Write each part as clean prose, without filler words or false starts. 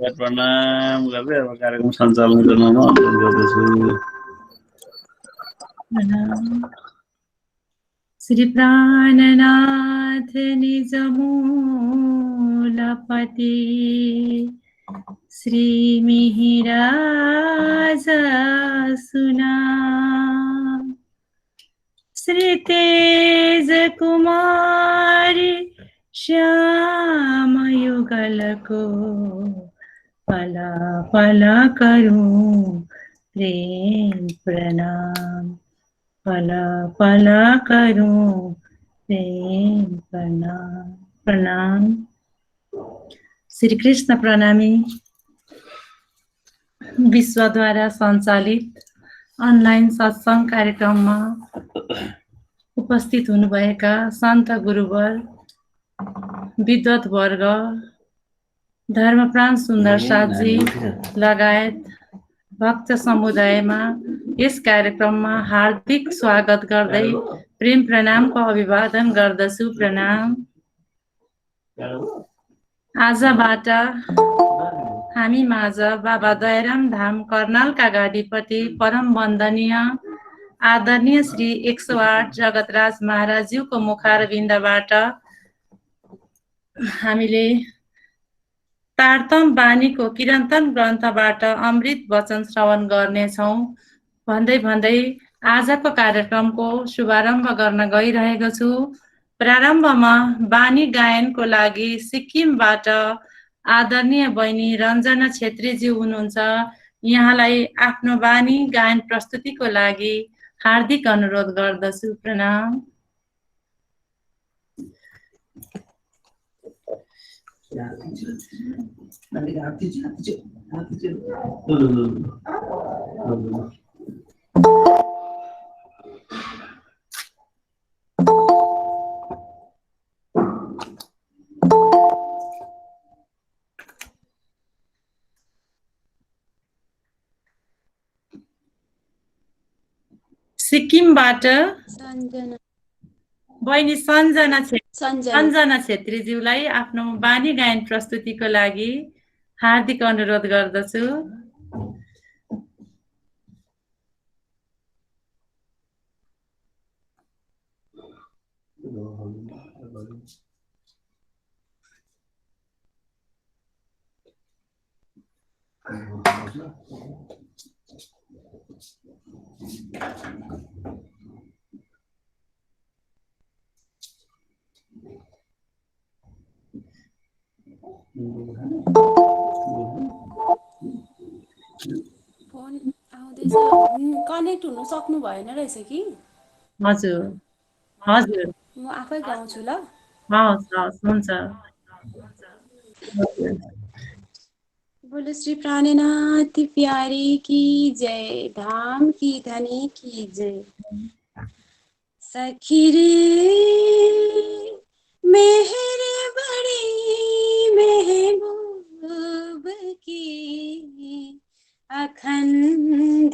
प्रणाम गर्दै अब कार्यक्रम सञ्चालन गर्न म अनुरोध गर्दछु। श्री प्राणनाथ निज मूलपति श्री मिहिराज सुना श्री तेज कुमारी श्याम युगल को पला पला करूं प्रेम प्रणाम पला पला करूं प्रेम प्रणाम प्रणाम। श्री कृष्ण प्रणामी विश्वद्वारा सञ्चालित अनलाइन सत्संग कार्यक्रममा उपस्थित हुनुभएका सन्त गुरुवर विद्वत वर्ग धर्मप्राण सुन्दर साथजी लगायत भक्त समुदायमा यस कार्यक्रममा हार्दिक स्वागत गर्दै प्रेम प्रणामको अभिवादन गर्दछु। प्रणाम। आजबाट हामी माझ बाबा दयाराम धाम कर्नालका गाडीपति परम वन्दनीय आदरणीय श्री 108 जगतराज महाराजज्यूको मुखारविन्दबाट हामीले तारतम बानीको किरन्तन ग्रन्थबाट अमृत वचन श्रवण गर्नेछौँ भन्दै भन्दै आजको कार्यक्रमको शुभारम्भ गर्न गइरहेको छु। प्रारम्भमा बानी गायनको लागि सिक्किमबाट आदरणीय बहिनी रञ्जना छेत्रीज्यू हुनुहुन्छ। यहाँलाई आफ्नो बानी गायन प्रस्तुतिको लागि हार्दिक अनुरोध गर्दछु। प्रणाम। सिक्किमबाट बहिनी सञ्जना छेत्रीज्यूलाई आफ्नो बानी गायन प्रस्तुतिको लागि हार्दिक अनुरोध गर्दछु। फोन आउँदैछ, कनेक्ट हुनु सक्नु भएन रहेछ कि? हजुर हजुर म आफै गाउँछु ल। हस् हस् हुन्छ। बोलो श्री प्राणनाथ प्यारी की जय, धाम की धनी की जय। सखी रे मेहर बड़ी महबूब की अखंड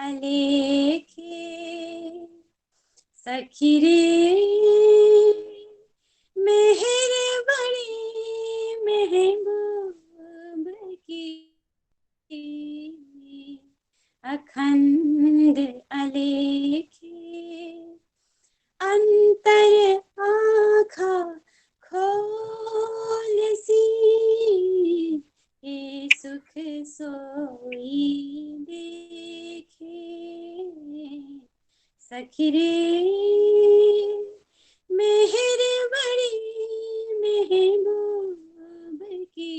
अलेखे, सखी रे मेहर बड़ी महबूब की अखंड अलेखे, अंतर आँखा खोल सी ये सुख सोई देखे, सखी रे मेहर बड़ी महबूब की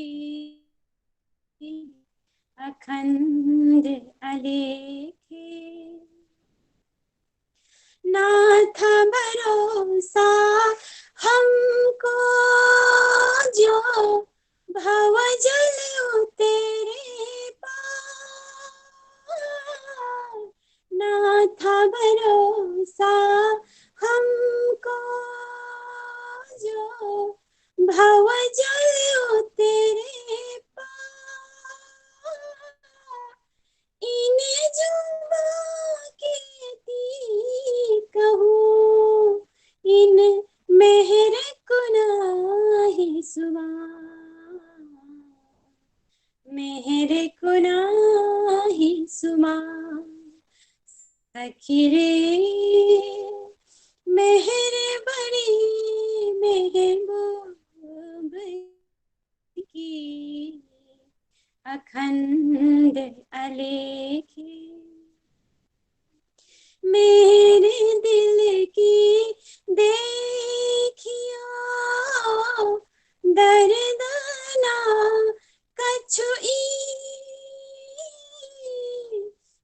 अखंड अलेखे, ना था भरोसा हमको जो भव जल तेरे पार, ना था भरोसा हमको जो भव जल तेरे पार, इन्हें जुबा कहती कहूँ इन मेहर को नाही सुबह, मेरे को नाही सुमा सखी रे मेहरे बड़ी महबूब की अखंड अलेखी मेरे दिल की देखियो दर्दना कछुई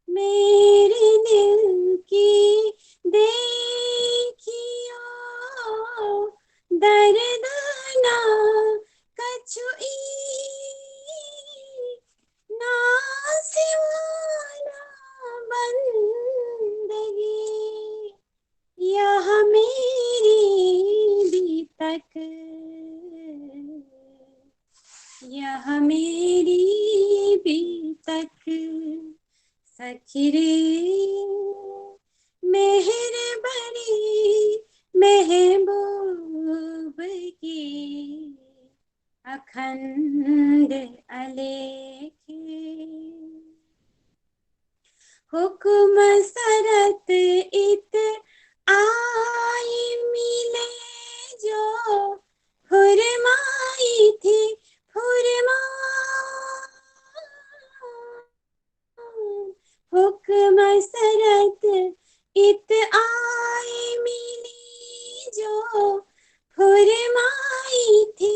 मेरे दिल की देखियो दर्दना कछुई ना सिवाना बंदगी यह मेरी भी तक यह मेरी भी तक सखी रे मेहर बड़ी महबूब की अखंड अलेखे हुक्म सरत इत आई मिले जो फुरमाई थी फुरमा हुक्म सरत इत आई मिली जो फुरमाई थी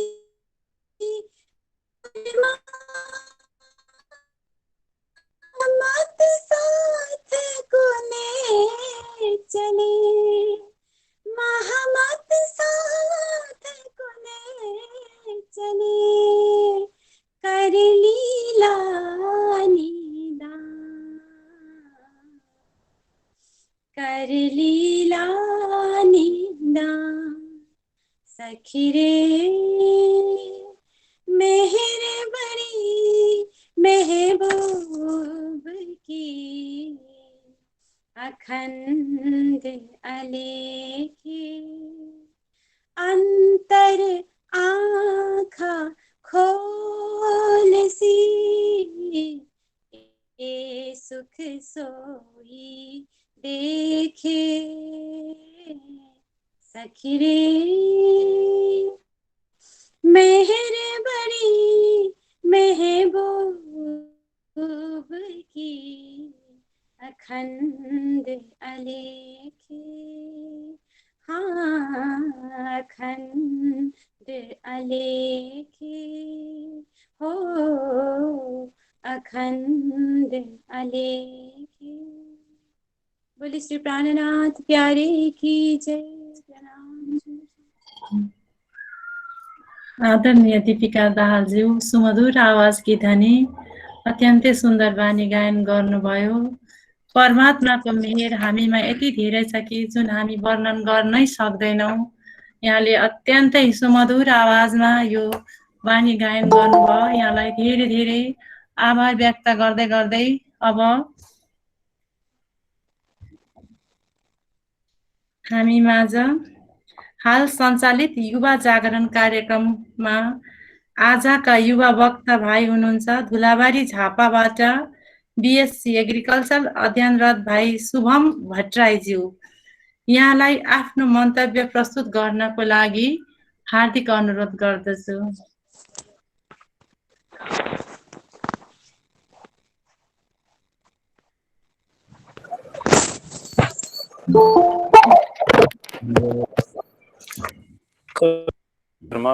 मत साथ को ले चले महमत साथ को ले चले कर लीला निदान कर लीला निदान सखी रे मेहर बड़ी महबूब की अखंड अलेखे अंतर आँखा खोल सी ए सुख सोई देखे सखी रे मेहर बड़ी महबूब की अखंड अलेखे हाँ अखंड अलेखे हो अखंड अलेखे बोले श्री प्राणनाथ प्यारे की जय। प्रणाम। आदरणीय दीपिका दाहालज्यू सुमधुर आवाजकी धनी अत्यन्तै सुन्दर बानी गायन गर्नुभयो। परमात्माको मेहेर हामीमा यति धेरै छ कि जुन हामी वर्णन गर्नै सक्दैनौँ। यहाँले अत्यन्तै सुमधुर आवाजमा यो बानी गायन गर्नुभयो। यहाँलाई धेरै धेरै आभार व्यक्त गर्दै गर्दै अब हामी माझ हाल सञ्चालित युवा जागरण कार्यक्रममा आजका युवा वक्ता भाइ हुनुहुन्छ धुलाबारी झापाबाट बीएससी एग्रिकल्चर अध्ययनरत भाइ शुभम भट्टराईज्यू। यहाँलाई आफ्नो मन्तव्य प्रस्तुत गर्नको लागि हार्दिक अनुरोध गर्दछु।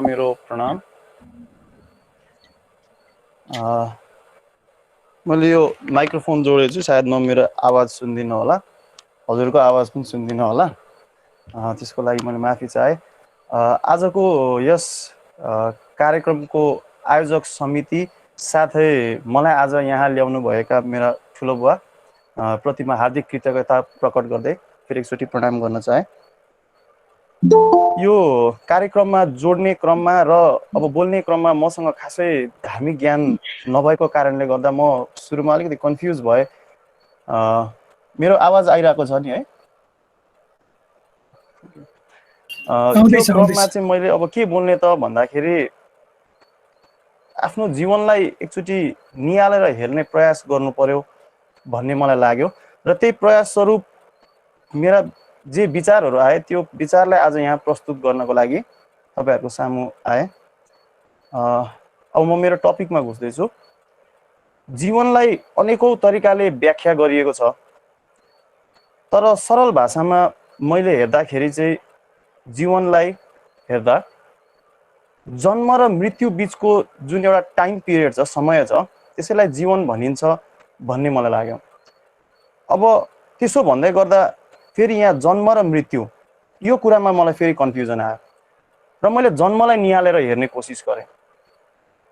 मेरो प्रणाम। मैले यो माइक्रोफोन जोडेको छु, सायद म मेरो आवाज सुन्दिनँ होला, हजुरको आवाज पनि सुन्दिनँ होला, त्यसको लागि मैले माफी चाहे। आजको यस कार्यक्रमको आयोजक समिति साथै मलाई आज यहाँ ल्याउनु भएका मेरा ठुलो बुवा प्रतिमा हार्दिक कृतज्ञता प्रकट गर्दै फेरि एकचोटि प्रणाम गर्न चाहे। यो कार्यक्रममा जोड्ने क्रममा र अब बोल्ने क्रममा मसँग खासै धार्मिक ज्ञान नभएको कारणले गर्दा म सुरुमा अलिकति कन्फ्युज भएँ। मेरो आवाज आइरहेको छ नि है? त्यो क्रममा चाहिँ मैले अब के बोल्ने त भन्दाखेरि आफ्नो जीवनलाई एकचोटि निहालेर हेर्ने प्रयास गर्नु पर्यो भन्ने मलाई लाग्यो र त्यही प्रयास स्वरूप मेरा जे विचारहरू आए त्यो विचारलाई आज यहाँ प्रस्तुत गर्नको लागि तपाईहरुको सामु आए। अब म मेरो टपिकमा घुस्दैछु। जीवनलाई अनेकौं तरिकाले व्याख्या गरिएको छ, तर सरल भाषामा मैले हेर्दाखेरि चाहिँ जीवनलाई हेर्दा जन्म र मृत्यु बीचको जुन एउटा टाइम पिरियड छ, समय छ, त्यसैलाई जीवन भनिन्छ भन्ने मलाई लाग्यो। अब त्यसो भन्दै गर्दा फेरि यहाँ जन्म र मृत्यु यो कुरामा मलाई फेरि कन्फ्युजन आयो र मैले जन्मलाई निहालेर हेर्ने कोसिस गरेँ।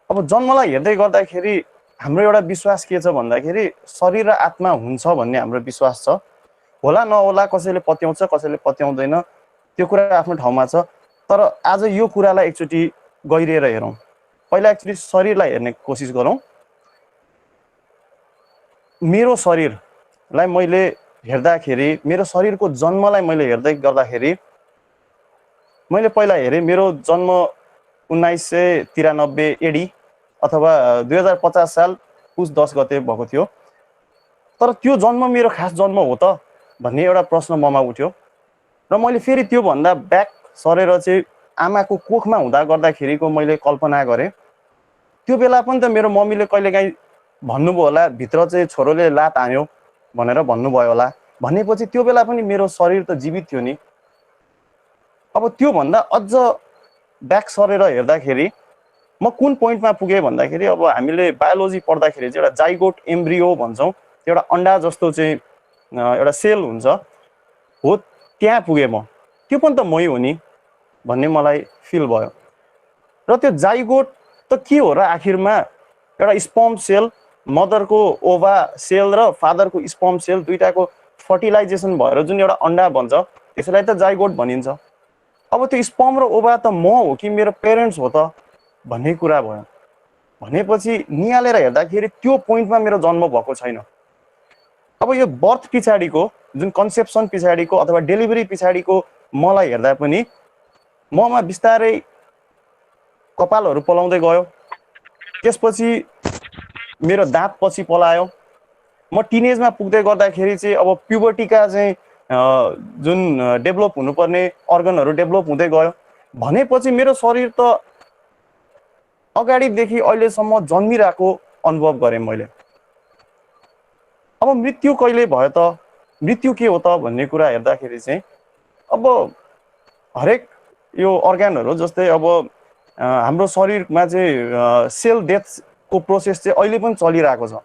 अब जन्मलाई हेर्दै गर्दाखेरि हाम्रो एउटा विश्वास के छ भन्दाखेरि शरीर र आत्मा हुन्छ भन्ने हाम्रो विश्वास छ। होला नहोला, कसैले पत्याउँछ कसैले पत्याउँदैन, त्यो कुरा आफ्नो ठाउँमा छ। तर आज यो कुरालाई एकचोटि गहिरिएर हेरौँ। पहिला एकचोटि शरीरलाई हेर्ने कोसिस गरौँ। मेरो शरीरलाई मैले हेर्दाखेरि, मेरो शरीरको जन्मलाई मैले हेर्दै गर्दाखेरि मैले पहिला हेरेँ मेरो जन्म 1993 एडी अथवा 2050 साल पुस 10 गते भएको थियो। तर त्यो जन्म मेरो खास जन्म हो त भन्ने एउटा प्रश्न ममा उठ्यो र मैले फेरि त्यो भन्दा ब्याक सरेर चाहिँ आमाको कोखमा हुँदा गर्दाखेरिको मैले कल्पना गरेँ। त्यो बेला पनि त मेरो मम्मीले कहिलेकाहीँ भन्नुभयो होला, भित्र चाहिँ छोरोले लात हान्यो भनेर भन्नुभयो होला। भनेपछि त्यो बेला पनि मेरो शरीर त जीवित थियो नि। अब त्यो भन्दा अझ ब्याक सरेर हेर्दाखेरि म कुन पोइन्टमा पुगेँ भन्दाखेरि अब हामीले बायोलोजी पढ्दाखेरि चाहिँ एउटा जाइगोट एम्ब्रियो भन्छौँ, एउटा अन्डा जस्तो चाहिँ एउटा सेल हुन्छ हो, त्यहाँ पुगेँ म। त्यो पनि त मै हो नि भन्ने मलाई फिल भयो। र त्यो जाइगोट त के हो र आखिरमा एउटा स्पर्म सेल, मदरको ओभा सेल र फादरको स्पर्म सेल दुईटाको फर्टिलाइजेसन भएर जुन एउटा अन्डा बन्छ त्यसलाई त जाइगोट भनिन्छ। अब त्यो स्पर्म र ओभा त म हो कि मेरो पेरेन्ट्स हो त भन्ने कुरा भयो। भनेपछि निहालेर हेर्दाखेरि त्यो पोइन्टमा मेरो जन्म भएको छैन। अब यो बर्थ पछाडिको जुन कन्सेप्सन पछाडिको अथवा डेलिभरी पछाडिको मलाई हेर्दा पनि ममा बिस्तारै कपालहरू पलाउँदै गयो। त्यसपछि मेरो दाँत पछि पलायो। म टिनेजमा पुग्दै गर्दाखेरि चाहिँ अब प्युबर्टीका चाहिँ जुन डेभलप हुनुपर्ने अर्गनहरू डेभलप हुँदै गयो। भनेपछि मेरो शरीर त अगाडिदेखि अहिलेसम्म जन्मिरहेको अनुभव गरेँ मैले। अब मृत्यु कहिले भयो त, मृत्यु के हो त भन्ने कुरा हेर्दाखेरि चाहिँ अब हरेक यो अर्ग्यानहरू जस्तै अब हाम्रो शरीरमा चाहिँ सेल डेथको प्रोसेस चाहिँ अहिले पनि चलिरहेको छ।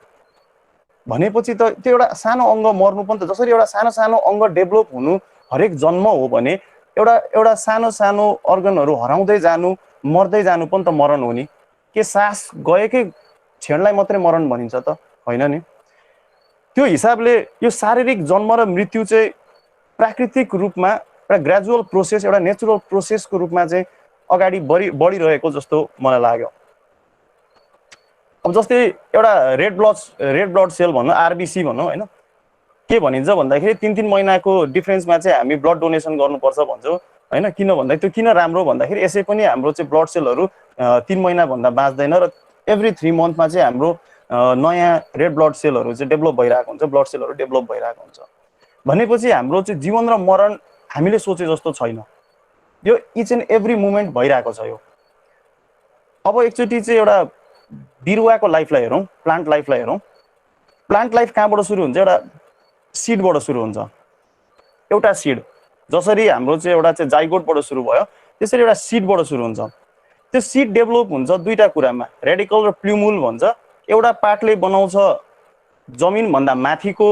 भनेपछि त त्यो एउटा सानो अङ्ग मर्नु पनि त, जसरी एउटा सानो सानो अङ्ग डेभलप हुनु हरेक जन्म हो भने एउटा सानो सानो अर्गनहरू हराउँदै जानु, मर्दै जानु पनि त मरण हो नि। के सास गएकै क्षणलाई मात्रै मरण भनिन्छ त? होइन नि। त्यो हिसाबले यो शारीरिक जन्म र मृत्यु चाहिँ प्राकृतिक रूपमा एउटा ग्रेजुअल प्रोसेस, एउटा नेचुरल प्रोसेसको रूपमा चाहिँ अगाडि बढिरहेको जस्तो मलाई लाग्यो। अब जस्तै एउटा रेड ब्लड सेल भनौँ, आरबिसी भनौँ, होइन, के भनिन्छ भन्दाखेरि 3-3 महिनाको डिफ्रेन्समा चाहिँ हामी ब्लड डोनेसन गर्नुपर्छ भन्छौँ, होइन। किन भन्दा त्यो किन राम्रो भन्दाखेरि यसै पनि हाम्रो चाहिँ ब्लड सेलहरू 3 महिनाभन्दा बाँच्दैन र एभ्री 3 मन्थमा चाहिँ हाम्रो नयाँ रेड ब्लड सेलहरू चाहिँ डेभलप भइरहेको हुन्छ, ब्लड सेलहरू डेभलप भइरहेको हुन्छ। भनेपछि हाम्रो चाहिँ जीवन र मरण हामीले सोचे जस्तो छैन, यो इच एन्ड एभ्री मुमेन्ट भइरहेको छ यो। अब एकचोटि चाहिँ एउटा बिरुवाको लाइफलाई हेरौँ, प्लान्ट लाइफलाई हेरौँ। प्लान्ट लाइफ कहाँबाट सुरु हुन्छ? एउटा सिडबाट सुरु हुन्छ। एउटा सिड जसरी हाम्रो चाहिँ एउटा चाहिँ जाइगोटबाट सुरु भयो, त्यसरी एउटा सिडबाट सुरु हुन्छ। त्यो सिड डेभलप हुन्छ दुईटा कुरामा, रेडिकल र प्ल्युमुल भन्छ। एउटा पार्टले बनाउँछ जमिनभन्दा माथिको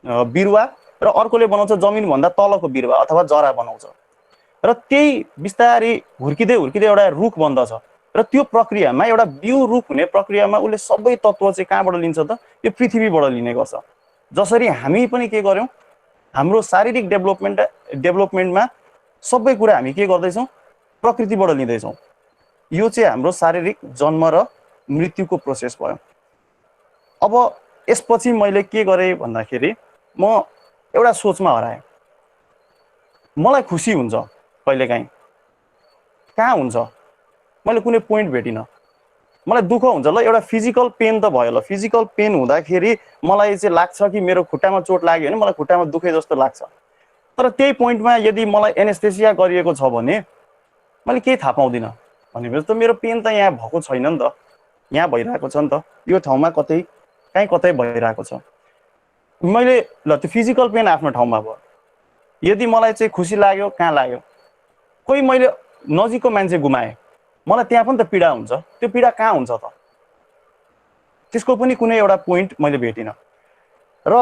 बिरुवा र अर्कोले बनाउँछ जमिनभन्दा तलको बिरुवा अथवा जरा बनाउँछ। र त्यही बिस्तारै हुर्किँदै हुर्किँदै एउटा रुख बन्दछ। र त्यो प्रक्रियामा, एउटा बिउ रुख हुने प्रक्रियामा उसले सबै तत्त्व चाहिँ कहाँबाट लिन्छ त? यो पृथ्वीबाट लिने गर्छ। जसरी हामी पनि के गर्यौँ, हाम्रो शारीरिक डेभलपमेन्टमा सबै कुरा हामी के गर्दैछौँ? प्रकृतिबाट लिँदैछौँ। यो चाहिँ हाम्रो शारीरिक जन्म र मृत्युको प्रोसेस भयो। अब यसपछि मैले के गरेँ भन्दाखेरि म एउटा सोचमा हराएँ। मलाई खुसी हुन्छ कहिलेकाहीँ, कहाँ हुन्छ मैले कुनै पोइन्ट भेटिनँ। मलाई दुःख हुन्छ ल, एउटा फिजिकल पेन त भयो ल, फिजिकल पेन हुँदाखेरि मलाई चाहिँ लाग्छ कि मेरो खुट्टामा चोट लाग्यो भने मलाई खुट्टामा दुखे जस्तो लाग्छ। तर त्यही पोइन्टमा यदि मलाई एनेस्थेसिया गरिएको छ भने मैले केही थाहा पाउँदिनँ। भनेपछि त मेरो पेन त यहाँ भएको छैन नि त, यहाँ भइरहेको छ नि त, यो ठाउँमा कतै कहीँ कतै भइरहेको छ। मैले ल त्यो फिजिकल पेन आफ्नो ठाउँमा भयो। यदि मलाई चाहिँ खुसी लाग्यो, कहाँ लाग्यो, कोही मैले नजिकको मान्छे गुमाएँ, मलाई त्यहाँ पनि त पीडा हुन्छ। त्यो पीडा कहाँ हुन्छ त? त्यसको पनि कुनै एउटा पोइन्ट मैले भेटिनँ। र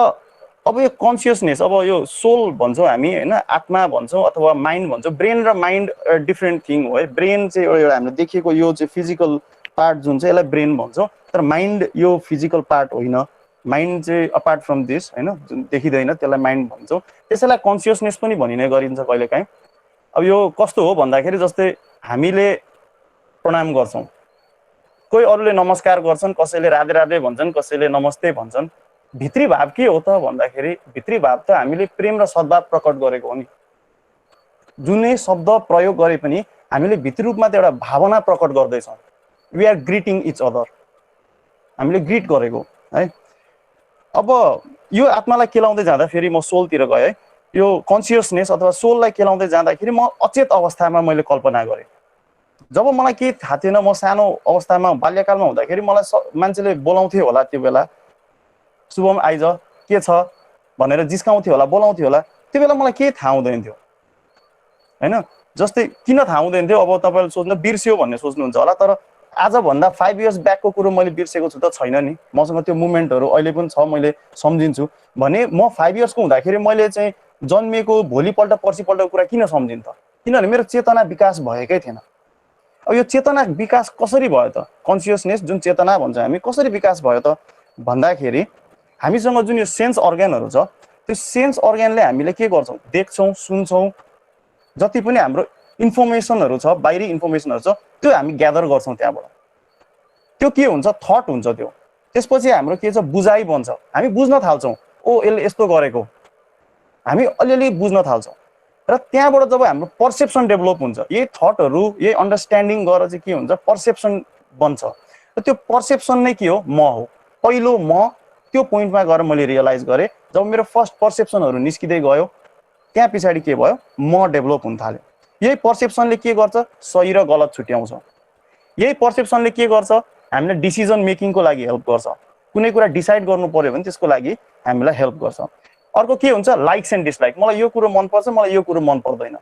अब यो कन्सियसनेस, अब यो सोल भन्छौँ हामी होइन, आत्मा भन्छौँ अथवा माइन्ड भन्छौँ। ब्रेन र माइन्ड डिफ्रेन्ट थिङ हो है। ब्रेन चाहिँ एउटा हामीले देखेको यो चाहिँ फिजिकल पार्ट जुन चाहिँ यसलाई ब्रेन भन्छौँ, तर माइन्ड यो फिजिकल पार्ट होइन। माइन्ड चाहिँ अपार्ट फ्रम दिस होइन, जुन देखिँदैन त्यसलाई माइन्ड भन्छौँ। त्यसैलाई कन्सियसनेस पनि भनिने गरिन्छ कहिलेकाहीँ। अब यो कस्तो हो भन्दाखेरि जस्तै हामीले प्रणाम गर्छौँ, कोही अरूले नमस्कार गर्छन्, कसैले राधे राधे भन्छन्, कसैले नमस्ते भन्छन्। भित्री भाव के हो त भन्दाखेरि भित्री भाव त हामीले प्रेम र सद्भाव प्रकट गरेको हो नि। जुनै शब्द प्रयोग गरे पनि हामीले भित्री रूपमा त एउटा भावना प्रकट गर्दैछौँ। We are greeting each other, हामीले ग्रिट गरेको है। अब यो आत्मालाई केलाउँदै जाँदा फेरि म सोलतिर गएँ है। यो कन्सियसनेस अथवा सोललाई केलाउँदै जाँदाखेरि म अचेत अवस्थामा मैले कल्पना गरेँ। जब मलाई केही थाहा थिएन, म सानो अवस्थामा बाल्यकालमा हुँदाखेरि मलाई मान्छेले बोलाउँथ्यो होला, त्यो बेला शुभम आइज के छ भनेर जिस्काउँथ्यो होला, बोलाउँथ्यो होला। त्यो बेला मलाई केही थाहा हुँदैन थियो होइन। जस्तै किन थाहा हुँदैन थियो, अब तपाईँले सोच्नु बिर्स्यो भन्ने सोच्नुहुन्छ होला, तर आजभन्दा 5 इयर्स ब्याकको कुरो मैले बिर्सेको छु त छैन नि। मसँग त्यो मुभमेन्टहरू अहिले पनि छ, मैले सम्झिन्छु। भने म 5 इयर्सको हुँदाखेरि मैले चाहिँ जन्मिएको भोलिपल्ट पर्सिपल्टको कुरा किन सम्झिन् त? किनभने मेरो चेतना विकास भएकै थिएन। अब यो चेतना विकास कसरी भयो त? कन्सियसनेस जुन चेतना भन्छ हामी, कसरी विकास भयो त भन्दाखेरि हामीसँग जुन यो सेन्स अर्ग्यानहरू छ, त्यो सेन्स अर्ग्यानले हामीले के गर्छौँ, देख्छौँ, सुन्छौँ, जति पनि हाम्रो इन्फर्मेसनहरू छ, बाहिरी इन्फर्मेसनहरू छ, त्यो हामी ग्यादर गर्छौँ त्यहाँबाट। त्यो के हुन्छ, थट हुन्छ त्यो। त्यसपछि हाम्रो के छ, बुझाइ बन्छ। हामी बुझ्न थाल्छौँ, ओ यसले यस्तो गरेको, हामी अलिअलि बुझ्न थाल्छौँ। र त्यहाँबाट जब हाम्रो पर्सेप्सन डेभलप हुन्छ, यही थटहरू यही अन्डरस्ट्यान्डिङ गरेर चाहिँ के हुन्छ, पर्सेप्सन बन्छ। र त्यो पर्सेप्सन नै के हो, म हो। पहिलो म त्यो पोइन्टमा गएर मैले रियलाइज गरेँ। जब मेरो फर्स्ट पर्सेप्सनहरू निस्किँदै गयो, त्यहाँ पछाडि के भयो, म डेभलप हुन थाल्यो। यही पर्सेप्सनले के गर्छ, सही र गलत छुट्याउँछ। यही पर्सेप्सनले के गर्छ, हामीलाई डिसिजन मेकिङको लागि हेल्प गर्छ। कुनै कुरा डिसाइड गर्नु पर्यो भने त्यसको लागि हामीलाई हेल्प गर्छ। अर्को के हुन्छ, लाइक्स एन्ड डिसलाइक। मलाई यो कुरो मनपर्छ, मलाई यो कुरो मन पर्दैन।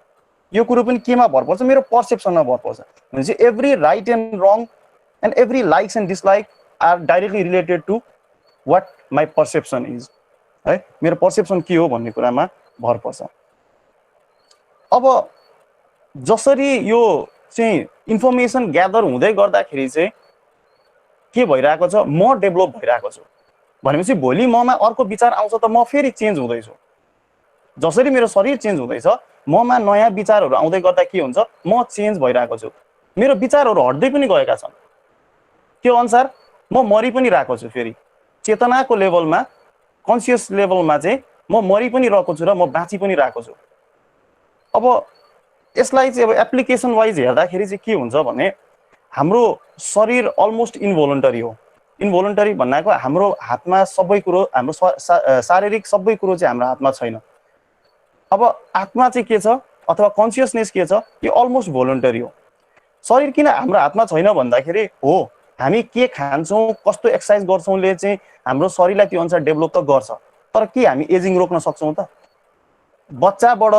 यो कुरो पनि केमा भर पर्छ, मेरो पर्सेप्सनमा भर पर्छ। भनेपछि every right and wrong and every likes and dislike are directly related to what my perception is है। मेरो पर्सेप्सन के हो भन्ने कुरामा भर पर्छ। अब जसरी यो चाहिँ इन्फर्मेसन ग्यादर हुँदै गर्दाखेरि चाहिँ के भइरहेको छ, म डेभलप भइरहेको छु। भनेपछि भोलि ममा अर्को विचार आउँछ त म फेरि चेन्ज हुँदैछु। जसरी मेरो शरीर चेन्ज हुँदैछ, ममा नयाँ विचारहरू आउँदै गर्दा के हुन्छ, म चेन्ज भइरहेको छु। मेरो विचारहरू हट्दै पनि गएका छन्, त्यो अनुसार म मरि पनि रहेको छु। फेरि चेतनाको लेभलमा, कन्सियस लेभलमा चाहिँ म मरि पनि रहेको छु र म बाँची पनि रहेको छु। अब यसलाई चाहिँ अब एप्लिकेसन वाइज हेर्दाखेरि चाहिँ के हुन्छ भने, हाम्रो शरीर अलमोस्ट इन्भोलन्टरी हो। इन्भोलन्टरी भन्नाको हाम्रो हातमा सबै कुरो, हाम्रो शारीरिक सबै कुरो चाहिँ हाम्रो हातमा छैन। अब आत्मा चाहिँ के छ अथवा कन्सियसनेस के छ, यो अलमोस्ट भोलन्टरी हो। शरीर किन हाम्रो हातमा छैन भन्दाखेरि हो, हामी के खान्छौँ, कस्तो एक्सर्साइज गर्छौँले चाहिँ हाम्रो शरीरलाई त्यो अनुसार डेभलप त गर्छ। तर के हामी एजिङ रोक्न सक्छौँ त? बच्चाबाट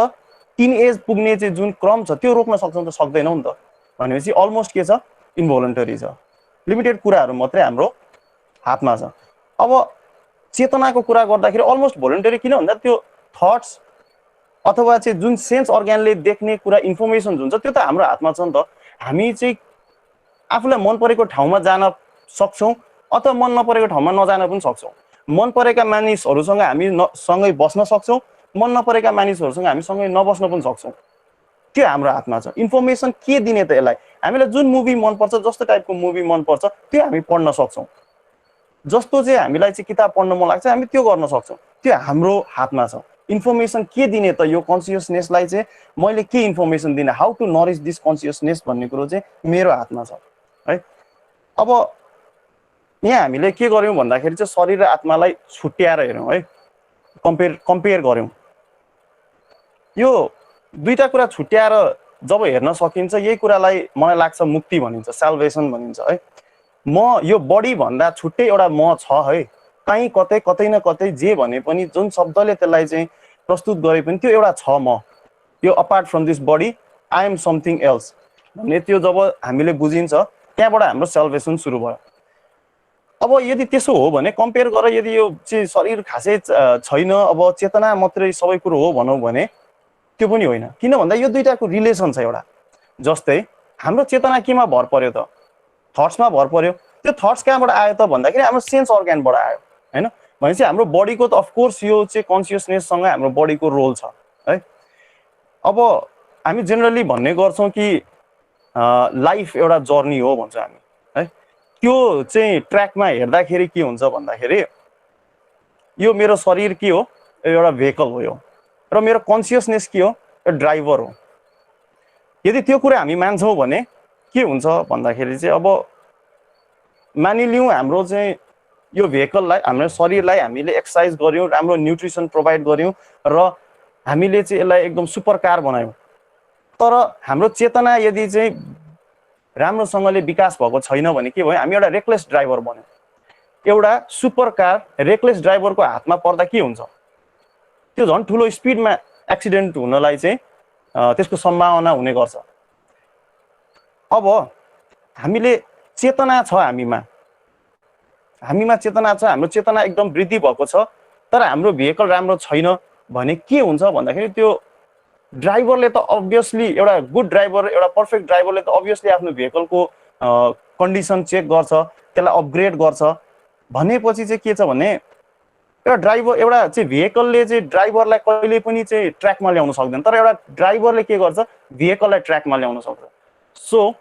टिन एज पुग्ने चाहिँ जुन क्रम छ त्यो रोक्न सक्छौँ त? सक्दैनौँ नि त। भनेपछि अलमोस्ट के छ, इन्भोलन्टरी छ। लिमिटेड कुराहरू मात्रै हाम्रो हातमा छ। अब चेतनाको कुरा गर्दाखेरि अलमोस्ट भोलन्टरी किन भन्दा त्यो थट्स अथवा चाहिँ जुन सेन्स अर्ग्यानले देख्ने कुरा, इन्फर्मेसन जुन छ, त्यो त हाम्रो हातमा छ नि त। हामी चाहिँ आफूलाई मन परेको ठाउँमा जान सक्छौँ अथवा मन नपरेको ठाउँमा नजान पनि सक्छौँ। मन परेका मानिसहरूसँग हामी सँगै बस्न सक्छौँ, मन नपरेका मानिसहरूसँग हामी सँगै नबस्न पनि सक्छौँ। त्यो हाम्रो हातमा छ। इन्फर्मेसन के दिने त यसलाई, हामीलाई जुन मुभी मनपर्छ, जस्तो टाइपको मुभी मनपर्छ त्यो हामी पढ्न सक्छौँ। जस्तो चाहिँ हामीलाई चाहिँ किताब पढ्न मन लाग्छ हामी त्यो गर्न सक्छौँ। त्यो हाम्रो हातमा छ। इन्फर्मेसन के दिने त यो कन्सियसनेसलाई चाहिँ मैले के इन्फर्मेसन दिने, how to nourish this consciousness भन्ने कुरो चाहिँ मेरो हातमा छ है। अब यहाँ हामीले के गर्यौँ भन्दाखेरि चाहिँ शरीर र आत्मालाई छुट्याएर हेरौँ है, कम्पेयर गर्यौँ। यो दुईटा कुरा छुट्याएर जब हेर्न सकिन्छ यही कुरालाई मलाई लाग्छ मुक्ति भनिन्छ, साल्भेसन भनिन्छ है। म यो बडी भन्दा छुट्टै एउटा म छ है, कहीँ कतै कतै न कतै जे भने पनि जुन शब्दले त्यसलाई चाहिँ प्रस्तुत गरे पनि त्यो एउटा छ म, यो apart from this body I am something else भन्ने त्यो जब हामीले बुझिन्छ त्यहाँबाट हाम्रो साल्भेसन सुरु भयो। अब यदि त्यसो हो भने कम्पेयर गरेर यदि यो चाहिँ शरीर खासै छैन, अब चेतना मात्रै सबै कुरो हो भनौँ भने त्यो पनि होइन। किन भन्दा यो दुईटाको रिलेसन छ एउटा। जस्तै हाम्रो चेतना केमा भर पर्यो त, थट्समा भर पर्यो। त्यो थट्स कहाँबाट आयो त भन्दाखेरि हाम्रो सेन्स अर्ग्यानबाट आयो होइन। भनेपछि हाम्रो बडीको त अफकोर्स यो चाहिँ कन्सियसनेससँग हाम्रो बडीको रोल छ है। अब हामी जेनरली भन्ने गर्छौँ कि लाइफ एउटा जर्नी हो भन्छ हामी है। त्यो चाहिँ ट्र्याकमा हेर्दाखेरि के हुन्छ भन्दाखेरि यो मेरो शरीर के हो, एउटा भेहिकल हो यो, र मेरो कन्सियसनेस के हो, यो ड्राइभर हो। यदि त्यो कुरा हामी मान्छौँ भने के हुन्छ भन्दाखेरि चाहिँ अब मानिलिउँ हाम्रो चाहिँ यो भेहिकललाई, हाम्रो शरीरलाई हामीले एक्सर्साइज गऱ्यौँ, राम्रो न्युट्रिसन प्रोभाइड गऱ्यौँ र हामीले चाहिँ यसलाई एकदम सुपर कार बनायौँ। तर हाम्रो चेतना यदि चाहिँ राम्रोसँगले विकास भएको छैन भने के भयो, हामी एउटा रेकलेस ड्राइभर बन्यौँ। एउटा सुपर कार रेकलेस ड्राइभरको हातमा पर्दा के हुन्छ, त्यो झन् ठुलो स्पिडमा एक्सिडेन्ट हुनलाई चाहिँ त्यसको सम्भावना हुने गर्छ। अब हामीले चेतना छ, हामीमा चेतना छ, हाम्रो चेतना एकदम वृद्धि भएको छ, तर हाम्रो भेहिकल राम्रो छैन भने के हुन्छ भन्दाखेरि त्यो ड्राइभरले त अभियसली, एउटा गुड ड्राइभर, एउटा पर्फेक्ट ड्राइभरले त अभियसली आफ्नो भेहिकलको कन्डिसन चेक गर्छ, त्यसलाई अपग्रेड गर्छ। भनेपछि चाहिँ के छ भने एउटा ड्राइभर, एउटा चाहिँ भेहिकलले चाहिँ ड्राइभरलाई कहिले पनि चाहिँ ट्र्याकमा ल्याउन सक्दैन, तर एउटा ड्राइभरले के गर्छ, भेहिकललाई ट्र्याकमा ल्याउन सक्छ। सो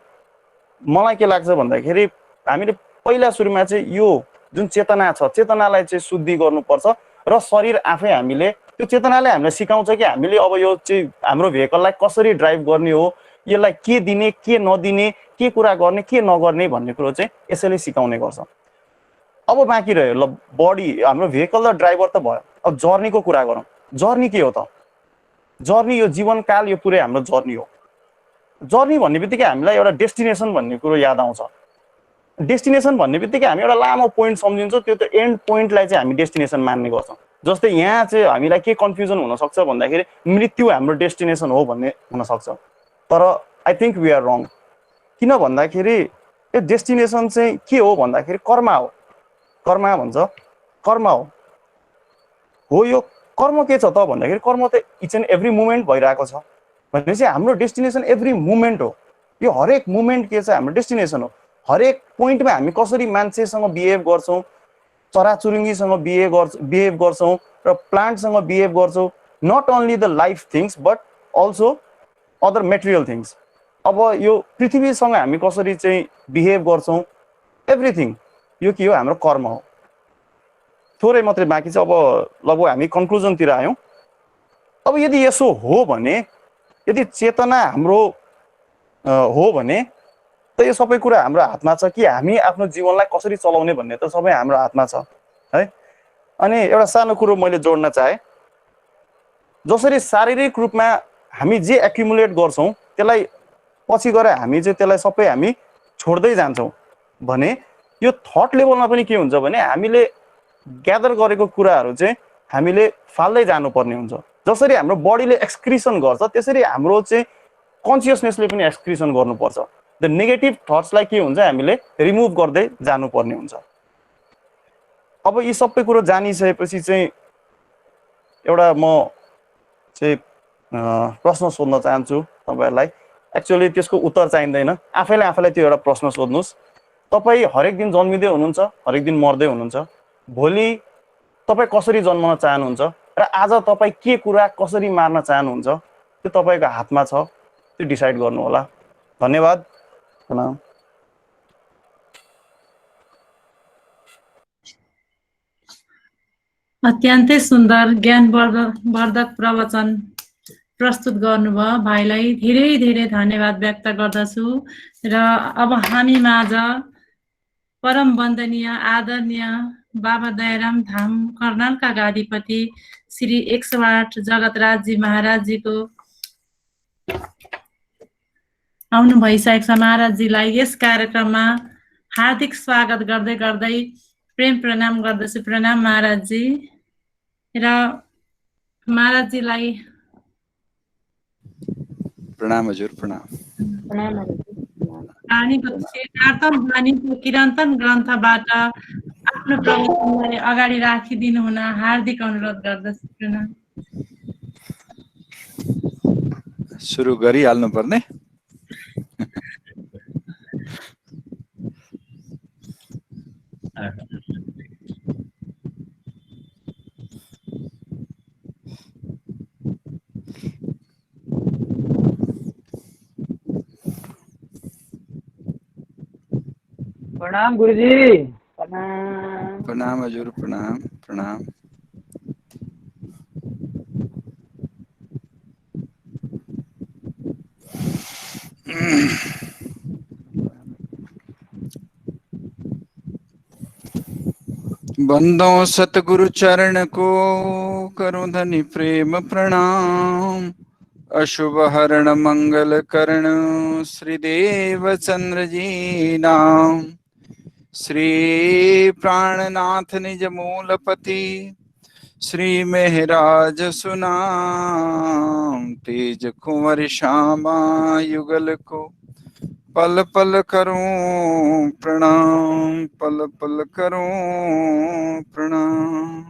मलाई के लाग्छ भन्दाखेरि हामीले पहिला सुरुमा चाहिँ यो जुन चेतना छ, चेतनालाई चाहिँ शुद्धि गर्नुपर्छ र शरीर आफै हामीले, त्यो चेतनाले हामीलाई सिकाउँछ कि हामीले अब यो चाहिँ हाम्रो भेहिकललाई कसरी ड्राइभ गर्ने हो, यसलाई के दिने के नदिने, के कुरा गर्ने के नगर्ने भन्ने कुरो चाहिँ यसैले सिकाउने गर्छ। अब बाँकी रह्यो ल बडी, हाम्रो भेहिकल र ड्राइभर त भयो। अब जर्नीको कुरा गरौँ। जर्नी के हो त? जर्नी यो जीवनकाल, यो पुरै हाम्रो जर्नी हो। जर्नी भन्ने बित्तिकै हामीलाई एउटा डेस्टिनेसन भन्ने कुरो याद आउँछ। डेस्टिनेसन भन्ने बित्तिकै हामी एउटा लामो पोइन्ट सम्झिन्छौँ, त्यो त एन्ड पोइन्टलाई चाहिँ हामी डेस्टिनेसन मान्ने गर्छौँ। जस्तै यहाँ चाहिँ हामीलाई के कन्फ्युजन हुनसक्छ भन्दाखेरि मृत्यु हाम्रो डेस्टिनेसन हो भन्ने हुनसक्छ, तर I think we are wrong. किन भन्दाखेरि यो डेस्टिनेसन चाहिँ के हो भन्दाखेरि कर्म हो। कर्म भन्छ, कर्म हो यो कर्म के छ त भन्दाखेरि कर्म त इच एन्ड एभ्री मुमेन्ट भइरहेको छ। भनेपछि हाम्रो डेस्टिनेसन एभ्री मुमेन्ट हो। यो हरेक मुमेन्ट के छ, हाम्रो डेस्टिनेसन हो। हरेक पोइन्टमा हामी कसरी मान्छेसँग बिहेभ गर्छौँ, चराचुरुङ्गीसँग बिहेभ गर्छौँ र प्लान्टसँग बिहेभ गर्छौँ, not only the life things but also other material things. अब यो पृथ्वीसँग हामी कसरी चाहिँ बिहेभ गर्छौँ, एभ्रिथिङ यो के हो, हाम्रो कर्म हो। थोरै मात्रै बाँकी छ, अब लगभग हामी कन्क्लुजनतिर आयौँ। अब यदि यसो हो भने, यदि चेतना हाम्रो हो भने त यो सबै कुरा हाम्रो हातमा छ कि हामी आफ्नो जीवनलाई कसरी चलाउने भन्ने त सबै हाम्रो हातमा छ है। अनि एउटा सानो कुरो मैले जोड्न चाहेँ, जसरी शारीरिक रूपमा हामी जे एक्युमुलेट गर्छौँ त्यसलाई पछि गएर हामी चाहिँ त्यसलाई सबै हामी छोड्दै जान्छौँ भने यो थट लेभलमा पनि के हुन्छ भने हामीले ग्यादर गरेको कुराहरू चाहिँ हामीले फाल्दै जानुपर्ने हुन्छ। जसरी हाम्रो बडीले एक्सक्रिसन गर्छ त्यसरी हाम्रो चाहिँ कन्सियसनेसले पनि एक्सक्रिसन गर्नुपर्छ। द नेगेटिभ थट्सलाई के हुन्छ, हामीले रिमुभ गर्दै जानुपर्ने हुन्छ। अब यी सबै कुरो जानिसकेपछि चाहिँ एउटा म चाहिँ प्रश्न सोध्न चाहन्छु तपाईँहरूलाई। एक्चुअली त्यसको उत्तर चाहिँदैन, आफैलाई त्यो एउटा प्रश्न सोध्नुहोस्। तपाईँ हरेक दिन जन्मिँदै हुनुहुन्छ, हरेक दिन मर्दै हुनुहुन्छ। भोलि तपाईँ कसरी जन्मन चाहनुहुन्छ र आज तपाईँ के कुरा कसरी मार्न चाहनुहुन्छ त्यो तपाईँको हातमा छ, त्यो डिसाइड गर्नु होला। धन्यवाद। अत्यन्तै सुन्दर ज्ञानवर्धक प्रवचन प्रस्तुत गर्नुभयो। भाइलाई धेरै धेरै धन्यवाद व्यक्त गर्दछु। र अब हामी माझ परम वन्दनीय आदरणीय बाबा दयाराम धाम कर्णालका गादीपति श्री 108 जगतराजजी महाराजजीको आउनु भइसकेको छ। महाराजजीलाई यस कार्यक्रममा हार्दिक स्वागत गर्दै गर्दै प्रेम प्रणाम गर्दछु। प्रणाम महाराजजी। र महाराजजीलाई प्रणाम हजुर, प्रणाम। वाणीको श्रीकार्तन वाणीको किरन्तन ग्रन्थबाट आफ्नो प्रवचनलाई अगाडि राखिदिनु हुन हार्दिक अनुरोध गर्दछु। प्रणाम। सुरु गरिहाल्नु पर्ने। प्रणाम गुरुजी। प्रणाम हजुर, प्रणाम प्रणाम। बंदो सतगुरु चरण को करूं धनि प्रेम प्रणाम। अशुभ हरण मंगल करण श्री देव चंद्र जी नाम। श्री प्राणनाथ निज मूलपति श्री मेहराज सुनाम। तेज कुंवर श्यामा युगल को पल पल करूं प्रणाम, पल पल करूं प्रणाम।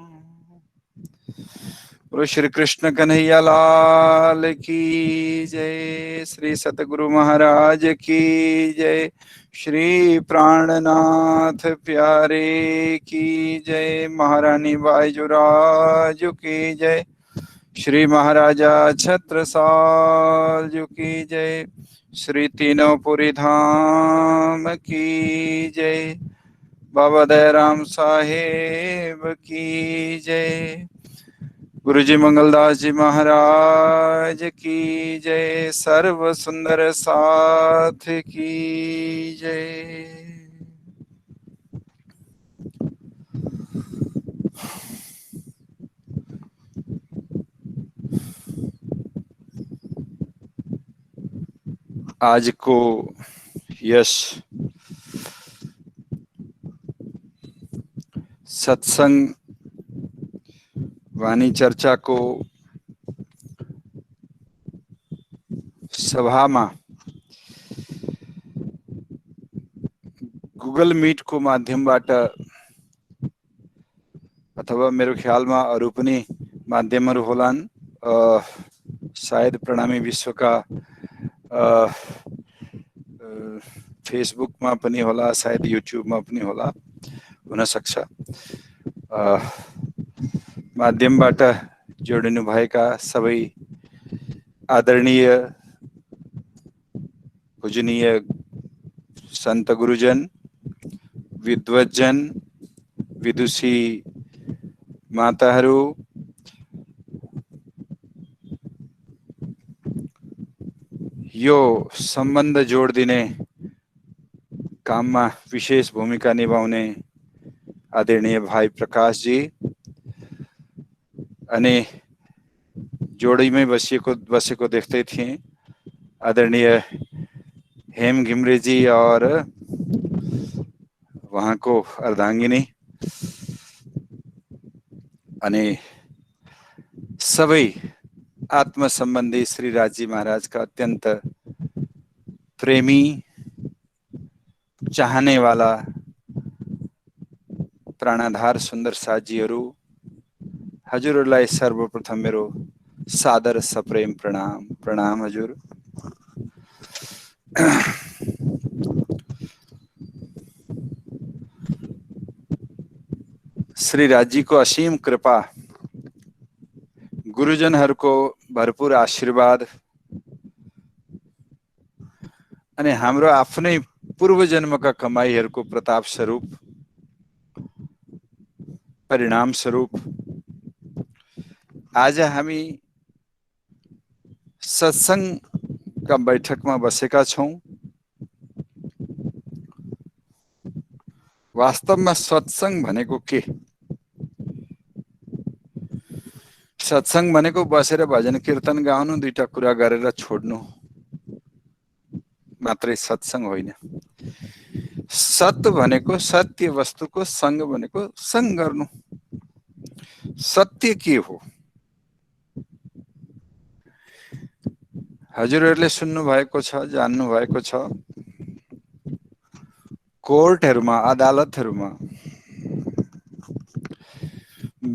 बोलो श्री कृष्ण कन्हैया लाल की जय। श्री सतगुरु महाराज की जय। श्री प्राणनाथ प्यारे की जय। महारानी बाईजुराज की जय। श्री महाराजा छत्रसाल की जय। श्री तीनों पुरी धाम की जय। बाबा दयाराम साहेब की जय। गुरुजी मंगलदास जी महाराज की जय। सर्व सुंदर साथ की जय। आज को यश सत्संग वाणी चर्चा को सभा में गूगल मीट को माध्यमबाट अथवा मेरो ख्यालमा अरू पनि माध्यमहरू होलान्। सायद प्रणामी विश्वका फेसबुकमा पनि होला, सायद युट्युबमा पनि होला, हुन सक्छ। माध्यमबाट जोडिनु भएका सबै आदरणीय पूजनीय संत गुरुजन, विद्वज्जन, विदुषी माताहरू, यो सम्बन्ध जोडिदिने काममा विशेष भूमिका निभाउने आदरणीय भाइ प्रकाश जी, अनि जोडीमै बसेको देख्दै थिएँ आदरणीय हेम घिम्रे जी और वहाँको अर्धांगिनी, अनि सबै आत्म संबंधी श्री राजी महाराज का अत्यंत प्रेमी, चाहने वाला प्राणाधार सुंदर साथीहरू, हजुरहरूलाई सर्वप्रथम मेरो सादर सप्रेम प्रणाम। प्रणाम हजुर। श्री राजी को असीम कृपा, गुरुजनहरूको भरपूर आशीर्वाद अनि हाम्रो आफ्नै पूर्व जन्मका कमाईहरूको प्रताप स्वरूप, परिणाम स्वरूप आज हामी सत्संगका बैठकमा बसेका छौं। वास्तवमा सत्संग भनेको के? सत्संग भनेको बसेर भजन कीर्तन गाउनु, दुईटा कुरा गरेर छोड्नु मात्रै सत्संग होइन। सत्य भनेको सत्य वस्तुको, संग भनेको संग गर्नु। सत्य के हो? हजुरहरूले सुन्नु भएको छ, जान्नु भएको छ, कोर्टहरुमा, अदालतहरुमा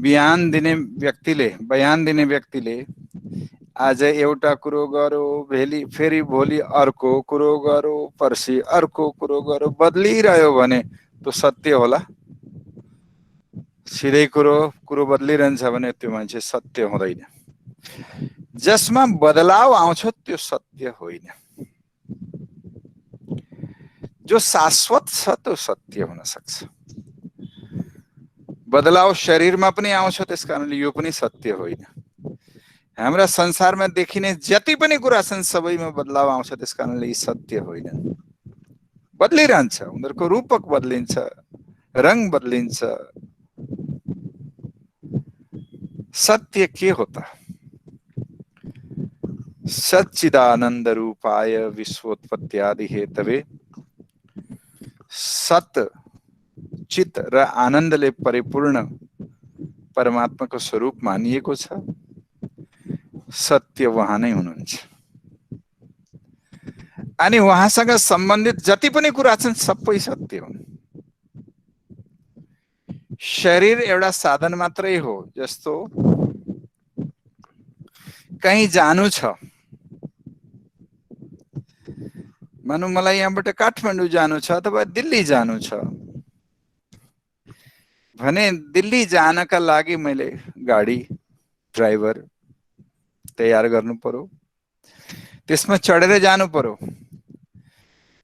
बयान दिने व्यक्तिले आज एउटा कुरो गर्यो, फेरि भोलि अर्को कुरो गर्यो, पर्सि अर्को कुरो गर्यो, बदलिरह्यो भने त्यो सत्य होला? सिधै कुरो बदलिरहन्छ भने त्यो मान्छे सत्य हुँदैन। जसमा बदलाव आउँछ त्यो सत्य होइन। जो शाश्वत छ त्यो सत्य हुन सक्छ। बदलाव शरीरमा पनि आउँछ, त्यसकारणले यो पनि सत्य होइन। हाम्रा संसारमा देखिने जति पनि कुरा छन् सबैमा बदलाव आउँछ, त्यसकारणले यी सत्य होइनन्। बदलिरहन्छ, उनीहरूको रूपक बदलिन्छ, रंग बदलिन्छ। सत्य के हो त? सच्चिदानंद रूपाय विश्वोत्पत्त्यादि हेतवे सत, चित र आनन्दले परिपूर्ण परमात्माको स्वरूप मानिएको छ। सत्य वहाँ नै हुनुहुन्छ अनि वहाँसँग सम्बन्धित जति पनि कुरा छन् सबै सत्य हुन्। शरीर एउटा साधन मात्रै हो। जस्तो कहीं जानु छ, मानौ मलाई यहाँबाट काठमाडौँ जानु छ अथवा दिल्ली जानु छ भने दिल्ली जानका लागि मैले गाडी, ड्राइभर तयार गर्नु पर्यो, त्यसमा चढेर जानु पर्यो।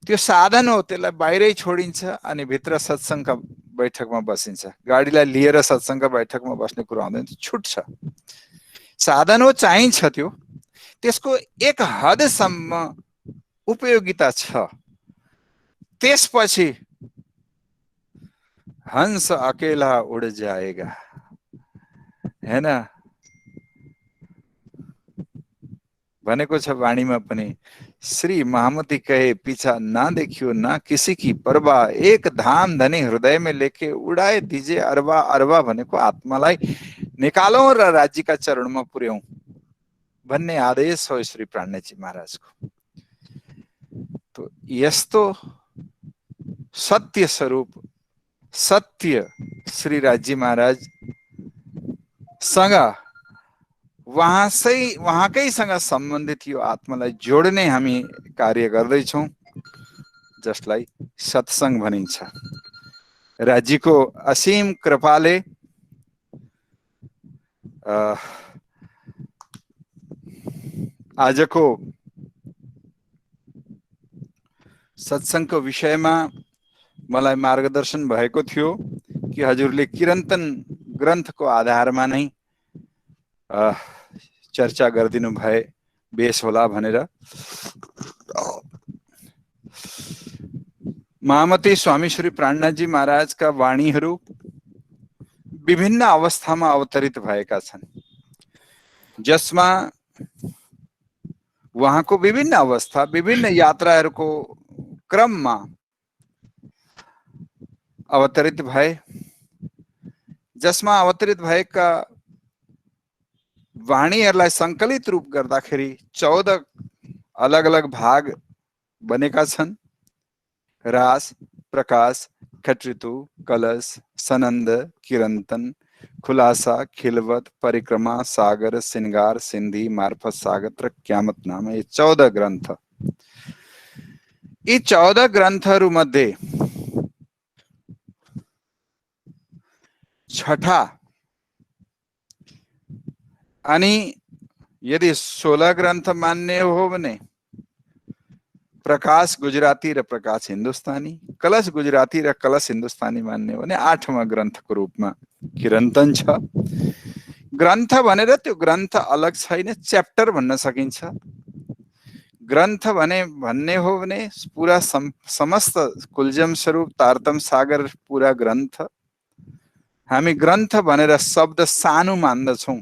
त्यो साधन हो, त्यसलाई बाहिरै छोडिन्छ अनि भित्र सत्संगका बैठकमा बसिन्छ। गाडीलाई लिएर सत्संगका बैठकमा बस्ने कुरा आउँदैन, छुट्छ। साधन हो, चाहिन्छ त्यो, त्यसको एक हदसम्म उपयोगिता छ। त्यसपछि हंस अकेला उड़ जाएगा, है ना भनेको छ वाणीमा पनि। श्री महामती कहे पीछा ना देखियो ना किसी की परवाह, एक धाम धनी हृदय में लेके उड़ाए दीजिए अरबा अरबा भनेको आत्मालाई निकालौं र राज्यका चरणमा पुर्याउँ भन्ने आदेश हो श्री प्राणजी महाराजको। तो यस्तो सत्य स्वरूप, सत्य श्री राज्य महाराज सँग, वहाँकैसँग सम्बन्धित यो आत्मालाई जोड्ने हामी कार्य गर्दैछौं, जसलाई सत्संग भनिन्छ। राज्यको असीम कृपाले आजको सत्संगको विषयमा मलाई मार्गदर्शन भएको थियो कि हजुरले किरन्तन ग्रन्थको आधारमा नै चर्चा गरिदिनु भए बेस होला भनेर। महामती स्वामी श्री प्राणनाथजी महाराजका वाणीहरू विभिन्न अवस्थामा अवतरित भएका छन्, जसमा वहाँको विभिन्न अवस्था, विभिन्न यात्राहरूको क्रममा अवतरित भए, जसमा अवतरित भएका वाणीहरूलाई संकलित रूप गर्दाखेरि 14 अलग अलग भाग बनेका छन्। रास, प्रकाश, खटऋतु, कलश, सनंद, किरंतन, खुलासा, खिलवत, परिक्रमा, सागर, श्रृंगार, सिंधी, मार्फत, सागत र क्यामत नाम, ये 14 ग्रन्थ। यी 14 ग्रन्थहरू मध्ये छठा अनि यदि 16 ग्रन्थ मान्ने हो भने प्रकाश गुजराती र प्रकाश हिन्दुस्तानी, कलश गुजराती र कलश हिन्दुस्तानी मान्ने हो भने 8वां ग्रन्थको रूपमा किरन्तन छ। ग्रन्थ भनेर त्यो ग्रन्थ अलग छैन, च्याप्टर भन्न सकिन्छ। ग्रन्थ भन्ने हो भने पुरा समस्त कुलजम स्वरूप तारतम सागर पुरा ग्रन्थ। हामी ग्रन्थ भनेर शब्द सानो मान्दछौँ,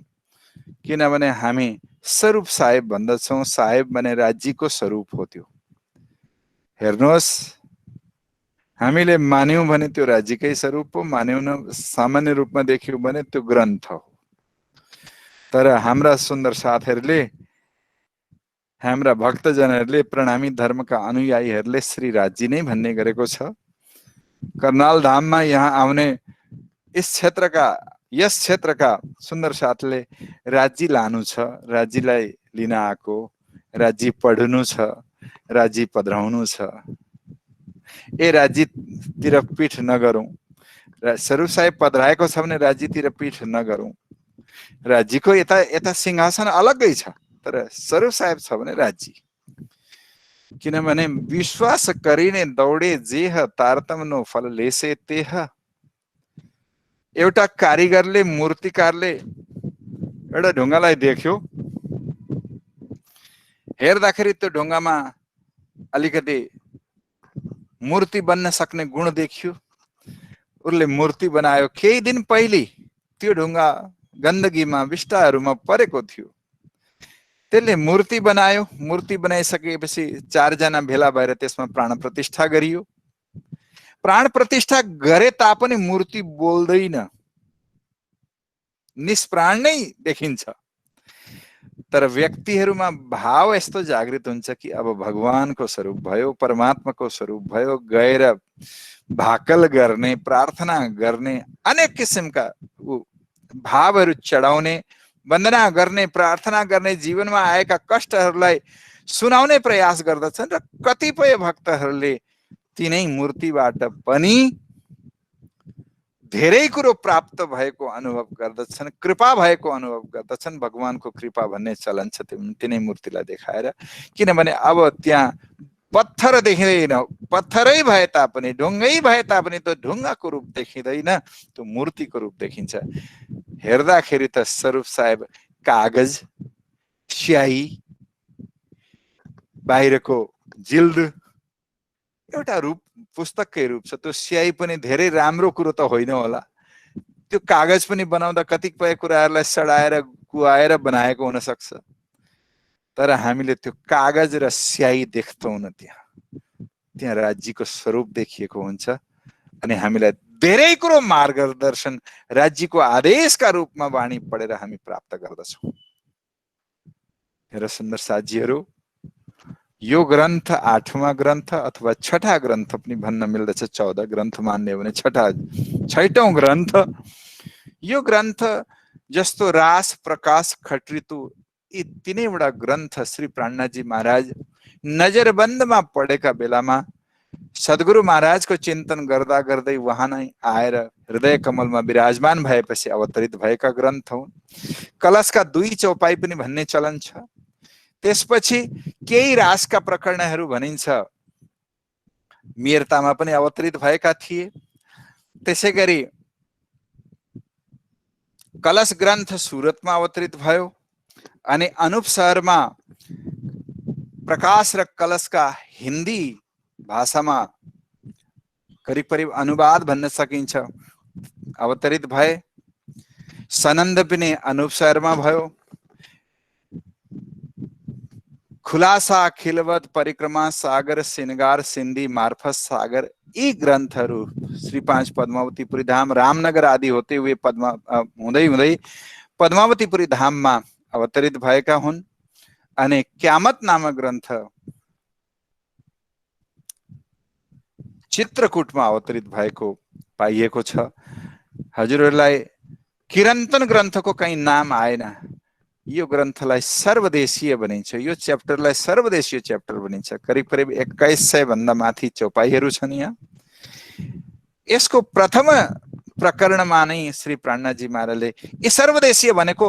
किनभने हामी स्वरूप साहेब भन्दछौँ। साहेब भने राज्यको स्वरूप हो। त्यो हेर्नुहोस्, हामीले मान्यौँ भने त्यो राज्यकै स्वरूप हो, मान्यौँ न सामान्य रूपमा देख्यौँ भने त्यो ग्रन्थ हो। तर हाम्रा सुन्दर साथीहरूले, हाम्रा भक्तजनहरूले, प्रणामी धर्मका अनुयायीहरूले श्री राज्य नै भन्ने गरेको छ। कर्नाल धाममा यहाँ आउने यस क्षेत्रका सुन्दर साथीले राज्य लानु छ, राज्यलाई लिन आएको, राज्य पढ्नु छ, राज्य पधराउनु छ। ए राज्यतिर पीठ नगरौँ। स्वरूप साहेब पधराएको छ भने राज्यतिर पीठ नगरौँ। राज्यको यता सिंहासन अलग्गै छ, तर स्वरूप साहेब छ भने राज्य। किनभने विश्वास गरिने दौडे जेह, तारतम नो फल लेसे तेह। एउटा कारिगरले, मूर्तिकारले एउटा ढुङ्गालाई देख्यो, हेर्दाखेरि त्यो ढुङ्गामा अलिकति मूर्ति बन्न सक्ने गुण देखियो। उसले मूर्ति बनायो। केही दिन पहिले त्यो ढुङ्गा गन्दगीमा, विष्टाहरूमा परेको थियो। त्यसले मूर्ति बनायो। मूर्ति बनाइसकेपछि 4 जना भेला भएर त्यसमा प्राण प्रतिष्ठा गरियो। प्राण प्रतिष्ठा गरे तापनि मूर्ति बोल्दैन, निष्प्राण नै देखिन्छ। तर व्यक्तिहरूमा भाव यस्तो जागृत हुन्छ कि अब भगवानको स्वरूप भयो, परमात्माको स्वरूप भयो। गएर भाकल गर्ने, प्रार्थना गर्ने, अनेक किसिमका भावहरू चढाउने, वन्दना गर्ने, प्रार्थना गर्ने, जीवनमा आएका कष्टहरूलाई सुनाउने प्रयास गर्दछन्। र कतिपय भक्तहरूले तिनै मूर्तिबाट पनि धेरै कुरो प्राप्त भएको अनुभव गर्दछन्, कृपा भएको अनुभव गर्दछन्। भगवानको कृपा भन्ने चलन छ तिनै मूर्तिलाई देखाएर। किनभने अब त्यहाँ पत्थर देखिँदैन, पत्थरै भए तापनि, ढुङ्गै भए तापनि त्यो ढुङ्गाको रूप देखिँदैन, त्यो मूर्तिको रूप देखिन्छ। हेर्दाखेरि त स्वरूप साहेब कागज, स्याही, बाहिरको जिल्द एउटा रूप, पुस्तककै रूप छ। त्यो स्याही पनि धेरै राम्रो कुरो त होइन होला। त्यो कागज पनि बनाउँदा कतिपय कुराहरूलाई सडाएर कुहाएर बनाएको हुन सक्छ। तर हामीले त्यो कागज र स्याही देख्दैनौँ। त्यहाँ राज्यको स्वरूप देखिएको हुन्छ। अनि हामीलाई धेरै कुरो मार्गदर्शन राज्यको आदेशका रूपमा वाणी पढेर हामी प्राप्त गर्दछौँ। मेरा सुन्दर साथीहरू, यो ग्रन्थ 8वां ग्रन्थ अथवा 6ठा ग्रन्थ पनि भन्न मिल्दछ। 14 ग्रन्थ मान्ने हो भने 6ठौं ग्रन्थ। यो ग्रन्थ जस्तो रास, प्रकाश, खट्रितु यी तीनैवटा ग्रन्थ श्री प्राणनाथजी महाराज नजरबन्दमा पढेका बेलामा सद्गुरु महाराजको चिन्तन गर्दा गर्दै उहाँ नै आएर हृदय कमलमा विराजमान भएपछि अवतरित भएका ग्रन्थ हुन्। कलशका 2 चौपाई पनि भन्ने चलन छ। त्यसपछि केही रासका प्रकरणहरू भनिन्छ मेरतामा पनि अवतरित भएका थिए। त्यसैगरी कलश ग्रन्थ सुरतमा अवतरित भयो। अनि अनुप शहरमा प्रकाश र कलशका हिन्दी भाषामा करिब करिब अनुवाद भन्न सकिन्छ अवतरित भए। सनन्द पनि अनुप शहरमा भयो। खुलासा, खिलवत, परिक्रमा, सागर, सिनगार, सिन्धी, मार्फत, सागर यी ग्रन्थहरू श्री 5 पद्मावतीपुरी धाम, रामनगर आदि होते हुए हुँदै हुँदै पद्मावतीपुरी धाममा अवतरित भएका हुन्। अनि क्यामत नामक ग्रन्थ चित्रकूटमा अवतरित भएको पाइएको छ। हजुरहरूलाई किरन्तन ग्रन्थको कहीँ नाम आएन। यो ग्रन्थलाई सर्वदेशीय भनिन्छ। यो च्याप्टरलाई सर्वदेशीय च्याप्टर भनिन्छ। करिब करिब 2100 भन्दा माथि चौपाईहरू छन् यहाँ। यसको प्रथम प्रकरणमा नै श्री प्राणनाथजी महाराजले यो सर्वदेशीय भनेको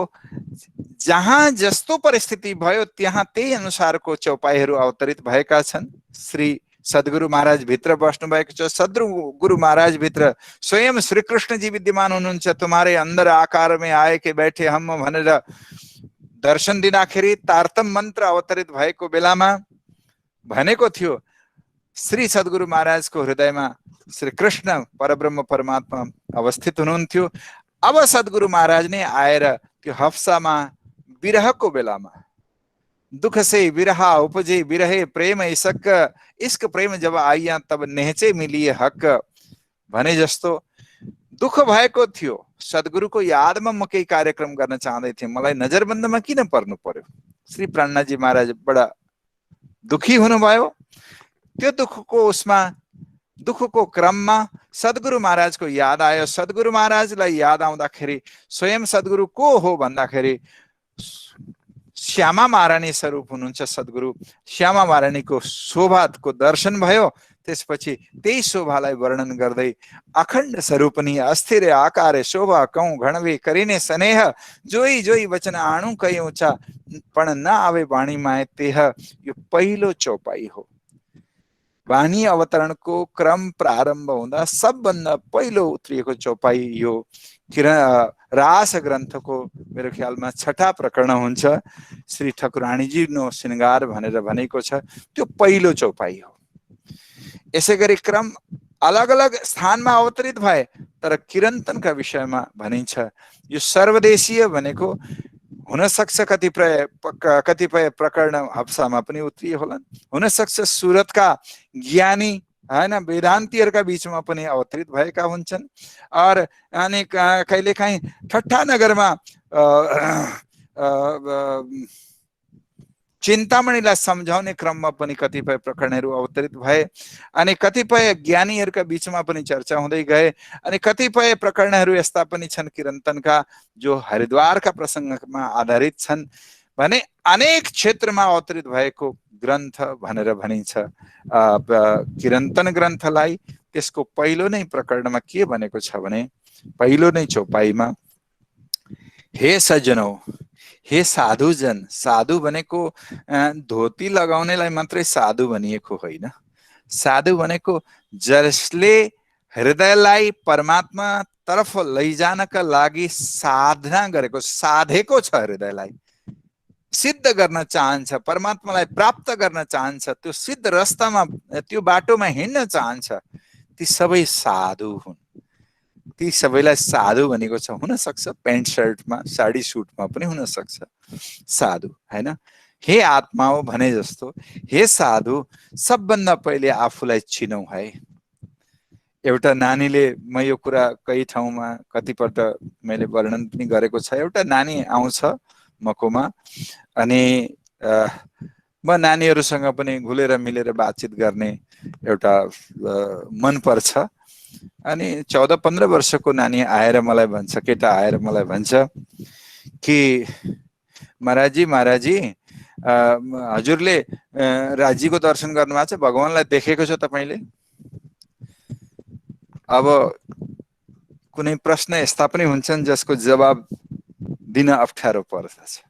जहाँ जस्तो परिस्थिति भयो त्यहाँ त्यही अनुसारको चौपाईहरू अवतरित भएका छन्। श्री सद्गुरु महाराज भित्र बस्नु भएको छ। सद्गुरु महाराज भित्र स्वयं श्री कृष्ण जी विद्यमान हुनुहुन्छ। तुम्हारे अंदर आकार में आए के बैठे हम भनेर दर्शन दिँदाखेरि तारतम मन्त्र अवतरित भएको बेलामा भनेको थियो श्री सद्गुरु महाराजको हृदयमा श्री कृष्ण परब्रह्म परमात्मा अवस्थित हुनुहुन्थ्यो। अब सद्गुरु महाराज ने आएर त्यो हफ्सामा विरहको बेलामा दुख से विरहा उपजे विरहे प्रेम इश्क प्रेम जब आइया तब नेहचे मिलिए हक भने जस्तो दुख भएको थियो। सद्गुरुको यादमा म केही कार्यक्रम गर्न चाहँदै थिएँ, मलाई नजरबन्दमा किन पर्नु पर्यो? श्री प्राणनाथजी महाराज बडा दुखी हुनुभयो। त्यो दुखको क्रममा सद्गुरु महाराजको याद आयो। सद्गुरु महाराजलाई याद आउँदाखेरि स्वयं सद्गुरु को हो भन्दाखेरि श्यामा महारानी स्वरूप हुनुहुन्छ सद्गुरु। श्यामा महारानीको शोभाको दर्शन भयो। त्यसपछि त्यही शोभालाई वर्णन गर्दै अखण्ड स्वरूपनी अस्थिर आकार शोभा कौं घणवे करिने स्नेह जोई जोई वचन आणु कई ऊंचा पण न आवे वाणी माए तेह। यो पहिलो चौपाई हो। वाणी अवतरणको क्रम प्रारम्भ हुँदा सबभन्दा पहिलो उत्रिएको चौपाई यो रास ग्रन्थको मेरो ख्यालमा 6ठा प्रकरण हुन्छ। श्री ठकुरानीजी नो श्रृंगार भनेर भनेको छ, त्यो पहिलो चौपाई हो। यसै गरी क्रम अलग अलग स्थानमा अवतरित भए तर किरन्तनका विषयमा भनिन्छ। यो सर्वदेशीय भनेको हुन सक्छ कतिपय प्रकरण हप्सामा पनि उत्रिए होलान्, हुन सक्छ सुरतका ज्ञानी हैन वेदान्तीहरुका बीचमा पनि अवतरित भएका हुन्छन्। और अनि कहिलेकाहीँ ठट्टा नगरमा चिन्तामणिलाई सम्झाउने क्रममा पनि कतिपय प्रकरणहरू अवतरित भए। अनि कतिपय ज्ञानीहरूका बीचमा पनि चर्चा हुँदै गए। अनि कतिपय प्रकरणहरू यस्ता पनि छन् किरन्तनका जो हरिद्वारका प्रसङ्गमा आधारित छन् भने अनेक क्षेत्रमा अवतरित भएको ग्रन्थ भनेर भनिन्छ। किरन्तन ग्रन्थलाई त्यसको पहिलो नै प्रकरणमा के भनेको छ भने पहिलो नै चौपाईमा हे सज्जनौ, हे साधुजन। साधु भनेको धोती लगाउनेलाई मात्रै साधु भनिएको होइन। साधु भनेको जसले हृदयलाई परमात्मा तर्फ लैजानका लागि साधना गरेको, साधेको छ, हृदयलाई सिद्ध गर्न चाहन्छ, परमात्मालाई प्राप्त गर्न चाहन्छ, त्यो सिद्ध रास्तामा त्यो बाटोमा हिँड्न चाहन्छ, ती सबै साधु हुन्। ती सबैलाई साधु भनेको छ। हुन सक्छ पेन्ट शर्टमा साडी सुटमा पनि हुन सक्छ साधु, हैन? हे आत्मा हो भने जस्तो हे साधु, सबभन्दा पहिले आफूलाई चिनौ है। एउटा नानीले, म यो कुरा कई ठाउँमा कतिपल्ट मैले वर्णन पनि गरेको छ। एउटा नानी आउँछ मकोमा अनि म नानीहरूसँग पनि घुलेर मिलेर बातचित गर्ने एउटा मन पर्छ। अनि 14-15 वर्षको नानी आएर मलाई भन्छ, केटा आएर मलाई भन्छ कि महाराजी हजुरले राज्यको दर्शन गर्नुभएको छ, भगवानलाई देखेको छ तपाईले? अब कुनै प्रश्न यस्ता पनि हुन्छन् जसको जवाब दिन अप्ठ्यारो पर्दछ।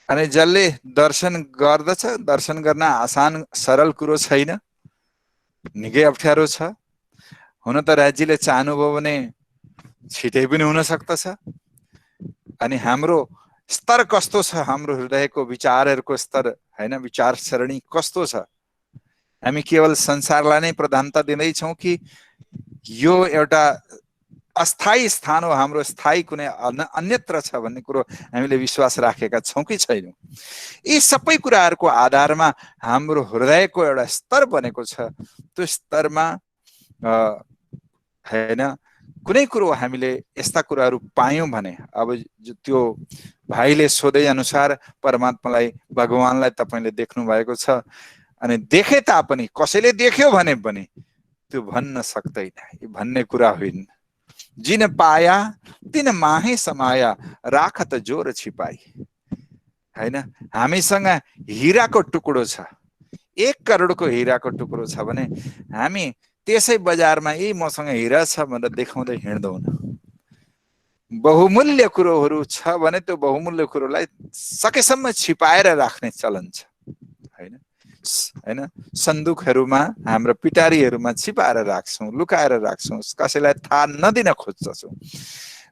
अनि जसले दर्शन गर्दछ, दर्शन गर्न आसान सरल कुरो छैन, निकै अप्ठ्यारो छ। हुन त राज्यले चाहनुभयो भने छिटै पनि हुन सक्दछ। अनि हाम्रो स्तर कस्तो छ, हाम्रो हृदयको विचारहरूको स्तर, हैन, विचार सरणी कस्तो छ? हामी केवल संसारलाई नै प्रधानता दिँदैछौँ कि यो एउटा अस्थायी स्थान हो, हाम्रो स्थायी कुनै अन्यत्र छ भन्ने कुरो हामीले विश्वास राखेका छौँ कि छैनौँ? यी सबै कुराहरूको आधारमा हाम्रो हृदयको एउटा स्तर बनेको छ। त्यो स्तरमा हैन कुनै कुरो हामीले यस्ता कुराहरू पायौँ भने, अब त्यो भाइले सोधे अनुसार परमात्मालाई, भगवानलाई तपाईले देख्नु भएको छ। अनि देखे तापनि कसैले देख्यो भने पनि त्यो भन्न सक्दैन, भन्ने कुरा होइन। जिन पाया तिन माहे समाया राखत जोर छिपाई, हैन? हामीसँग हिराको टुक्रो छ, 1 करोडको हिराको टुक्रो छ भने हामी त्यसै बजारमा यही मसँग हिरा छ भनेर देखाउँदै हिँड्दैनौँ। बहुमूल्य कुरोहरू छ भने त्यो बहुमूल्य कुरोलाई सकेसम्म छिपाएर राख्ने चलन छ, हैन? हैन सन्दुकहरुमा हाम्रो पिटारीहरुमा छिपाएर राख्छौं लुकाएर राख्छौं कसैलाई थाहा नदिन खोज्छौं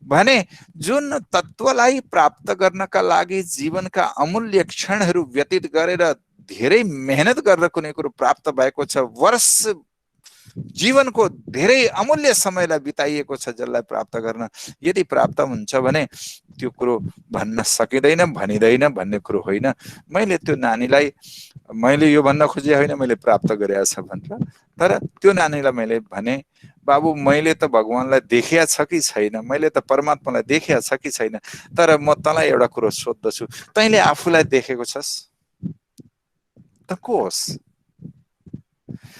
भने जुन तत्वलाई प्राप्त गर्नका लागि जीवनका अमूल्य क्षणहरु व्यतीत गरेर धेरै मेहनत गरेर कुनै कुरो प्राप्त भएको छ वर्ष जीवनको धेरै अमूल्य समयलाई बिताइएको छ जसलाई प्राप्त गर्न यदि प्राप्त हुन्छ भने त्यो कुरो भन्न सकिदैन भनिदैन भन्ने कुरो होइन मैले त्यो नानीलाई मैले यो भन्न खोजे होइन मैले प्राप्त गरेको छ भनेर तर त्यो नानीलाई मैले भने बाबु मैले त भगवानलाई देखेको छ कि छैन मैले त परमात्मालाई देखेको छ कि छैन तर म तँलाई एउटा कुरो सोध्दछु तैँले आफूलाई देखेको छस् त को होस्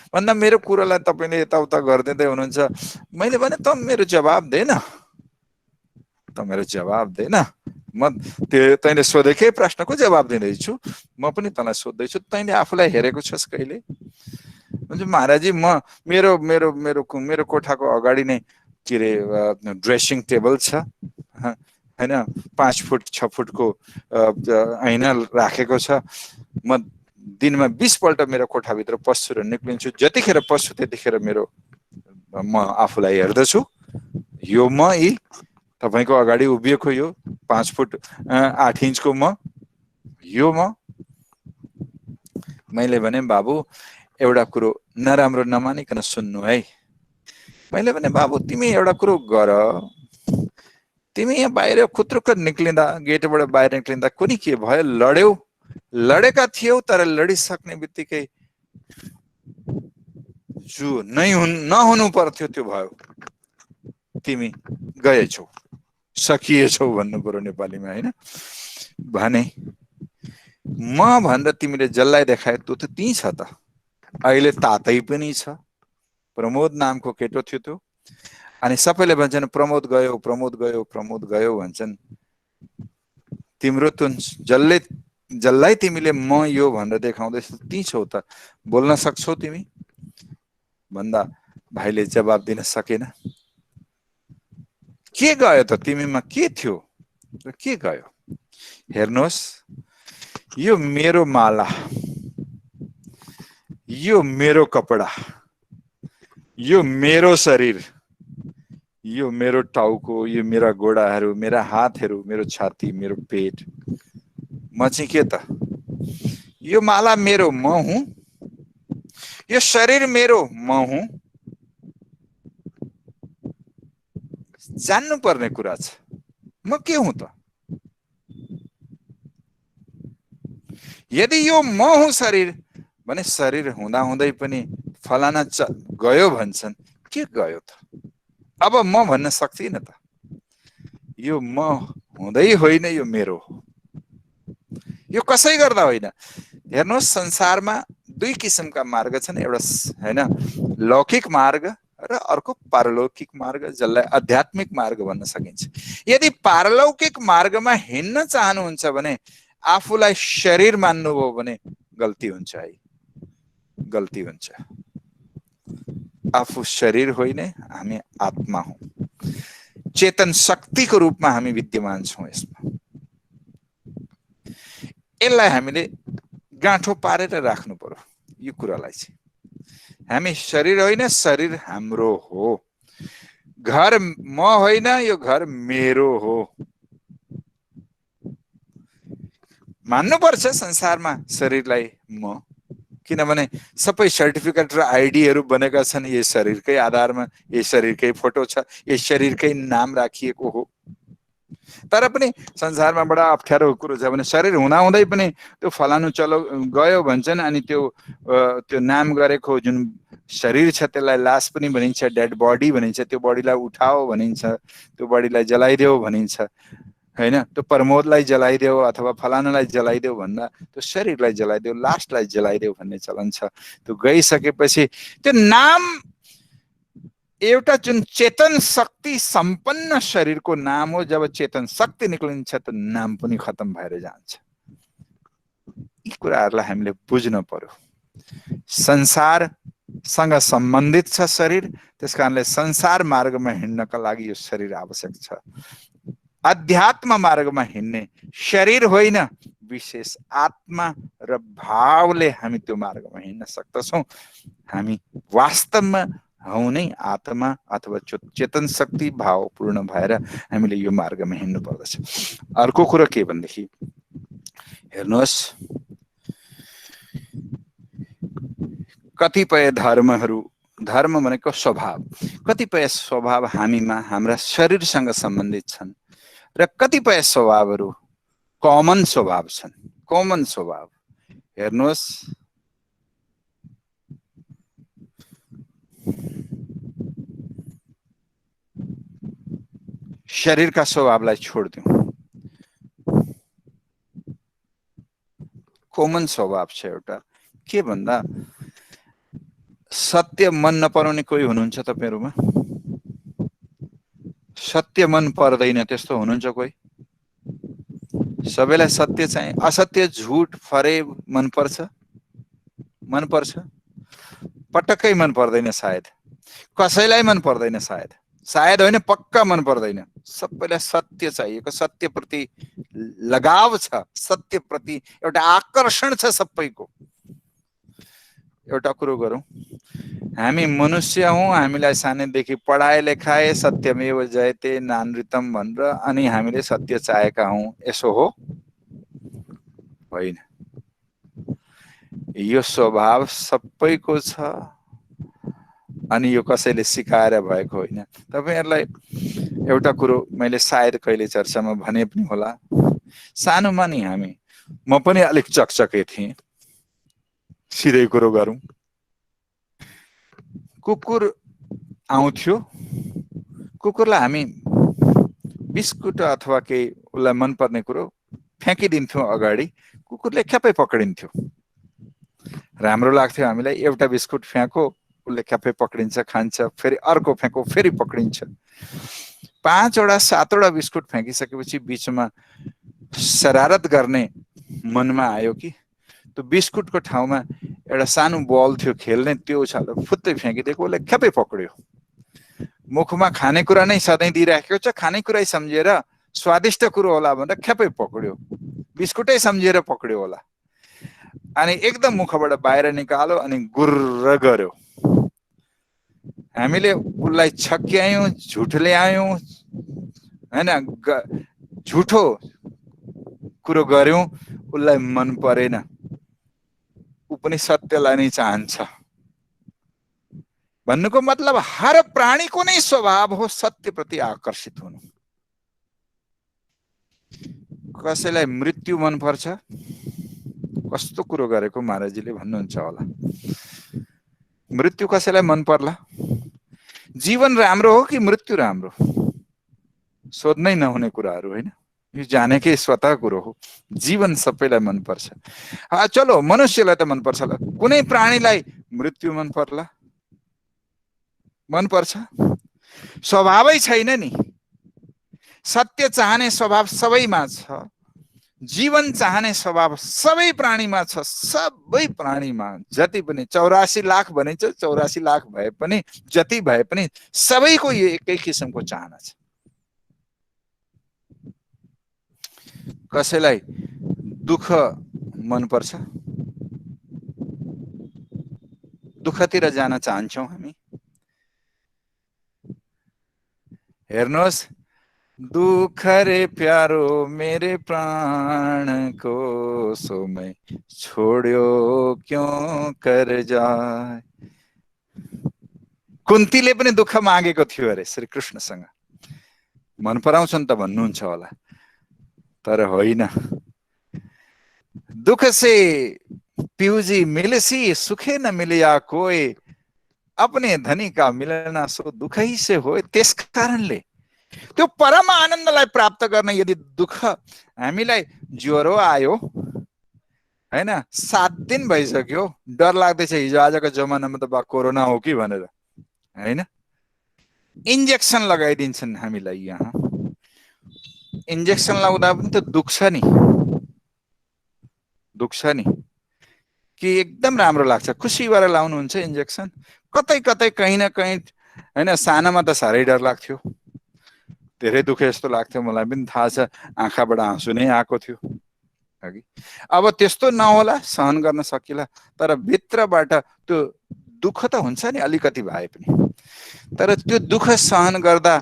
भन्दा मेरो कुरालाई तपाईले यताउता गर्दै हुनुहुन्छ मैले भने त मेरो जवाब दे न त मेरो जवाब दे न म तैँले सोधेकै प्रश्नको जवाब दिँदैछु म पनि तँलाई सोध्दैछु तैँले आफूलाई हेरेको छस् कहिले भन्छ महाराजजी म मेरो मेरो मेरो मेरो कोठाको अगाडि नै के रे ड्रेसिङ टेबल छ हैन 5 फुट 6 फुटको ऐना राखेको छ म दिनमा 20 पल्ट मेरो कोठाभित्र पस्छु र निक्लिन्छु जतिखेर पस्छु त्यतिखेर मेरो म आफूलाई हेर्दछु यो म यी तपाईको अगाडि उभिएको यो 5 फुट 8 इन्चको म यो म मैले भने बाबु एउटा कुरो नराम्रो नमानिकन सुन्नु है मैले भने बाबु तिमी एउटा कुरो गर तिमी यहाँ बाहिर खुत्रुक निक्लिँदा गेटबाट बाहिर निक्लिँदा कुनै के भयो लड्यौ लडेका थियौ तर लडिसक्ने बित्तिकै जो नहुनु पर्थ्यो त्यो भयो तिमी गएछौ सकिएछौ भन्नु पर्यो नेपालीमा हैन भने म भन्दा तिमीले जसलाई देखायो त्यो त त्यही छ त अहिले तातै पनि छ प्रमोद नामको केटो थियो त्यो अनि सबैले भन्छन् प्रमोद गयो प्रमोद गयो प्रमोद गयो भन्छन् तिम्रो त जसलाई तिमीले म यो भनेर देखाउँदैछौ त्यही छौ त बोल्न सक्छौ तिमी भन्दा भाइले जवाब दिन सकेन के गयो त तिमीमा के थियो र के गयो हेर्नुहोस् यो मेरो माला यो मेरो कपडा यो मेरो शरीर यो मेरो टाउको यो मेरा गोडाहरू मेरा हातहरू मेरो छाती मेरो पेट म चाहिँ के त यो माला मेरो म हुँ यो शरीर मेरो म हुँ जान्नु पर्ने कुरा छ म के हुँ त यदि यो म हुँ शरीर भने शरीर हुँदा हुँदै पनि फलाना गयो भन्छन् के गयो त अब म भन्न सक्दिन त यो म हुँदै होइन यो मेरो हो यो कसै गर्दा होइन हेर्नुहोस् संसारमा दुई किसिमका मार्ग छन् एउटा हैन लौकिक मार्ग र अर्को पारलौकिक मार्ग जसलाई आध्यात्मिक मार्ग भन्न सकिन्छ यदि पारलौकिक मार्गमा हिँड्न चाहनुहुन्छ भने आफूलाई शरीर मान्नुभयो भने गल्ती हुन्छ है गल्ती हुन्छ आफू शरीर होइन हामी आत्मा हौ चेतन शक्तिको रूपमा हामी विद्यमान छौं यसमा यसलाई हामीले गाँठो पारेर राख्नु पर्यो यो कुरालाई चाहिँ हामी शरीर होइन शरीर हाम्रो हो घर म होइन यो घर मेरो हो मान्नुपर्छ संसारमा शरीरलाई म किनभने सबै सर्टिफिकेट र आइडीहरु बनेका छन् यस शरीरकै आधारमा यस शरीरकै फोटो छ यस शरीरकै नाम राखिएको हो तर पनि संसारमा बडा अप्ठ्यारो कुरो छ भने शरीर हुँदा हुँदै पनि त्यो फलानु चलो गयो भन्छन् अनि त्यो नाम गरेको जुन शरीर छ त्यसलाई लास पनि भनिन्छ डेड बडी भनिन्छ त्यो बडीलाई उठाओ भनिन्छ त्यो बडीलाई जलाइदेऊ भनिन्छ हैन त्यो प्रमोदलाई जलाइदेऊ अथवा फलानालाई जलाइदेऊ भन्दा त्यो शरीरलाई जलाइदेऊ लास्टलाई जलाइदेऊ भन्ने चलन छ त्यो गइसकेपछि त्यो नाम एउटा जुन चेतन शक्ति सम्पन्न शरीरको नाम हो जब चेतन शक्ति निक्लिन्छ त नाम पनि खत्म भएर जान्छ यी कुराहरुलाई हामीले बुझ्न पर्यो संसारसँग सम्बन्धित छ शरीर त्यसकारणले संसार मार्गमा हिँड्नका लागि यो शरीर आवश्यक छ अध्यात्म मार्गमा हिँड्ने शरीर होइन विशेष आत्मा र भावले हामी त्यो मार्गमा हिँड्न सक्दछौँ। हामी वास्तवमा हौ नै आत्मा अथवा चेतन शक्ति भावपूर्ण भएर हामीले यो मार्गमा हिँड्नु पर्दछ। अर्को कुरो के भनेदेखि हेर्नुहोस्, कतिपय धर्महरू, धर्म भनेको स्वभाव, कतिपय स्वभाव हामीमा हाम्रा शरीरसँग सम्बन्धित छन् र कतिपय स्वभावहरू कमन स्वभाव छन्। कमन स्वभाव हेर्नुहोस्, शरीरका स्वभावलाई छोडिदिउँ, कमन स्वभाव छ एउटा। के भन्दा सत्य मन नपराउने कोही हुनुहुन्छ तपाईहरुमा? सत्य मन पर्दैन त्यस्तो हुनुहुन्छ कोही? सबैलाई सत्य चाहिँ, असत्य झुट फरेब मन पर्छ? मन पर्छ? पटक्कै मन पर्दैन सायद। कसैलाई मन पर्दैन सायद, सायद होइन पक्का मन पर्दैन। सबैलाई सत्य चाहिएको, सत्य प्रति लगाव छ, सत्य प्रति एउटा आकर्षण छ सबैको। एउटा कुरो गरौँ, हामी मनुष्य हौं, हामीलाई सानैदेखि पढाए लेखाए सत्यमेव जयते नानृतम भनेर अनि हामीले सत्य चाहेका हौं, यसो हो? होइन। यो स्वभाव सबैको छ अनि यो कसैले सिकाएर भएको होइन। तपाईहरुलाई एउटा कुरो मैले सायद कहिले चर्चामा भने पनि होला, सानोमा नि हामी, म पनि अलिक चकचके थिएँ, सिधै कुरो गरौँ। कुकुर आउँथ्यो, कुकुरलाई हामी बिस्कुट अथवा केही उसलाई मनपर्ने कुरो फ्याँकिदिन्थ्यौँ अगाडि, कुकुरले ख्यापै पक्रिन्थ्यो। राम्रो लाग्थ्यो हामीलाई, एउटा बिस्कुट फ्याँको उसले ख्यापै पक्रिन्छ, खान्छ, फेरि अर्को फ्याँको फेरि पक्रिन्छ। 5 वटा 7 वटा बिस्कुट फ्याँकिसकेपछि बिचमा शरारत गर्ने मनमा आयो कि त्यो बिस्कुटको ठाउँमा एउटा सानो बल थियो खेल्ने, त्यो छालो फुत्तै फ्याँकिदिएको, उसले ख्यापै पक्रियो। मुखमा खानेकुरा नै सधैँ दिइराखेको छ, खानेकुरै सम्झेर स्वादिष्ट कुरो होला भनेर ख्यापै पक्रियो, बिस्कुटै सम्झेर पक्रियो होला। अनि एकदम मुखबाट बाहिर निकाल्यो अनि गुर्र गर्यो। हामीले उसलाई छक्क्यायौं, झुट ल्यायौं, हैन, झुठो कुरो गर्यौं, उसलाई मन परेन। ऊ पनि सत्यलाई नै चाहन्छ। भन्नुको मतलब हर प्राणीको नै स्वभाव हो सत्यप्रति आकर्षित हुनु। कसैलाई मृत्यु मन पर्छ? कस्तो कुरो गरेको महाराजजीले भन्नुहुन्छ होला। मृत्यु कसैलाई मन पर्ला? जीवन राम्रो हो कि मृत्यु राम्रो? सोध्नै नहुने कुराहरू होइन, यो जानेकै स्वतः कुरो हो। जीवन सबैलाई मन पर्छ। चलो मनुष्यलाई त मन पर्छ होला, कुनै प्राणीलाई मृत्यु मन पर्ला? मन पर्छ? स्वभावै छैन नि। सत्य चाहने स्वभाव सबैमा छ, जीवन चाहने स्वभाव सबै प्राणीमा छ। सबै प्राणीमा जति पनि 84 लाख भनिन्छ, 84 लाख भए पनि जति भए पनि सबैको यो एकै किसिमको चाहना छ। कसैलाई दुःख मन पर्छ? दुःखतिर जान चाहन्छौं हामी? हेर्नुहोस्, दुख रे प्यारो मेरे प्राण को, सो मैं छोड्यो क्यों कर जाए। कुन्तीले पनि दुःख मागेको थियो अरे श्री कृष्णसँग। मन पराउँछन् त भन्नुहुन्छ होला, तर होइन। दुख से प्यूजी मिलसी, सुखे न मिलिया कोई, अपने धनी का मिलना सो दुख ही से हो। त्यस कारणले त्यो परम आनन्दलाई प्राप्त गर्न यदि दुःख, हामीलाई ज्वरो आयो हैन, 7 दिन भइसक्यो, डर लाग्दैछ हिजो आजको जमानामा त कोरोना हो कि भनेर, हैन, इन्जेक्सन लगाइदिन्छन् हामीलाई। यहाँ इन्जेक्सन लगाउँदा पनि त दुख्छ नि, दुख्छ नि कि एकदम राम्रो लाग्छ, खुसी भएर लाउनुहुन्छ इन्जेक्सन। कतै कतै कहीँ न कहीँ हैन, सानोमा त साह्रै डर लाग्थ्यो, धेरै दुखे जस्तो लाग्थ्यो। मलाई पनि थाहा छ, आँखाबाट आँसु नै आएको थियो। अघि अब त्यस्तो नहोला, सहन गर्न सकिला, तर भित्रबाट त्यो दुःख त हुन्छ नि अलिकति भए पनि, तर त्यो दुःख सहन गर्दा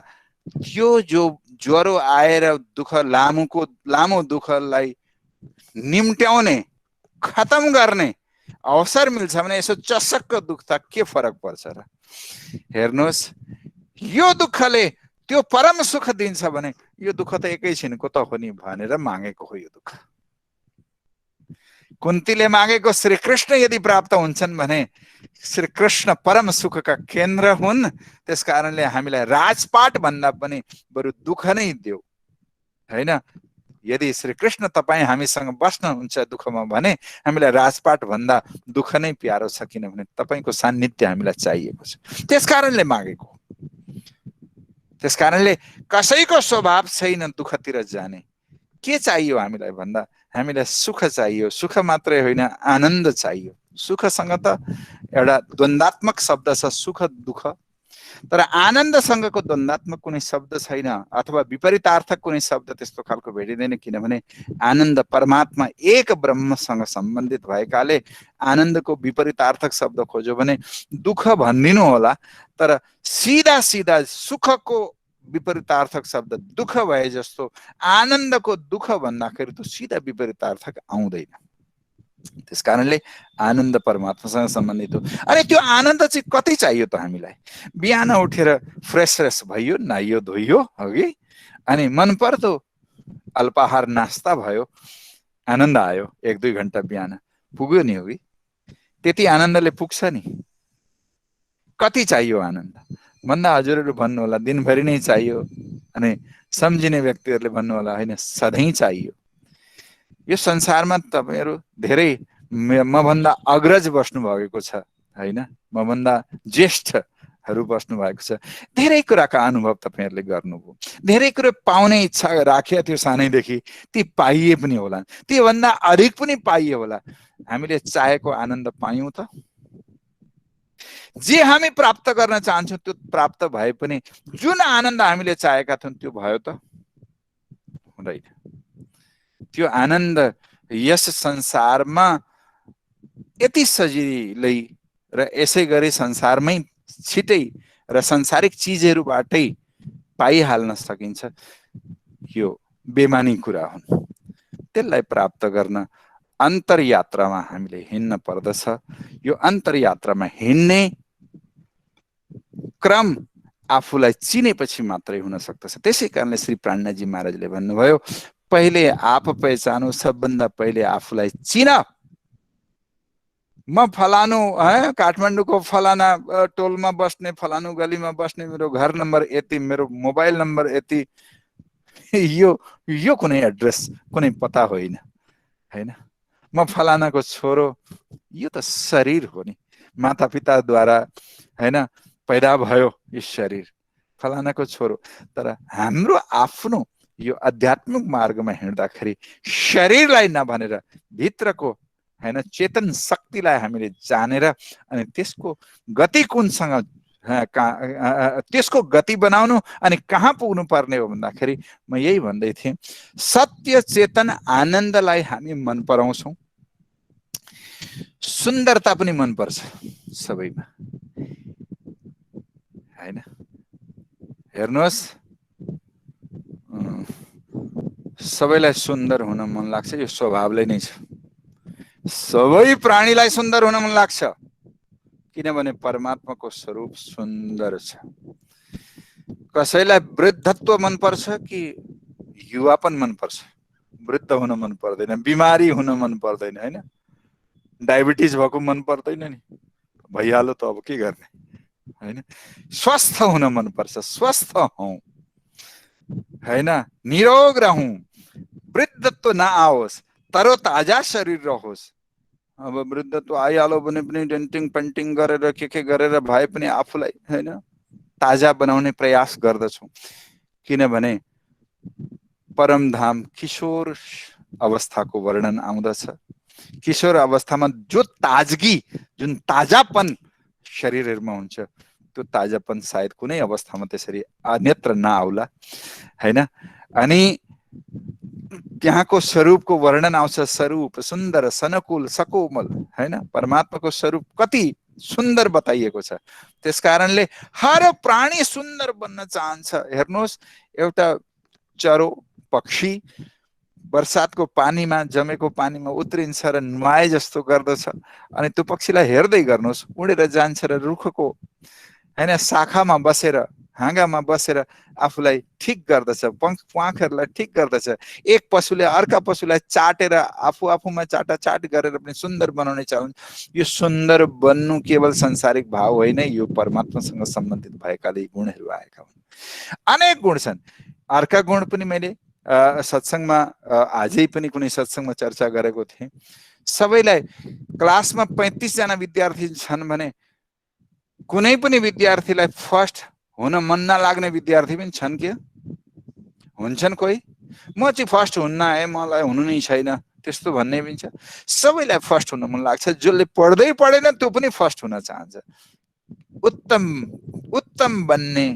त्यो जो ज्वरो आएर दुःख लामो दुःखलाई निम्ट्याउने खतम गर्ने अवसर मिल्छ भने यसो चसक्क दुख्दा के फरक पर्छ र? हेर्नुहोस्, यो दुःखले त्यो परम सुख दिन्छ भने यो दुःख त एकैछिनको त हो नि भनेर मागेको हो। यो दुःख कुन्तीले मागेको श्रीकृष्ण यदि प्राप्त हुन्छन् भने श्रीकृष्ण परम सुखका केन्द्र हुन्। त्यस कारणले हामीलाई राजपाट भन्दा पनि बरु दुःख नै देऊ, हैन? यदि श्रीकृष्ण तपाईँ हामीसँग बस्नुहुन्छ दुःखमा भने हामीलाई राजपाट भन्दा दुःख नै प्यारो छ, किनभने तपाईँको सान्निध्य हामीलाई चाहिएको छ। त्यस कारणले मागेको। त्यस कारणले कसैको स्वभाव छैन दुःखतिर जाने। के चाहियो हामीलाई भन्दा हामीलाई सुख चाहियो। सुख मात्रै होइन, आनन्द चाहियो। सुखसँग त एउटा द्वन्द्वात्मक शब्द छ, सुख दुःख, तर आनन्दसँगको द्वन्द्वात्मक कुनै शब्द छैन, अथवा विपरीतार्थक कुनै शब्द त्यस्तो खालको भेटिँदैन। किनभने आनन्द परमात्मा एक ब्रह्मसँग सम्बन्धित भएकाले आनन्दको विपरीतार्थक शब्द खोज्यो भने दुःख भनिदिनु होला, तर सिधा सिधा सुखको विपरीतार्थक शब्द दुःख भए जस्तो आनन्दको दुःख भन्दाखेरि त सिधा विपरीतार्थक आउँदैन। त्यस कारणले आनन्द परमात्मासँग सम्बन्धित हो। अनि त्यो आनन्द चाहिँ कति चाहियो त हामीलाई? बिहान उठेर फ्रेस भयो, नुहाइयो धोइयो, अघि अनि मनपर्दो अल्पाहार नास्ता भयो, आनन्द आयो, 1-2 घन्टा बिहान पुग्यो नि, अघि त्यति आनन्दले पुग्छ नि? कति चाहियो आनन्द भन्दा हजुरहरू भन्नु होला दिनभरि नै चाहियो, अनि सम्झिने व्यक्तिहरूले भन्नु होला होइन सधैँ चाहियो। यो संसारमा तपाईहरु धेरै मभन्दा अग्रज बस्नु भएको छ, हैन? मभन्दा ज्येष्ठहरू बस्नु भएको छ। धेरै कुराका अनुभव तपाईहरुले गर्नुभयो, धेरै कुरा पाउने इच्छा राखे थियो सानैदेखि, ती पाइए पनि होला, ती भन्दा अधिक पनि पाइए होला। हामीले चाहेको आनन्द पायौं त? जे हामी प्राप्त गर्न चाहन्छौं त्यो प्राप्त भए पनि जुन आनन्द हामीले चाहेका थियौं त्यो भयो त? हुँदैन। त्यो आनन्द यस संसारमा यति सजिलै र यसै गरी संसारमै छिटै र संसारिक चीजहरुबाटै पाइहाल्न सकिन्छ, यो बेमानी कुरा हुन्। त्यसलाई प्राप्त गर्न अन्तरयात्रामा हामीले हिँड्न पर्दछ। यो अन्तरयात्रामा हिँड्ने क्रम आफूलाई चिनेपछि मात्रै हुन सक्दछ। त्यसै कारणले श्री प्राणनाथजी महाराजले भन्नुभयो, पहिले आप पहिचानो, सबभन्दा पहिले आफूलाई चिन। म फलानु काठमाडौँको फलाना टोलमा बस्ने, फलानु गलीमा बस्ने, मेरो घर नम्बर यति, मेरो मोबाइल नम्बर यति, यो कुनै एड्रेस, कुनै पता होइन, हैन? म फलानाको छोरो, यो त शरीर हो नि, मातापिताद्वारा हैन पैदा भयो यो शरीर, फलानाको छोरो। तर हाम्रो आफ्नो यो आध्यात्मिक मार्गमा हिँड्दाखेरि शरीरलाई नभनेर भित्रको हैन चेतन शक्तिलाई हामीले जानेर अनि त्यसको गति कुनसँग, त्यसको गति बनाउनु अनि कहाँ पुग्नु पर्ने हो भन्दाखेरि म यही भन्दै थिएँ, सत्य चेतन आनन्दलाई हामी मन पराउँछौं, सुन्दरता पनि मन पर्छ सबैमा, हैन? हेर्नुहोस्, सबैलाई सुन्दर हुन मन लाग्छ, यो स्वभावले नै छ। सबै प्राणीलाई सुन्दर हुन मन लाग्छ, किनभने परमात्माको स्वरूप सुन्दर छ। कसैलाई वृद्धत्व मन पर्छ कि युवापन मन पर्छ? वृद्ध हुन मन पर्दैन, बिमारी हुन मन पर्दैन, हैन? डायबिटिज भएको मन पर्दैन नि, भइहाल्यो त अब के गर्ने, हैन? स्वस्थ हुन मन पर्छ, स्वस्थ हौं, हैन? निरोग रहौं, वृद्धत्व नआओस्, तरोताजा शरीर रहोस्। अब वृद्धत्व आइहाल्यो भने पनि डेन्टिङ पेन्टिङ गरेर के गरेर भए पनि आफूलाई हैन ताजा बनाउने प्रयास गर्दछौं, किनभने परमधाम किशोर अवस्थाको वर्णन आउँदछ। किशोर अवस्थामा जो ताजगी, जुन ताजापन शरीरहरुमा हुन्छ, त्यो ताजापन सायद कुनै अवस्थामा त्यसरी अन्यत्र नआउला, हैन? अनि त्यहाँको स्वरूपको वर्णन आउँछ। स्वरूप सुन्दर सनकुल सकोमल, हैन? परमात्माको स्वरूप कति सुन्दर बताइएको छ। त्यसकारणले हर प्राणी सुन्दर बन्न चाहन्छ। हेर्नुहोस्, एउटा चरो पक्षी बर्सातको पानीमा जमेको पानीमा उत्रिन्छ र नुहाए जस्तो गर्दछ, अनि त्यो पक्षीलाई हेर्दै गर्नुहोस्, उडेर जान्छ र रुखको हैन शाखामा बसेर हाँगामा बसेर आफूलाई ठिक गर्दछ, प्वाखहरूलाई ठिक गर्दछ। एक पशुले अर्का पशुलाई चाटेर आफूमा चाटाचाट गरेर पनि सुन्दर बनाउने चाहन्छ। यो सुन्दर बन्नु केवल सांसारिक भाव होइन, यो परमात्मासँग सम्बन्धित भएकाले गुणहरू आएका हुन्। अनेक गुण छन्। अर्का गुण पनि मैले सत्सङ्गमा आजै पनि कुनै सत्सङ्गमा चर्चा गरेको थिएँ। सबैलाई क्लासमा 35 जना विद्यार्थी छन् भने कुनै पनि विद्यार्थीलाई फर्स्ट हुन मन नलाग्ने विद्यार्थी पनि छन् के? हुन्छन् कोही? म चाहिँ फर्स्ट हुन्न है, मलाई हुनु नै छैन, त्यस्तो भन्ने पनि छ। सबैलाई फर्स्ट हुन मन लाग्छ। जसले पढ्दै पढेन त्यो पनि फर्स्ट हुन चाहन्छ। उत्तम बन्ने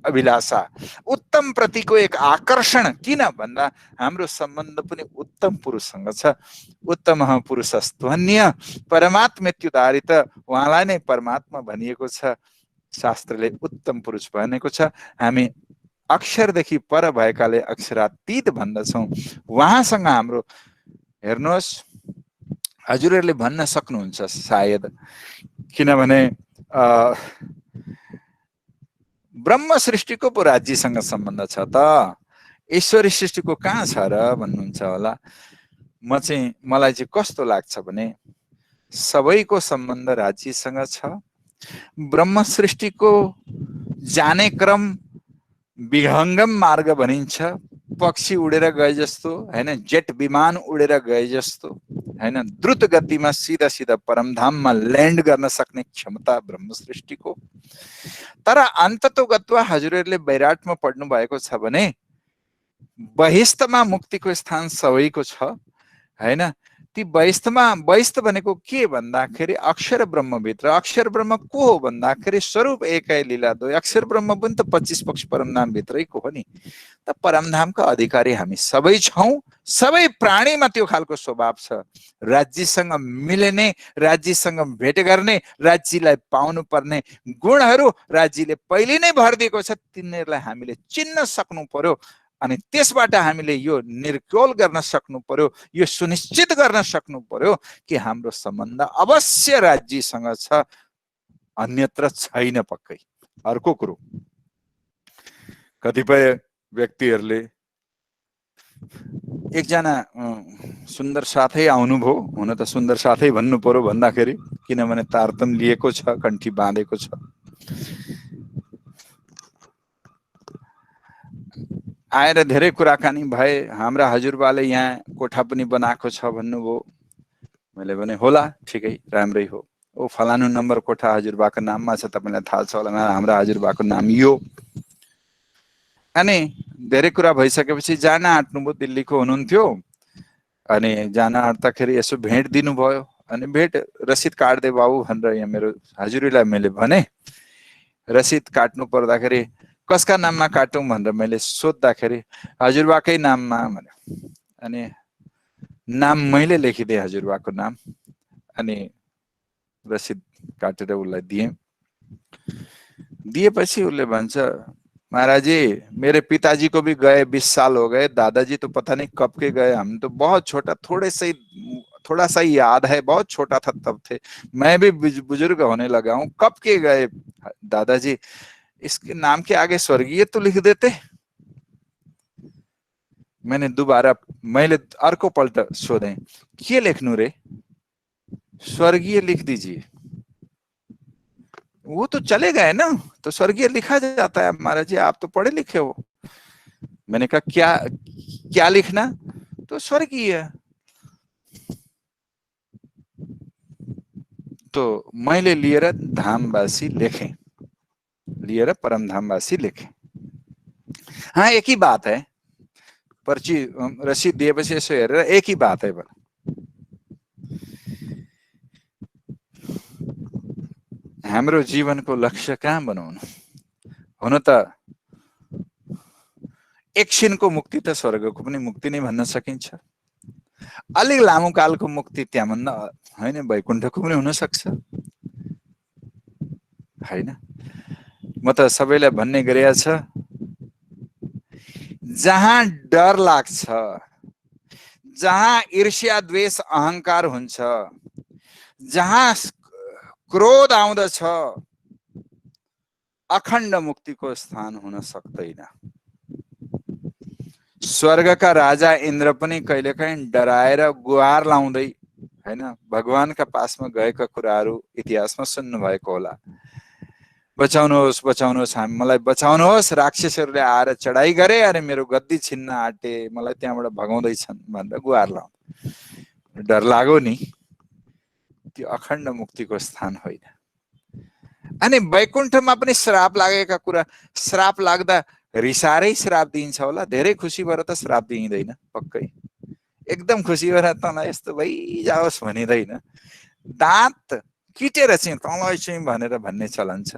अभिलाषा, उत्तम प्रतिको एक आकर्षण। किन भन्दा हाम्रो सम्बन्ध पनि उत्तम पुरुषसँग छ। उत्तम पुरुषस्त्वन्य परमात्मेत्युदारित, उहाँलाई नै परमात्मा भनिएको छ। शास्त्रले उत्तम पुरुष भनेको छ। हामी अक्षरदेखि पर भएकाले अक्षरातीत भन्दछौँ। उहाँसँग हाम्रो, हेर्नुहोस्, हजुरहरूले भन्न सक्नुहुन्छ सायद, किनभने ब्रह्म सृष्टिको पो राज्यसँग सम्बन्ध छ त, ईश्वरी सृष्टिको कहाँ छ र भन्नुहुन्छ होला। मलाई चाहिँ कस्तो लाग्छ भने सबैको सम्बन्ध राज्यसँग छ। ब्रह्म सृष्टिको जाने क्रम विहङ्गम मार्ग भनिन्छ। पक्षी उडेर गए जस्तो, हैन, जेट विमान उडेर गए जस्तो, हैन, द्रुत गतिमा सिधा सिधा परमधाममा ल्यान्ड गर्न सक्ने क्षमता ब्रह्म सृष्टिको। तर अन्ततोगत्वा हजुरहरूले बैराटमा पढ्नु भएको छ भने बहिष्ठमा मुक्तिको स्थान सबैको छ, हैन? ती बहिष्ठ भनेको के भन्दाखेरि अक्षर ब्रह्मभित्र। अक्षर ब्रह्म को हो भन्दाखेरि स्वरूप एकै लीला दुई। अक्षर ब्रह्म पनि त 25 पक्ष परमधाम भित्रैको हो नि। त परमधामका अधिकारी हामी सबै छौँ। सबै प्राणीमा त्यो खालको स्वभाव छ। राज्यसँग मिल्ने, राज्यसँग भेट गर्ने, राज्यलाई पाउनु पर्ने गुणहरू राज्यले पहिले नै भरिदिएको छ। तिनीहरूलाई हामीले चिन्न सक्नु पर्यो। अनि त्यसबाट हामीले यो निर्कोल गर्न सक्नु पर्यो, यो सुनिश्चित गर्न सक्नु पर्यो कि हाम्रो सम्बन्ध अवश्य राज्यसँग छ, अन्यत्र छैन पक्कै। अर्को कुरो, कतिपय व्यक्तिहरूले एकजना सुन्दर साथै आउनुभयो। हुन त सुन्दर साथै भन्नु पर्यो भन्दाखेरि, किनभने तारतम लिएको छ, कण्ठी बाँधेको छ। आएर धेरै कुराकानी भए। हाम्रा हजुरबाले यहाँ कोठा पनि बनाएको छ भन्नुभयो। मैले भने होला, ठिकै, राम्रै हो। ओ फलानु नम्बर कोठा हजुरबाको नाममा छ, तपाईँलाई थाहा छ होला, हाम्रा हजुरबाको नाम यो। अनि धेरै कुरा भइसकेपछि जान आँट्नुभयो। दिल्लीको हुनुहुन्थ्यो। अनि जान आँट्दाखेरि यसो भेट दिनुभयो। अनि भेट रसिद काट्दे बाबु भनेर यहाँ मेरो हजुरीलाई मैले भने। रसिद काट्नु पर्दाखेरि कसका नाममा काटौँ भनेर मैले सोद्धाखेरि हजुरबाकै नाममा भन्यो। अनि नाम मैले लेखिदिएँ, हजुरबाको नाम। अनि रसिद काटेर उसलाई दिएँ। दिएपछि उसले भन्छ, महाराज जी, मेरे पिताजी को भी गए 20 साल हो गए, दादाजी तो पता नहीं कब के गए, हम तो बहुत छोटा, थोड़ा सा ही याद है, बहुत छोटा था तब थे, मैं भी बुजुर्ग होने लगा हूँ, कब के गए दादाजी, इसके नाम के आगे स्वर्गीय तो लिख देते। मैले अर्को पल्ट सोधें, के लेख्नु रे? स्वर्गीय लिख दीजिए। वो तो चले गए ना, तो स्वर्गीय लिखा जाता है। महाराज जी, आप तो पढ़े लिखे हो। मैंने कहा क्या लिखना? तो स्वर्गीय। तो मैले लिएर धामवासी लेखें, लिएर परमधामवासी लेखें। हाँ, एक ही बात है। पर्ची रसीद दिएपछि यसो हेरेर एक ही बात है। हाम्रो जीवनको लक्ष्य कहाँ बनाउनु? हुन त एकछिनको मुक्ति त स्वर्गको पनि मुक्ति नै भन्न सकिन्छ। अलिक लामो कालको मुक्ति त्यहाँभन्दा होइन वैकुण्ठको पनि हुन सक्छ हैन। म त सबैलाई भन्ने गरेको छ, जहाँ डर लाग्छ, जहाँ ईर्ष्या द्वेष अहंकार हुन्छ, जहाँ क्रोध आउँदछ, अखण्ड मुक्तिको स्थान हुन सक्दैन। स्वर्गका राजा इन्द्र पनि कहिलेकाहीँ डराएर गुहार लाउँदै हैन भगवानका पासमा गएका कुराहरू इतिहासमा सुन्नु भएको होला। बचाउनुहोस् बचाउनुहोस्, मलाई बचाउनुहोस्, राक्षसहरूले आएर चढाई गरे, अरे मेरो गद्दी छिन्न आँटे, मलाई त्यहाँबाट भगाउँदैछन् भनेर गुहार लाउँ। डर लाग्यो नि, त्यो अखण्ड मुक्तिको स्थान होइन। अनि वैकुण्ठमा पनि श्राप लागेका कुरा, श्राप लाग्दा रिसारै श्राप दिन्छ होला, धेरै खुसी भएर त श्राप दिइँदैन पक्कै। एकदम खुसी भएर तँलाई यस्तो भइजाओस् भनिँदैन, दाँत किटेर चाहिँ तँलाई चाहिँ भनेर भन्ने चलन छ।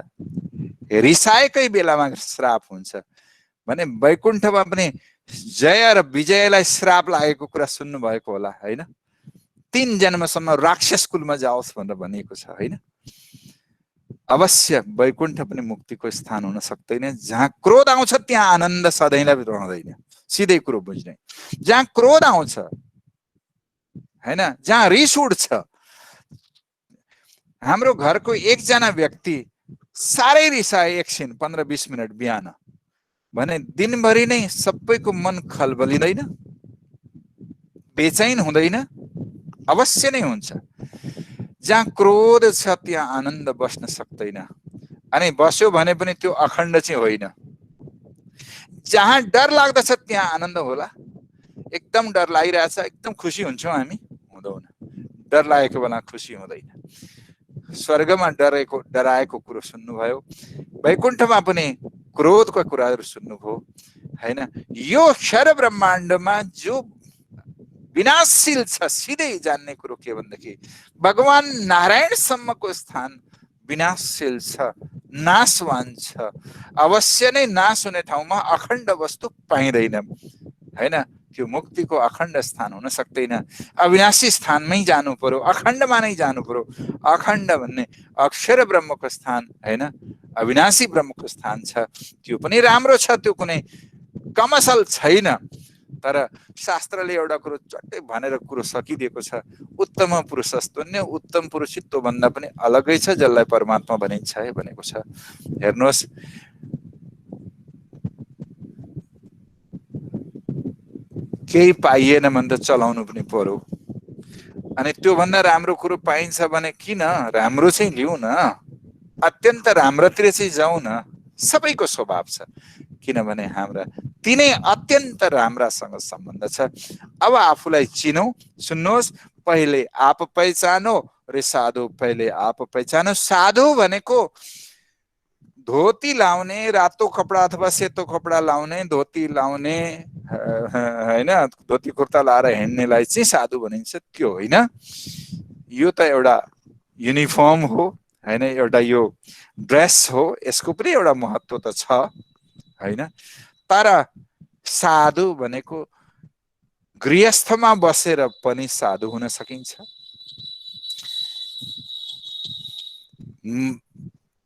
रिसाएकै बेलामा श्राप हुन्छ भने वैकुण्ठमा पनि जय र विजयलाई श्राप लागेको कुरा सुन्नु भएको होला हैन। 3 जन्मसम्म राक्षस कुलमा जाओस् भनेर भनिएको छ हैन। अवश्य वैकुण्ठ पनि मुक्तिको स्थान हुन सक्दैन। जहाँ क्रोध आउँछ त्यहाँ आनन्द सधैँलाई रहँदैन, सिधै कुरो बुझ्ने। जहाँ क्रोध आउँछ हैन, जहाँ रिस उठ्छ, हाम्रो घरको एकजना व्यक्ति साह्रै रिसाए एकछिन 15-20 मिनट बिहान भने दिनभरि नै सबैको मन खलबलिँदैन, बेचैन हुँदैन? अवश्य नै हुन्छ। जहाँ क्रोध छ त्यहाँ आनन्द बस्न सक्दैन, अनि बस्यो भने पनि त्यो अखण्ड चाहिँ होइन। जहाँ डर लाग्दछ त्यहाँ आनन्द होला। एकदम डर लागिरहेछ, एकदम खुसी हुन्छौँ हामी? हुँदैन। डर लागेको बेला खुसी हुँदैन। स्वर्गमा डराएको कुरो सुन्नुभयो, वैकुण्ठमा पनि क्रोधको कुराहरू सुन्नुभयो हैन। यो क्षर ब्रह्माण्डमा जो विनाशशील छ, सिधै जान्ने कुरो के भन्दाखेरि भगवान नारायणसम्मको स्थान विनाशशील छ, नाशवान छ। अवश्य नै नाश हुने ठाउँमा अखण्ड वस्तु पाइँदैन हैन। त्यो मुक्तिको अखण्ड स्थान हुन सक्दैन। अविनाशी स्थानमै जानु पर्यो, अखण्डमा नै जानु पर्यो। अखण्ड भन्ने अक्षर ब्रह्मको स्थान हैन, अविनाशी ब्रह्मको स्थान छ। त्यो पनि राम्रो छ, त्यो कुनै कमसल छैन। तर शास्त्रले एउटा कुरो चट्टै भनेर कुरो सकिदिएको छ, उत्तम पुरुषस्तुन्य, उत्तम पुरुषित्व भन्दा पनि अलगै छ, जसलाई परमात्मा भनिन्छ है भनेको छ। हेर्नुहोस्, केही पाइएन भने त चलाउनु पनि पर्यो। अनि त्योभन्दा राम्रो कुरो पाइन्छ भने किन राम्रो चाहिँ लिऊ न, अत्यन्त राम्रोतिर चाहिँ जाउँ न। सबैको स्वभाव छ, किनभने हाम्रा तिनै अत्यन्त राम्रासँग सम्बन्ध छ। अब आफूलाई चिनौ। सुन्नुहोस्, पहिले आप पहिचानो रे साधु पहिले आप पहिचानो। साधु भनेको धोती लाउने, रातो कपडा अथवा सेतो कपडा लाउने, धोती लाउने हैन, धोती कुर्ता लाएर हिँड्नेलाई चाहिँ साधु भनिन्छ, त्यो होइन। यो त एउटा युनिफर्म हो हैन, एउटा यो ड्रेस हो, यसको पनि एउटा महत्त्व त छ हैन। तर साधु भनेको गृहस्थमा बसेर पनि साधु हुन सकिन्छ।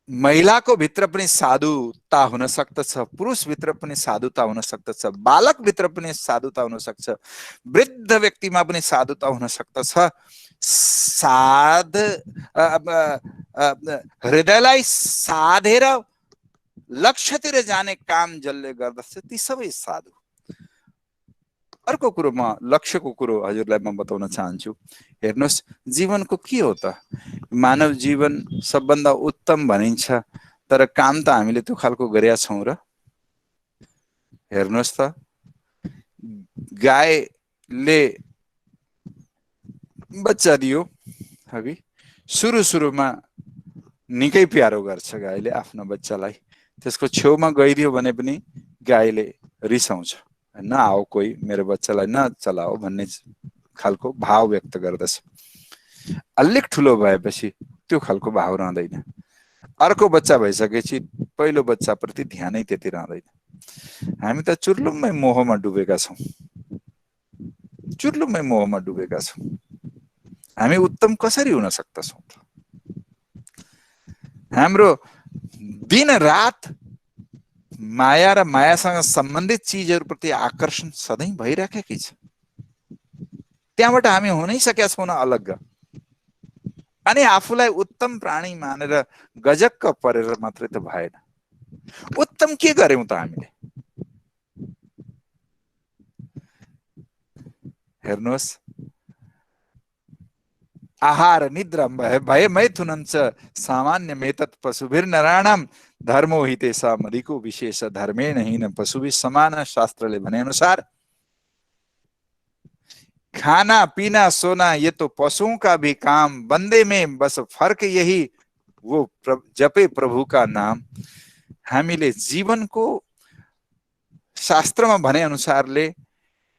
महिलाको भित्र पनि साधुता हुन सक्दछ, पुरुष भित्र पनि साधुता हुन सक्दछ, बालक भित्र पनि साधुता हुन सक्छ, वृद्ध व्यक्तिमा पनि साधुता हुन सक्दछ। हृदयलाई साधेर लक्ष्यतिर जाने काम जसले गर्दछ ती सबै साधु। अर्को कुरो, म लक्ष्यको कुरो हजुरलाई म बताउन चाहन्छु। हेर्नुहोस्, जीवनको के हो त? मानव जीवन सबभन्दा उत्तम भनिन्छ, तर काम त हामीले त्यो खालको गरेका छौँ र? हेर्नुहोस् त, गाईले बच्चा दियो अघि, सुरुमा निकै प्यारो गर्छ गाईले आफ्नो बच्चालाई। त्यसको छेउमा गइदियो भने पनि गाईले रिसाउँछ, नआऊ कोही मेरो बच्चालाई नचलाओ भन्ने खालको भाव व्यक्त गर्दछ। अलिक ठुलो भएपछि त्यो खालको भाव रहँदैन। अर्को बच्चा भइसकेपछि पहिलो बच्चाप्रति ध्यानै त्यति रहँदैन। हामी त चुर्लुम्मै मोहमा डुबेका छौँ, चुर्लुम्मै मोहमा डुबेका छौँ। हामी उत्तम कसरी हुन सक्दछौँ त? हाम्रो दिन रात माया र मायासँग सम्बन्धित चिजहरूप्रति आकर्षण सधैँ भइराखेकै छ। त्यहाँबाट हामी हुनै सकेका छौँ न अलग्ग। अनि आफूलाई उत्तम प्राणी मानेर गजक्क परेर मात्रै त भएन। उत्तम के गर्यौं त हामीले? हेर्नुहोस्, आहार निद्रा भयमै थुनन्छ सामान्य मेतत् पशुभिर नराणाम धर्मो हि तेषाम् अधिको विशेष धर्मेण हीन पशुभिः समान। शास्त्रले भने अनुसार खाना पीना सोना ये तो पशुओं का भी काम, बंदे में बस फर्क यही वो जपे प्रभु का नाम। हामीले जीवनको शास्त्रमा भने अनुसारले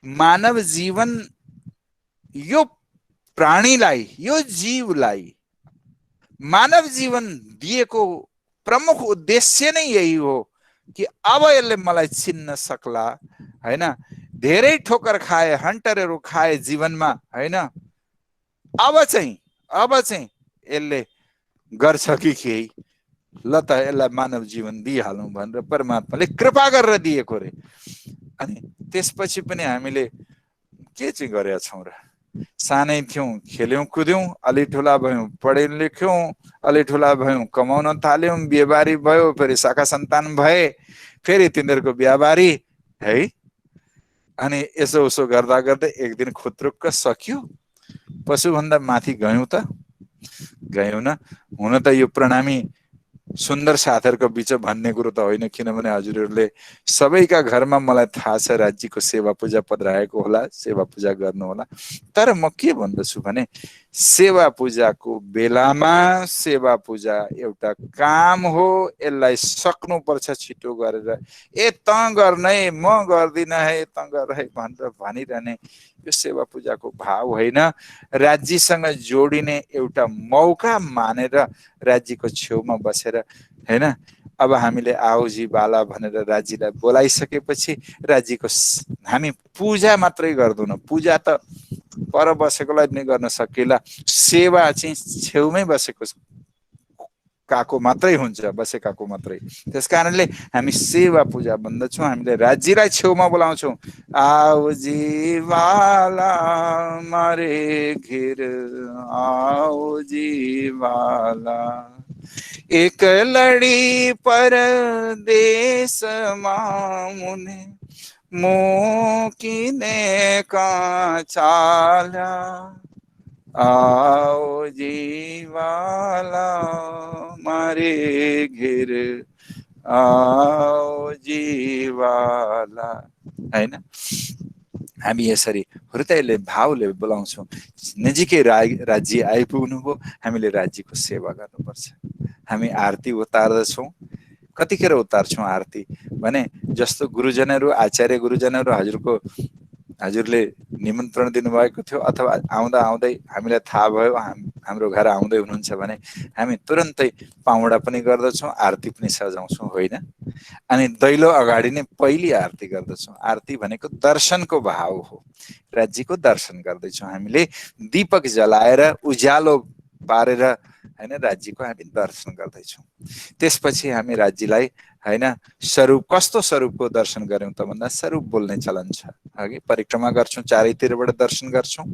मानव जीवन यो प्राणीलाई, यो जीवलाई मानव जीवन दिएको प्रमुख उद्देश्य नै यही हो कि अब यसले मलाई चिन्न सक्ला, हैन? धेरै ठोकर खाए, हन्टरहरू खाए जीवनमा, हैन? अब चाहिँ यसले गर्छ कि केही, ल त यसलाई मानव जीवन दिइहालौँ भनेर परमात्माले कृपा गरेर दिएको रे। अनि त्यसपछि पनि हामीले के चाहिँ गरेका छौँ र? सानै थियौँ, खेल्यौँ कुद्यौँ, अलि ठुला भयौँ, पढ्यौँ लेख्यौँ, अलि ठुला भयौँ, कमाउन थाल्यौँ, बिहेबारी भयो, फेरि शाखा सन्तान भए, फेरि तिनीहरूको बिहेबारी है। अनि यसो उसो गर्दा गर्दै एक दिन खुत्रुक्क सकियो। पशुभन्दा माथि गयौँ त गयौँ न? हुन त यो प्रणामी सुन्दर साथीहरूको बिच भन्ने कुरो त होइन, किनभने हजुरहरूले सबैका घरमा मलाई थाहा छ राज्यको सेवा पूजा पधराएको होला, सेवा पूजा गर्नु होला। तर म के भन्दछु भने सेवा पूजाको बेलामा सेवा पूजा एउटा काम हो, यसलाई सक्नुपर्छ छिटो गरेर। ए त गर्ने, म गर्दिन है, त गर है भनेर भनिरहने यो सेवा पूजाको भाव होइन। राज्यसँग जोडिने एउटा मौका मानेर राज्यको छेउमा बसेर, हैन, अब हामीले आओजी बाला भनेर राज्यलाई बोलाइसकेपछि राज्यको हामी पूजा मात्रै गर्दैनौँ। पूजा त पर बसेकोलाई पनि गर्न सकिएला, सेवा चाहिँ छेउमै बसेको काको मात्रै हुन्छ, बसेकाको मात्रै। त्यस कारणले हामी सेवा पूजा भन्दछौँ, हामीले राज्यलाई छेउमा बोलाउँछौँ। आओजी वाला मारे घिर, आओजी वाला एक लड़ी परदेश मामुने मोकिने का चाला, आओ जीवाला मारे घिर, आओ जीवाला, हैन? हामी यसरी हृदयले भावले बोलाउँछौँ। नजिकै राज्य आइपुग्नु भयो, हामीले राज्यको सेवा गर्नुपर्छ। हामी आरती उतार्दछौँ। कतिखेर उतार्छौँ आरती भने जस्तो गुरुजनहरू, आचार्य गुरुजनहरू हजुरले निमन्त्रण दिनुभएको थियो अथवा आउँदा आउँदै हामीलाई थाहा भयो हाम्रो घर आउँदै हुनुहुन्छ भने हामी तुरन्तै पाउडा पनि गर्दछौँ, आरती पनि सजाउँछौँ, होइन? अनि दैलो अगाडि नै पहिली आरती गर्दछौँ। आरती भनेको दर्शनको भाव हो। राज्यको दर्शन गर्दैछौँ हामीले, दीपक जलाएर उज्यालो पारेर, हैन, राज्यको हामी दर्शन गर्दैछौँ। त्यसपछि हामी राज्यलाई, हैन, स्वरूप, कस्तो स्वरूपको दर्शन गर्यौं त भन्दा स्वरूप बोल्ने चलन छ। अघि परिक्रमा गर्छौँ, चारैतिरबाट दर्शन गर्छौँ।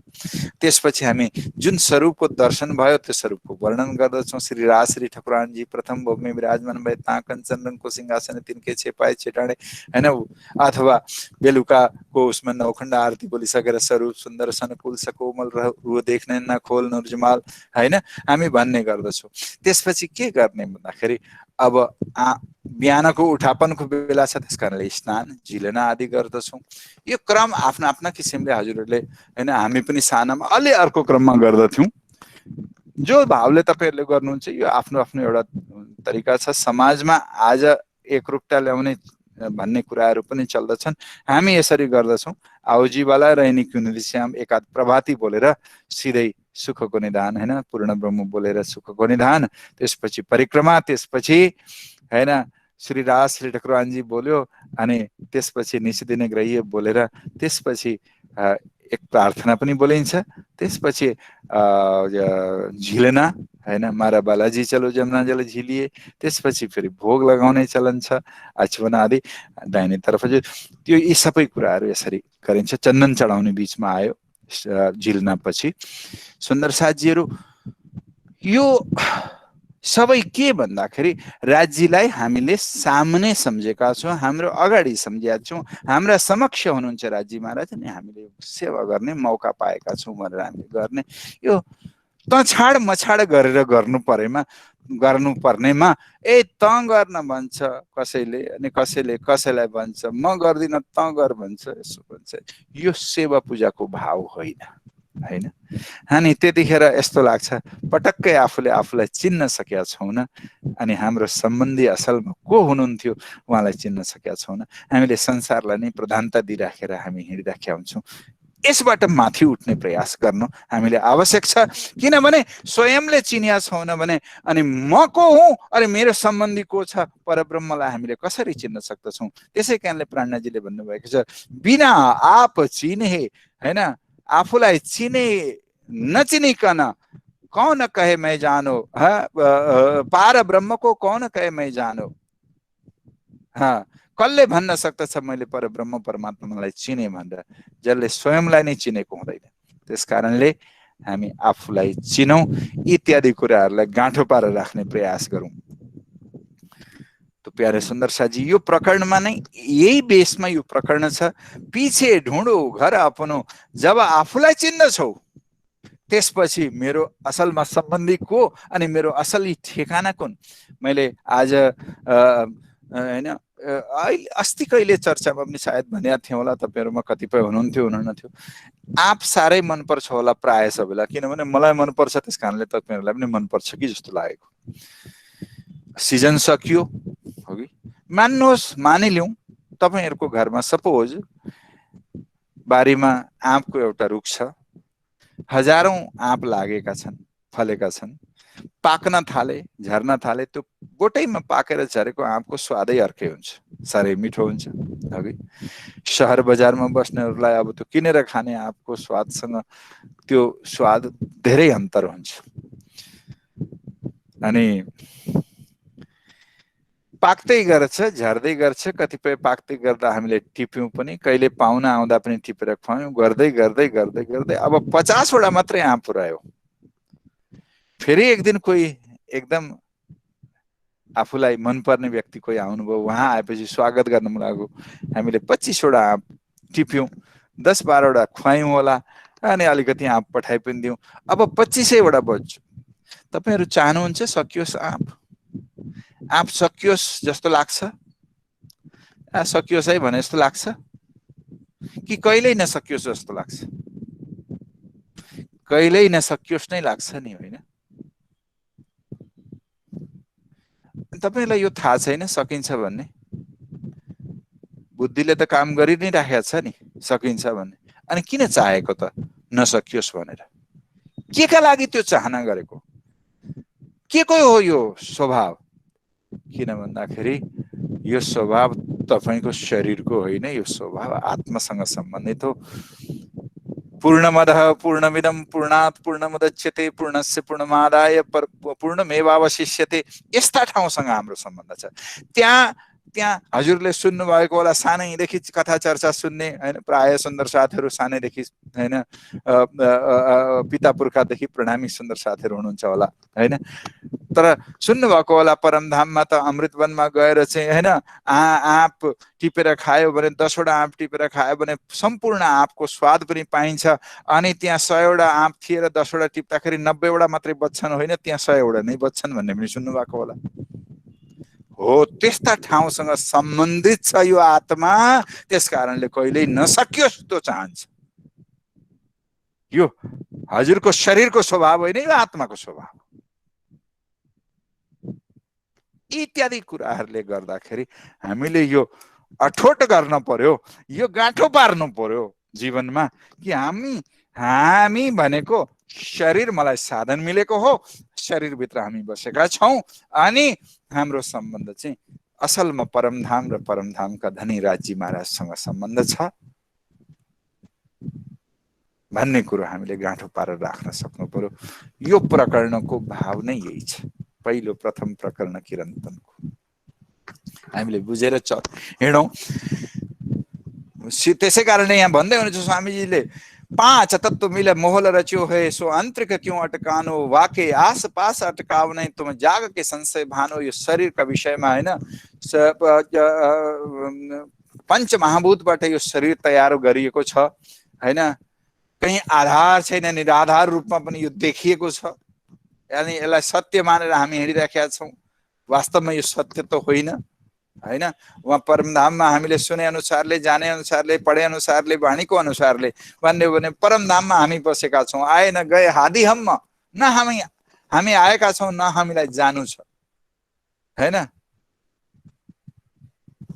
त्यसपछि हामी जुन स्वरूपको दर्शन भयो त्यो स्वरूपको वर्णन गर्दछौँ। श्री राजश्री ठकुरानजी प्रथम भोगमै विराजमान भए, ता कञ्चन रङको सिंहासन तिनके छेपाए छेटाडे, हैन? अथवा बेलुकाको उसमा नौखण्ड आरती बोलिसकेर स्वरूप सुन्दर सनकुल सकोमल रह देख्ने नखोल नर्जमाल, हैन, हामी भन्ने गर्दछौँ। त्यसपछि के गर्ने भन्दाखेरि अब बिहानको उठापनको बेला छ, त्यस कारणले स्नान झिलन आदि गर्दछौँ। यो क्रम आफ्ना आफ्ना किसिमले हजुरहरूले, हैन, हामी पनि सानामा अलि अर्को क्रममा गर्दथ्यौँ। जो भावले तपाईँहरूले गर्नुहुन्छ यो आफ्नो आफ्नो एउटा तरिका छ। समाजमा आज एकरूपता ल्याउने भन्ने कुराहरू पनि चल्दछन्। हामी यसरी गर्दछौँ। आउजीवाला रहनी क्युनिधि श्याम एकाध प्रभाती बोलेर सिधै सुखको निधान, हैन, पूर्ण ब्रह्म बोलेर सुखको निधान, त्यसपछि परिक्रमा, त्यसपछि, हैन, श्री राज श्री ठकुरानजी बोल्यो अनि त्यसपछि निशिदिने ग्रही बोलेर त्यसपछि एक प्रार्थना पनि बोलिन्छ, त्यसपछि झिलना हैन, मारा बालाजी चलो जमुना जल झिलिए, त्यसपछि फेरि भोग लगाउने चलन छ, आचमन आदि दाहिने तर्फ त्यो यी सबै कुराहरू यसरी गरिन्छ। चन्दन चढाउने बीचमा आयो झिलना पछि। सुन्दर साथीहरू, यो सबै के भन्दाखेरि राज्यलाई हामीले सामने सम्झेका छौँ, हाम्रो अगाडि सम्झेका छौँ, हाम्रा समक्ष हुनुहुन्छ राज्य महाराज अनि हामीले सेवा गर्ने मौका पाएका छौँ भनेर हामीले गर्ने। यो त छाड मछाड गरेर गर्नुपर्नेमा त गर्न भन्छ कसैले, अनि कसैले कसैलाई भन्छ म गर्दिन त गर भन्छ, यसो भन्छ। यो सेवा पूजाको भाव होइन हैन। अनि त्यतिखेर यस्तो लाग्छ पटक्कै आफूले आफूलाई चिन्न सकेका छैनौँ अनि हाम्रो सम्बन्धी असलमा को हुनुहुन्थ्यो उहाँलाई चिन्न सकेका छैनौँ। हामीले संसारलाई नै प्रधानता दिइराखेर हामी हिँडिराखेका हुन्छौँ। यसबाट माथि उठ्ने प्रयास गर्नु हामीले आवश्यक छ, किनभने स्वयंले चिनिया छैनौँ भने अनि म को हुँ अनि मेरो सम्बन्धी को छ, परब्रह्मलाई हामीले कसरी चिन्न सक्दछौँ। त्यसै कारणले प्राणनाजीले भन्नुभएको छ बिना आप चिने हैन, आफूलाई चिने नचिनिकन कौन कहे मैं जानो, पार ब्रह्म को कौन कहे मैं जानो। कसले भन्न सक्दछ मैले परब्रह्म परमात्मालाई चिने भनेर, जसले स्वयंलाई नै चिनेको हुँदैन। त्यस कारणले हामी आफूलाई चिनौँ, इत्यादि कुराहरूलाई गाँठो पारेर राख्ने प्रयास गरौँ। तो प्यारे सुन्दर साजी, यो प्रकरणमा नै यही बेसमा यो प्रकरण छ। पीछे ढुँडो घर अपनो, जब आफूलाई चिन्दछौ त्यसपछि मेरो असलमा सम्बन्धी को अनि मेरो असली ठेगाना कुन। मैले आज हैन अस्ति कहिले चर्चामा पनि सायद भनेको थिएँ होला, तपाईँहरूमा कतिपय हुनुहुन्थ्यो हुनुहुन्थ्यो, आप साह्रै मनपर्छ होला प्राय सबैलाई, किनभने मलाई मनपर्छ त्यस कारणले तपाईँहरूलाई पनि मनपर्छ कि जस्तो लागेको। सिजन सकियो हो कि मान्नुहोस्, मानिलिउँ तपाईँहरूको घरमा सपोज बारीमा आँपको एउटा रुख छ, हजारौं आँप लागेका छन्, फलेका छन्, पाक्न थाले, झर्न थाले। त्यो गोटैमा पाकेर झरेको आँपको स्वादै अर्कै हुन्छ, साह्रै मिठो हुन्छ अघि। सहर बजारमा बस्नेहरूलाई अब त्यो किनेर खाने आँपको स्वादसँग त्यो स्वाद धेरै अन्तर हुन्छ। अनि पाक्दै गर्छ, झर्दै गर्छ, कतिपय पाक्दै गर्दा हामीले टिप्यौँ पनि, कहिले पाहुना आउँदा पनि टिपेर खुवायौँ, गर्दै गर्दै गर्दै गर्दै अब 50 वटा मात्रै आँप पुर्यायो। फेरि एक दिन कोही एकदम आफूलाई मनपर्ने व्यक्ति कोही आउनुभयो, उहाँ आएपछि स्वागत गर्न लाग्यो, हामीले 25 वटा आँप टिप्यौँ, 10-12 वटा खुवायौँ होला अनि अलिकति आँप पठाइ पनि दियौँ। अब 25 वटा बच्यो। तपाईँहरू चाहनुहुन्छ सकियोस् आँप सकियोस् जस्तो लाग्छ? सकियोस् है भने जस्तो लाग्छ कि कहिल्यै नसकियोस् जस्तो लाग्छ? कहिल्यै नसकियोस् नै लाग्छ नि, होइन? तपाईलाई यो थाहा छैन सकिन्छ भन्ने? बुद्धिले त काम गरि नै राखेको छ नि सकिन्छ भन्ने, अनि किन चाहेको त नसकियोस् भनेर? के का लागि त्यो चाहना गरेको? के को हो यो स्वभाव? किन भन्दाखेरि यो स्वभाव तपाईको शरीरको होइन, यो स्वभाव आत्मासँग सम्बन्धित हो। पूर्णमदः पूर्णमिदं पूर्णात् पूर्णमुदच्यते पूर्णस्य पूर्णमादाय पूर्णमेवावशिष्यते, यस्ता ठाउँसँग हाम्रो सम्बन्ध छ। त्यहाँ हजुरले सुन्नु भएको होला, सानैदेखि कथा चर्चा सुन्ने हैन, प्राय सुन्दर साथीहरू सानैदेखि हैन पिता पुर्खादेखि प्रणामी सुन्दर साथीहरू हुनुहुन्छ होला हैन। तर सुन्नु भएको होला परमधाममा त अमृतवनमा गएर चाहिँ हैन आँप टिपेर खायो भने 10 वटा आँप टिपेर खायो भने सम्पूर्ण आँपको स्वाद पनि पाइन्छ। अनि त्यहाँ 100 वटा आँप थिएर 10 वटा टिप्दाखेरि 90 वटा मात्रै बच्छन्, होइन त्यहाँ 100 वटा नै बच्छन् भन्ने पनि सुन्नु भएको होला। हो, त्यस्ता ठाउँसँग सम्बन्धित छ यो आत्मा, त्यस कारणले कहिल्यै नसकियोस् त्यो चाहन्छ। यो हजुरको शरीरको स्वभाव होइन, यो आत्माको स्वभाव। इत्यादि कुराहरूले गर्दाखेरि हामीले यो अठोट गर्न पर्यो, यो गाँठो पार्नु पर्यो जीवनमा कि हामी भनेको शरीर मलाई साधन मिलेको हो, शरीरभित्र हामी बसेका छौँ अनि हाम्रो सम्बन्ध चाहिँ असलमा परमधाम र परमधामका धनी राज्य महाराजसँग सम्बन्ध छ भन्ने कुरो हामीले गाँठो पारेर राख्न सक्नु पर्यो। यो प्रकरणको भाव नै यही छ। पहिलो प्रथम प्रकरण किरन्तनको हामीले बुझेर हिँडौँ। त्यसै कारणले यहाँ भन्दै हुनुहुन्छ स्वामीजीले, पांच तत्व मिले मोहल रच्यो है, सो अंतरिक क्यों अटकानो, वाके आस पास अटकाव नहीं, तुम जाग के संशय भानो। यो शरीर का विषयमा हैन, पंच महाभूतबाट यो शरीर तयार गरिएको छ हैन। कहीं आधार छैन, निराधार रूपमा पनि यो देखिएको छ। यानी यसलाई सत्य मानेर हामी हिँडिराखेका छौं। वास्तवमा यो सत्य त होइन हैन। वहाँ परमधाममा हामीले सुने अनुसारले, जाने अनुसारले, पढे अनुसारले, वाणीको अनुसारले भन्यो भने परमधाममा हामी बसेका छौं। आए न गए हादी हम, न हामी आएका छौं न हामीलाई जानु छ हैन।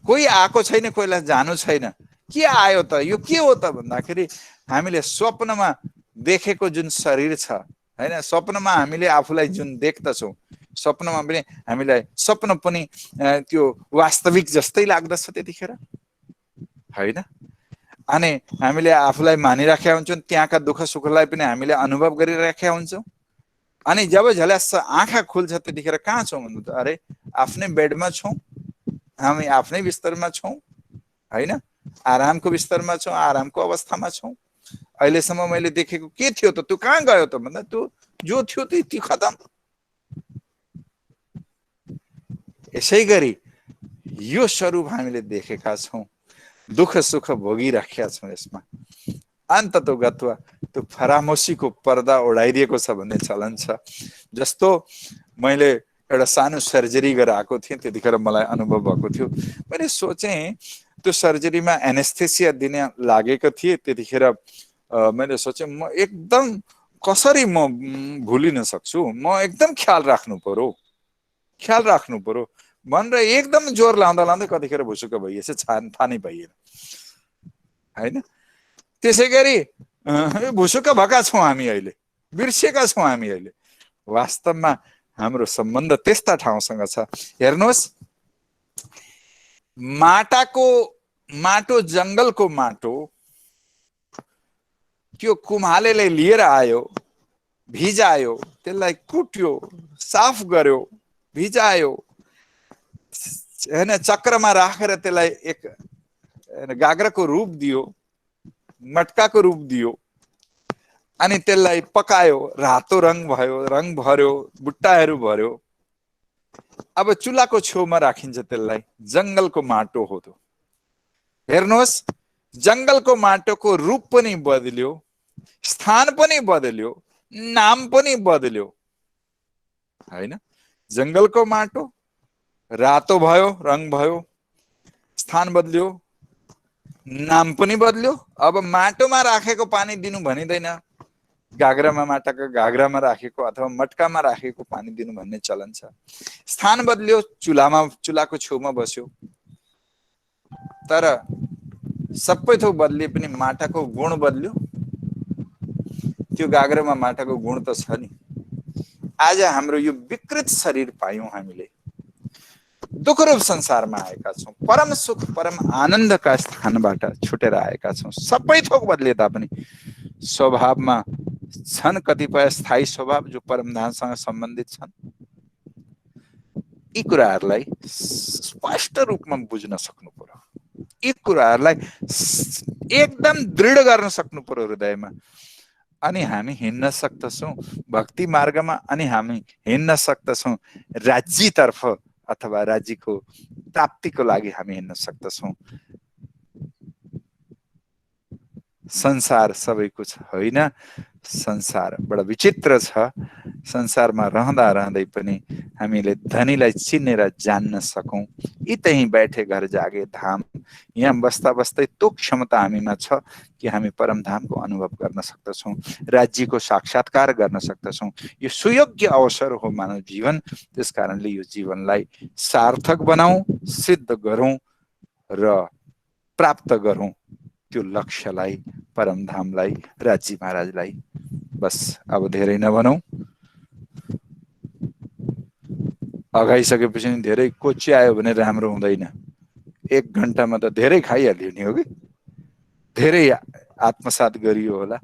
कोही आएको छैन, कोहीलाई जानु छैन। के आयो त? यो के हो त भन्दाखेरि हामीले स्वप्नमा देखेको जुन शरीर छ हैन, स्वप्नमा हामीले आफूलाई जुन देख्दछौं, स्वप्नमा पनि हामीलाई स्वप्न पनि त्यो वास्तविक जस्तै लाग्दछ त्यतिखेर हैन। अनि हामीले आफूलाई मानिराखेका हुन्छौं, त्यहाँका दुःख सुखलाई पनि हामीले अनुभव गरिराखेका हुन्छौं। अनि जब झल्यास आँखा खुल्छ त्यतिखेर कहाँ छौं भन्नु त? अरे आफ्नै बेडमा छौं, हामी आफ्नै बिस्तरमा छौं हैन। आरामको बिस्तरमा छौं, आरामको अवस्थामा छौं। अहिलेसम्म मैले देखेको के थियो त? तँ कहाँ गयो त भन्दा तँ जो थियो त्यति खतम। यसै गरी यो स्वरूप हामीले देखेका छौं, दुःख सुख भोगिराखेका छौं। यसमा अन्ततो गत्वा त्यो फरामोसीको पर्दा ओढाइदिएको छ भन्ने चलन छ। जस्तो मैले एउटा सानो सर्जरी गराएको थिएँ, त्यतिखेर मलाई अनुभव भएको थियो। मैले सोचेँ त्यो सर्जरीमा एनेस्थेसिया दिने लागेको थिए। त्यतिखेर मैले सोचेँ म एकदम कसरी म भुलिन सक्छु, म एकदम ख्याल राख्नु पर्यो भनेर एकदम जोर लाउँदा लाउँदै कतिखेर भुसुक्क भइएछ, थाहा नै भइएन हैन। त्यसै गरी भुसुक्क भएका छौं हामी, अहिले बिर्सेका छौं हामी। अहिले वास्तवमा हाम्रो सम्बन्ध त्यस्ता ठाउँसँग छ। हेर्नुहोस्, माटो, जंगलको माटो त्यो कुम्हालेले लिएर आयो, भिजायो, त्यसलाई कुट्यो, साफ गर्यो, भिजायो हैन, चक्रमा राखेर त्यसलाई एक गाग्राको रूप दियो, मटकाको रूप दियो, अनि त्यसलाई पकायो, रातो रंग भयो, रंग भर्यो, बुट्टाहरू भर्यो। अब चुलाको छेउमा राखिन्छ त्यसलाई। जंगलको माटो हो त्यो। हेर्नुहोस्, जंगलको माटोको रूप पनि बदल्यो, स्थान पनि बदल्यो, नाम पनि बदल्यो हैन। जंगलको माटो रातो भयो, रंग भयो, स्थान बदल्यो, नाम पनि बदल्यो। अब माटोमा राखेको पानी दिनु भनिदैन, गाग्रामा, माटाको गाग्रामा राखेको अथवा मटकामा राखेको पानी दिनु भन्ने चलन छ। स्थान बदल्यो, चुलाको छेउमा बस्यो। तर सबै थोक बदलिए पनि माटाको गुण बदल्यो। त्यो गाग्रामा माटाको गुण त छ नि। आज हाम्रो यो विकृत शरीर पायौं हामीले, दुःखरूप संसारमा आएका छौं, परम सुख परम आनन्दका स्थानबाट छुटेर आएका छौं। सबै थोक बदले तापनि स्वभावमा छन् कतिपय स्थायी स्वभाव जो परमधामसँग सम्बन्धित छन्। यी कुराहरूलाई स्पष्ट रूपमा बुझ्न सक्नु पर्यो। यी कुराहरूलाई एकदम दृढ गर्न सक्नु पर्यो हृदयमा। अनि हामी हिँड्न सक्दछौं भक्ति मार्गमा, अनि हामी हिँड्न सक्दछौं राज्यतर्फ अथवा राज्यको प्राप्तिको लागि हामी हिँड्न सक्दछौं। संसार सबैको होइन, संसार बडा विचित्र छ। संसारमा रहँदा रहँदै पनि हामीले धनीलाई चिनेर जान्न सकौं। यतै बैठे घर जागे धाम। यहाँ बस्दा बस्दै त्यो क्षमता हामीमा छ कि हामी परमधामको अनुभव गर्न सक्दछौं, राज्यको साक्षात्कार गर्न सक्दछौं। यो सुयोग्य अवसर हो मानव जीवन। त्यसकारणले यो जीवनलाई सार्थक बनाऊ, सिद्ध गरौं र प्राप्त गरौं त्यो लक्ष्यलाई, परमधामलाई, राज्य महाराजलाई। बस अब धेरै नभनौं। अघाइसकेपछि धेरै कोच्यायो भने राम्रो हुँदैन। 1 घण्टामा त धेरै खाइहाल्यो नि हो कि, धेरै आत्मसात गरियो होला।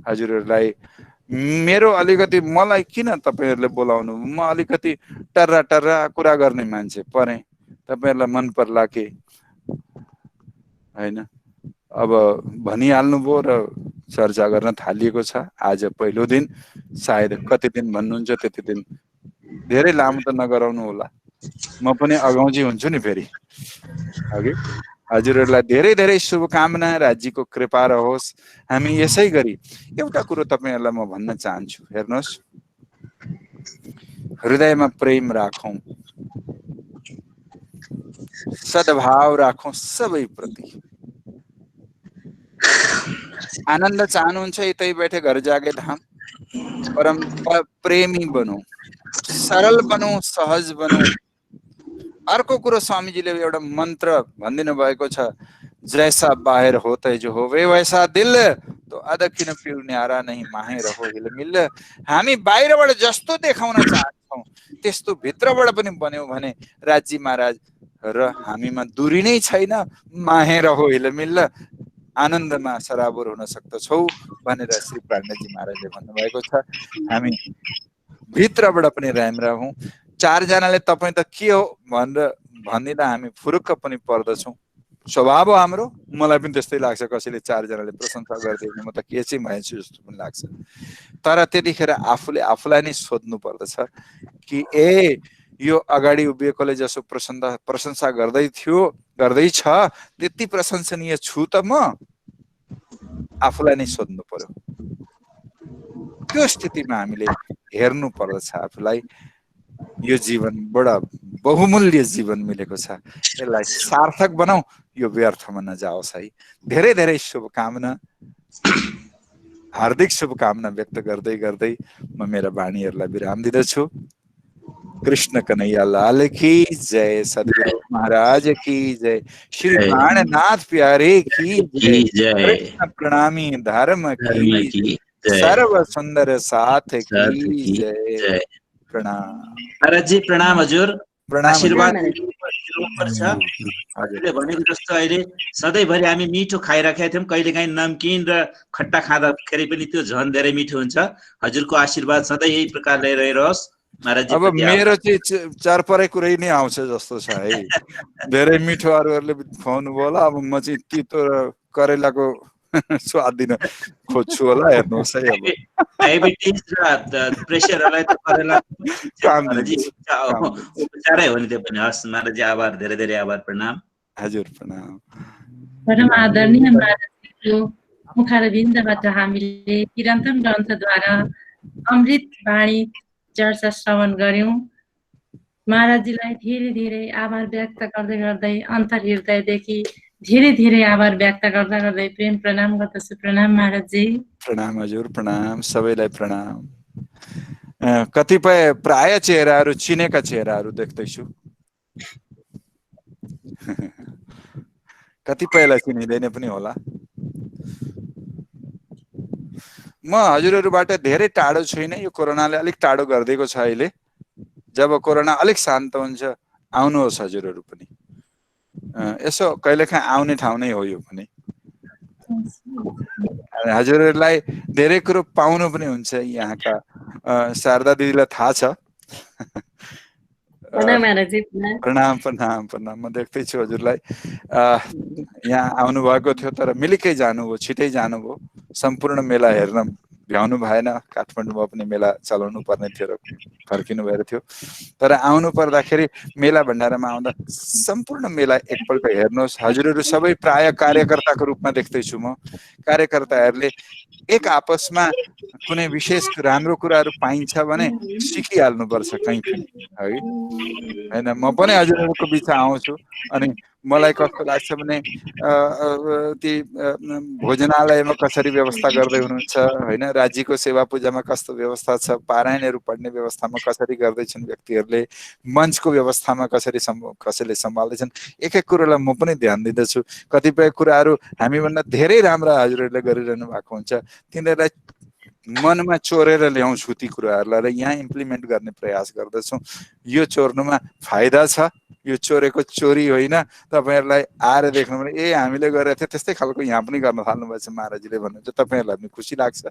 हजुरहरूलाई मेरो अलिकति मलाई किन तपाईहरुले बोलाउनु, म अलिकति टर्रा टर्रा कुरा गर्ने मान्छे परे, तपाईहरुलाई मन पर्ला के हैन। अब भनिहाल्नु भो र चर्चा गर्न थालिएको छ। आज पहिलो दिन, सायद कति दिन भन्नुहुन्छ त्यति दिन, धेरै लामो त नगराउनु होला, म पनि अगाउँची हुन्छु नि फेरि अघि। हजुरहरूलाई धेरै धेरै शुभकामना, राज्यको कृपा रहोस्। हामी यसै गरी एउटा कुरो तपाईहरुलाई म भन्न चाहन्छु, हेर्नुहोस्, हृदयमा प्रेम राखौं, सद्भाव राखौं सबै प्रति। आनन्द चाहनुहुन्छ यतै बैठे घर जागे धाम, परम प्रेमी बनौं, सरल बनौं, सहज बनौं। अर्को कुरो स्वामीजीले एउटा मन्त्र भनिदिनु भएको छ, जैसा बाहिर होतै जो होवे वैसा दिल, तो अदकिन पिउ न्यारा नहीं माहे रहो हिलमिल। हामी बाहिरबाट जस्तो देखाउन चाहन्छौं त्यस्तो भित्रबाट पनि बन्यौ भने राज्य महाराज र हामीमा दूरी नै छैन, माहे रहो हिलमिल, आनन्दमा सराबोर हुन सक्दछौ भनेर श्री प्राज्ञजी महाराजले भन्नुभएको छ। हामी भित्रबाट पनि राम्रा हौं। 4 जनाले तपाईं त के हो भनेर भन्दिदा हामी फुरुक्क पनि पर्दछौं। स्वभाव हो हाम्रो, मलाई पनि त्यस्तै लाग्छ। कसैले 4 जनाले प्रशंसा गर्दियो म त के चाहिँ भएछु जस्तो पनि लाग्छ। तर त्यतिखेर आफूले आफूलाई नै सोध्नु पर्दछ कि ए यो अगाडि उभिएकोले जसो प्रशंसा गर्दैछ त्यति प्रशंसनीय छु त म? आफूलाई नै सोध्नु पर्यो। त्यो स्थितिमा हामीले हेर्नु पर्दछ आफूलाई। यो जीवन बडा बहुमूल्य जीवन मिलेको छ, यसलाई सार्थक बनाऊ, यो व्यर्थमा नजाओस् है। धेरै धेरै शुभकामना, हार्दिक शुभकामना व्यक्त गर्दै गर्दै म मेरा वाणीहरूलाई विराम दिदछु। कृष्ण कन्हैया लाल की जय, सद्गुरु महाराज की जय, श्री प्राणनाथ प्यारे की जय, कृष्ण प्रणामी धर्म की, सर्व सुंदर साथ की जय। प्रणाम महाराज जी, प्रणाम हजुर। प्रणाम। आशीर्वाद छ। हजुरले भनेको जस्तो अहिले सधैँभरि हामी मिठो खाइराखेका थियौँ, कहिलेकाहीँ नमकिन र खट्टा खाँदाखेरि पनि त्यो झन् धेरै मिठो हुन्छ। हजुरको आशीर्वाद सधैँ यही प्रकारले रहिरहोस् महाराज जी। अब मेरो चाहिँ चारपरे कुरै नै आउँछ जस्तो छ है। धेरै मिठो अरूहरूले खुवाउनु भयो होला, अब म चाहिँ तितो र करेलाको स्वाद दिन खोज्छु होला। हेर्नुहोस् है, अब डायबिटिज र प्रेसरहरूलाई त करेला उपचारै हो नि त्यो पनि। हस् महाराज जी, आभार, धेरै धेरै आभार, प्रणाम हजुर। प्रणाम। परम आदरणीय महाराजको मुखारविन्दबाट हामीले चिरन्तन ग्रन्थद्वारा अमृत वाणी चर्चा श्रवण गर्यौं। महाराजजीलाई धेरै धेरै आभार व्यक्त गर्दै गर्दै अन्तर हृदयदेखि धेरै धेरै आभार व्यक्त गर्दा गर्दै प्रेम प्रणाम गर्दछु। प्रणाम महाराजजी। प्रणाम हजुर, प्रणाम सबैलाई प्रणाम। कतिपय प्राय चेहराहरू चिनेका चेहराहरू देख्दैछु, कतिपयलाई चिनिँदैन पनि होला। म हजुरहरूबाट धेरै टाढो छैन, यो कोरोनाले अलिक टाढो गरिदिएको छ। अहिले जब कोरोना अलिक शान्त हुन्छ आउनुहोस् हजुरहरू पनि। यसो कहिलेकाहीँ आउने ठाउँ नै हो यो पनि। हजुरहरूलाई धेरै कुरो पाउनु पनि हुन्छ। यहाँका शारदा दिदीलाई थाहा छ। प्रणाम प्रणाम प्रणाम। म देख्दैछु हजुरलाई। यहाँ आउनु भएको थियो तर मिलिकै जानुभयो, छिटै जानुभयो। सम्पूर्ण मेला हेर्न भ्याउनु भएन, काठमाडौँमा पनि मेला चलाउनु पर्ने थियो र फर्किनु भएर थियो। तर आउनु पर्दाखेरि मेला भण्डारामा आउँदा सम्पूर्ण मेला एकपल्ट हेर्नुहोस्। हजुरहरू सबै प्राय कार्यकर्ताको रूपमा देख्दैछु म। कार्यकर्ताहरूले एक आपसमा कुनै विशेष राम्रो कुराहरू पाइन्छ भने सिकिहाल्नुपर्छ कहीँ पनि है। हैन, म पनि हजुरहरूको बिच आउँछु अनि मलाई कस्तो लाग्छ भने ती भोजनालयमा कसरी व्यवस्था गर्दै हुनुहुन्छ हैन, राज्यको सेवा पूजामा कस्तो व्यवस्था छ, पारायणहरू पढ्ने व्यवस्थामा कसरी गर्दैछन् व्यक्तिहरूले, मञ्चको व्यवस्थामा कसैले सम्हाल्दैछन्, एक एक कुरोलाई म पनि ध्यान दिँदछु। कतिपय कुराहरू हामीभन्दा धेरै राम्रा हजुरहरूले गरिरहनु भएको हुन्छ, तिनीहरूलाई मनमा चोरेर ल्याउँछु ती कुराहरूलाई र यहाँ इम्प्लिमेन्ट गर्ने प्रयास गर्दछौँ। यो चोर्नुमा फाइदा छ, यो चोरेको चोरी होइन। तपाईँहरूलाई आएर देख्नु भने ए हामीले गरेको थियो त्यस्तै खालको यहाँ पनि गर्न थाल्नुभएछ महाराजजीले भन्नुहुन्छ, तपाईँहरूलाई पनि खुसी लाग्छ।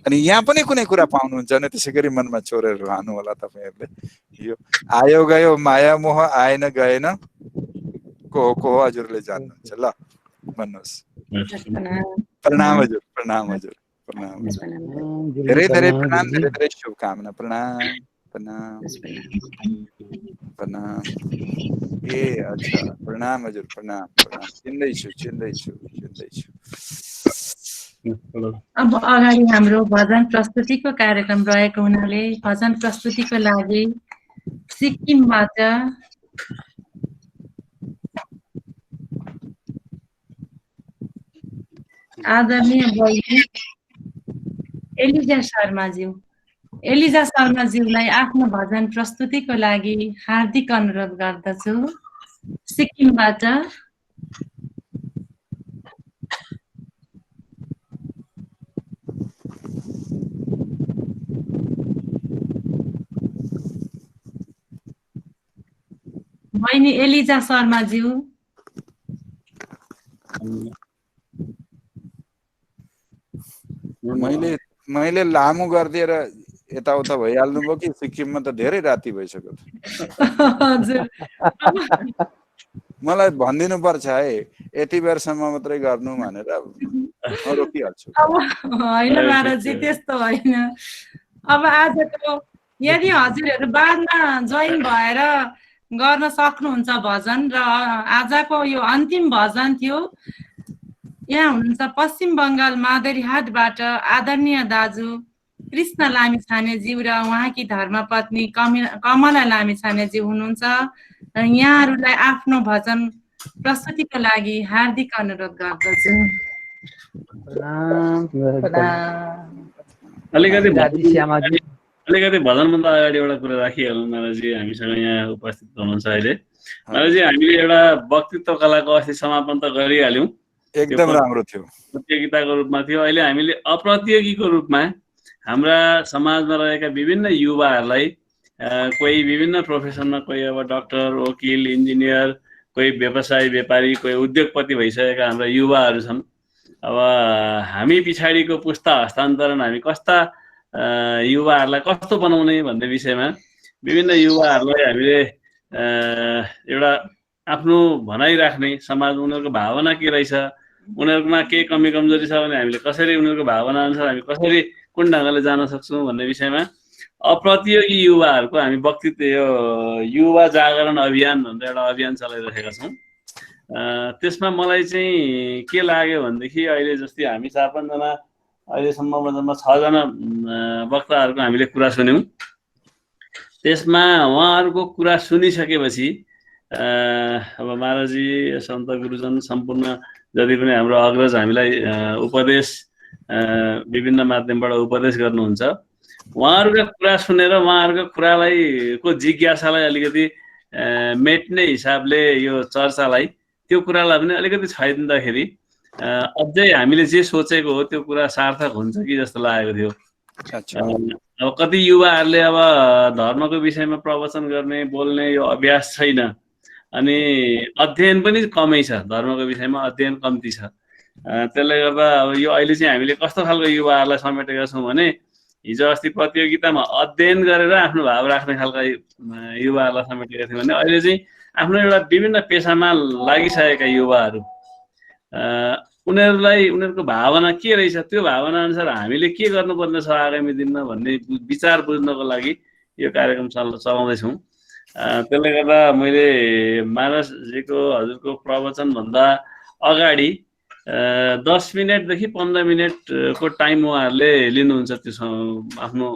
अनि यहाँ पनि कुनै कुरा पाउनुहुन्छ भने त्यसै गरी मनमा चोरेर लानु होला तपाईँहरूले। यो आयो गयो माया मोह, आएन गएन को हो हजुरले जान्नुहुन्छ। ल भन्नुहोस्। प्रणाम हजुर, प्रणाम हजुर, प्रणाम। धेरै धेरै प्रणाम, धेरै धेरै शुभकामना। प्रणाम प्रणाम प्रणाम। ए अच्छा, प्रणाम हजुर, प्रणाम प्रणाम। चिन्दैछु चिन्दैछु चिन्दैछु। अब अगाडि हाम्रो भजन प्रस्तुतिको कार्यक्रम रहेको हुनाले भजन प्रस्तुतिको लागि सिक्किमबाट आदरणीय बहिनी एलिजा शर्माज्यूलाई आफ्नो भजन प्रस्तुतिको लागि हार्दिक अनुरोध गर्दछु। सिक्किमबाट बहिनी एलिजा शर्माज्यू। मैले लामो गरिदिएर यताउता भइहाल्नु भयो कि सिक्किममा त धेरै राति भइसक्यो। मलाई भनिदिनु पर्छ है यति बेरसम्म मात्रै गर्नु भनेर रोकिहाल्छु। होइन महाराजजी, त्यस्तो होइन। अब आजको यदि हजुरहरू बादमा जोइन भएर गर्न सक्नुहुन्छ भजन, र आजको यो अन्तिम भजन थियो। यहाँ हुनुहुन्छ पश्चिम बङ्गाल मादरीहाटबाट आदरणीय दाजु कृष्ण लामिछानेज्यू र उहाँकी धर्मपत्नी कमला लामिछानेज्यू हुनुहुन्छ। यहाँहरूलाई आफ्नो भजन प्रस्तुतिको लागि हार्दिक अनुरोध गर्दछु। अलिकति भजनभन्दा अगाडि एउटा कुरा राखिहालौँ। महाराजजी हामीसँग यहाँ उपस्थित हुनुहुन्छ अहिले। महाराजजी, हामीले एउटा वक्तृत्व कलाको अस्ति समापन त गरिहाल्यौँ, एकदम राम्रो थियो, प्रतियोगिताको रूपमा थियो। अहिले हामीले अप्रतियोगीको रूपमा हाम्रा समाजमा रहेका विभिन्न युवाहरूलाई, कोही विभिन्न प्रोफेसनमा, कोही अब डाक्टर, वकिल, इन्जिनियर, कोही व्यवसायी, व्यापारी, कोही उद्योगपति भइसकेका हाम्रा युवाहरू छन्। अब हामी पछाडिको पुस्ता हस्तान्तरण हामी कस्ता युवाहरूलाई कस्तो बनाउने भन्ने विषयमा विभिन्न युवाहरूलाई हामीले एउटा आफ्नो भनाइ राख्ने, समाज उनीहरूको भावना के रहेछ, उनीहरूमा के कमी कमजोरी छ भने हामीले कसरी उनीहरूको भावना अनुसार हामी कसरी कुन ढङ्गले जान सक्छौँ भन्ने विषयमा अप्रतियोगी युवाहरूको हामी वक्तृत्व, यो युवा जागरण अभियान भनेर एउटा अभियान चलाइरहेका छौँ। त्यसमा मलाई चाहिँ के लाग्यो भनेदेखि अहिले जस्तै हामी 4-5 जना अहिलेसम्ममा जम्मा 6 जना वक्ताहरूको हामीले कुरा सुन्यौँ। त्यसमा उहाँहरूको कुरा सुनिसकेपछि अब महाराजजी, सन्त गुरुजन, सम्पूर्ण जति पनि हाम्रो अग्रज हामीलाई उपदेश विभिन्न माध्यमबाट उपदेश गर्नुहुन्छ, उहाँहरूका कुरा सुनेर उहाँहरूको कुरालाई को जिज्ञासालाई अलिकति मेट्ने हिसाबले यो चर्चालाई, त्यो कुरालाई पनि अलिकति छाइदिँदाखेरि अझै हामीले जे सोचेको हो त्यो कुरा सार्थक हुन्छ कि जस्तो लागेको थियो। अब कति युवाहरूले अब धर्मको विषयमा प्रवचन गर्ने, बोल्ने यो अभ्यास छैन, अनि अध्ययन पनि कमै छ, धर्मको विषयमा अध्ययन कम्ती छ। त्यसले गर्दा अब यो अहिले चाहिँ हामीले कस्तो खालको युवाहरूलाई समेटेका छौँ भने हिजो अस्ति प्रतियोगितामा अध्ययन गरेर आफ्नो भाव राख्ने खालका युवाहरूलाई समेटेका थियौँ भने अहिले चाहिँ आफ्नो एउटा विभिन्न पेसामा लागिसकेका युवाहरू, उनीहरूलाई उनीहरूको भावना के रहेछ, त्यो भावना अनुसार हामीले के गर्नुपर्ने छ आगामी दिनमा भन्ने विचार बुझ्नको लागि यो कार्यक्रम चलाउँदैछौँ। त्यसले गर्दा मैले महाराजजीको हजुरको प्रवचनभन्दा अगाडि 10 मिनटदेखि 15 मिनटको टाइम उहाँहरूले लिनुहुन्छ त्यो आफ्नो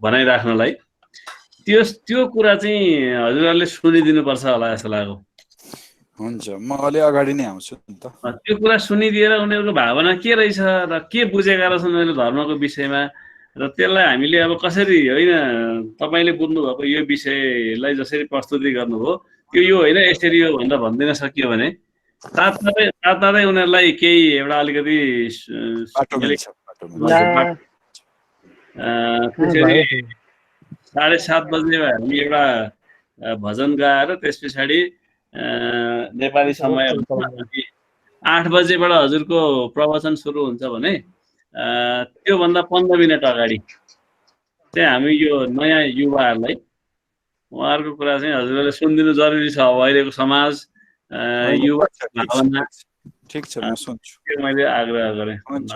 भनाइ राख्नलाई। त्यो कुरा चाहिँ हजुरहरूले सुनिदिनुपर्छ होला जस्तो लाग्यो। हुन्छ, म अलि अगाडि नै आउँछु नि त। त्यो कुरा सुनिदिएर उनीहरूको भावना के रहेछ र के बुझेका रहेछन् उनीहरूले धर्मको विषयमा, र त्यसलाई हामीले अब कसरी, होइन तपाईँले बुझ्नुभएको यो विषयलाई जसरी प्रस्तुति गर्नुभयो त्यो यो होइन यसरी यो भनेर भनिदिन सकियो भने साथसाथै उनीहरूलाई केही एउटा अलिकति त्यसरी 7:30 बजे हामी एउटा भजन गाएर त्यस पछाडि नेपाली समय 8 बजेबाट हजुरको प्रवचन सुरु हुन्छ भने त्योभन्दा 15 मिनट अगाडि चाहिँ हामी यो नयाँ युवाहरूलाई उहाँहरूको कुरा चाहिँ हजुरहरूले सुनिदिनु जरुरी छ। अब अहिलेको समाज युवा भावना ठिक छ, म सुन्छु। त्यो मैले आग्रह गरेँ। हुन्छ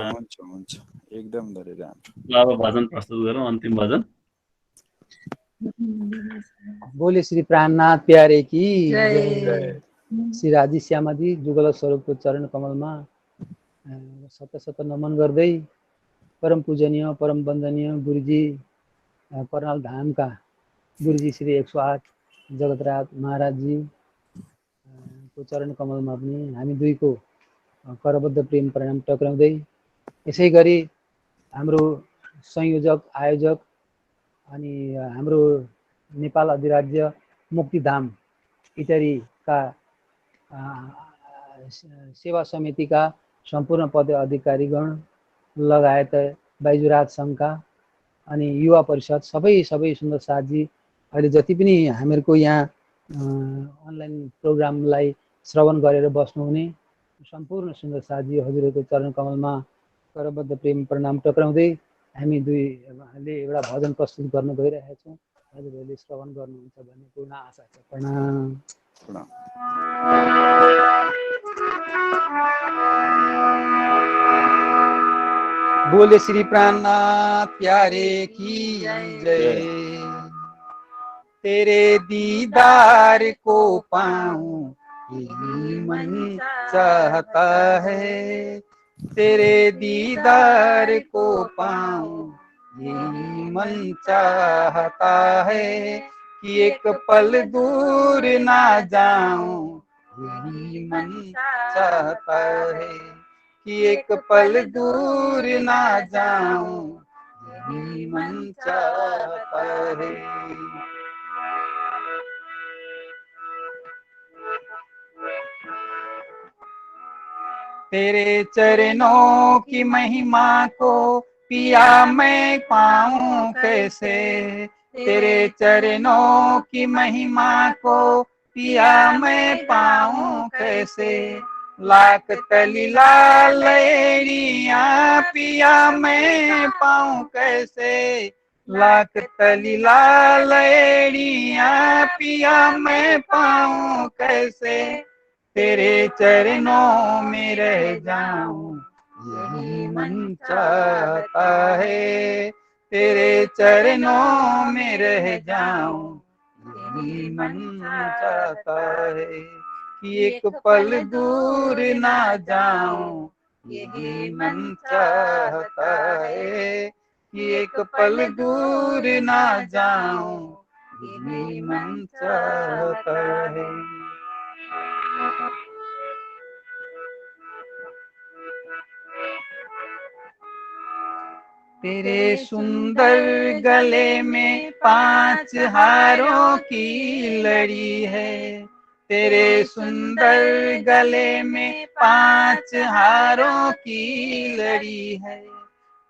एकदम धेरै राम्रो। अब भजन प्रस्तुत गरौँ, अन्तिम भजन। बोले श्री प्राणनाथ प्यारे की जय। श्री राजी श्यामाजी जुगल स्वरूपको चरण कमलमा शत नमन गर्दै परम पूजनीय परम वन्दनीय गुरुजी कर्णाल धामका गुरुजी श्री 108 जगतराज महाराजजी को चरण कमलमा पनि हामी दुईको करबद्ध प्रेम प्रणाम टक्राउँदै यसै गरी हाम्रो संयोजक आयोजक अनि हाम्रो नेपाल अधिराज्य मुक्तिधाम इटरीका सेवा समितिका सम्पूर्ण पद अधिकारीगण लगायत बाइजुराज सङ्घका अनि युवा परिषद सबै सुन्दर साथजी, अहिले जति पनि हामीहरूको यहाँ अनलाइन प्रोग्रामलाई श्रवण गरेर बस्नुहुने सम्पूर्ण सुन्दर साथजी हजुरहरूको चरण कमलमा करबद्ध प्रेम प्रणाम टक्राउँदै हामी दुईले एउटा भजन प्रस्तुत गर्न गइरहेका छौँ। हजुरहरूले श्रवण गर्नुहुन्छ भन्ने पूर्ण आशा छ। प्रणाम। बोले श्री प्राणनाथ प्यारे की जय। तेरे दीदार को पाऊं यही मन चाहता है, तेरे दीदार को पाऊं यही मन चाहता है, कि एक पल दूर ना जाऊं यही मन चाहता है, कि एक पल दूर ना जाऊं यही मन चाहता है। तेरे चरणों की महिमा को पिया मैं पाऊं कैसे, तेरे चरणों की महिमा को पिया मैं पाऊं कैसे, लाख तलीला लहरियां पिया मैं पाऊं कैसे, लाख तलीला लहरियां पिया मैं पाऊं कैसे, तेरे चरणों में रह जाऊं यही मन चाहता है, तेरे चरणों में रह जाऊं यही मन चाहता है, कि एक पल दूर ना जाऊं यही मन चाहता है, कि एक पल दूर ना जाऊं यही मन चाहता है। तेरे सुंदर गले में 5 हारों की लड़ी है, तेरे सुंदर गले में 5 हारों की लड़ी है,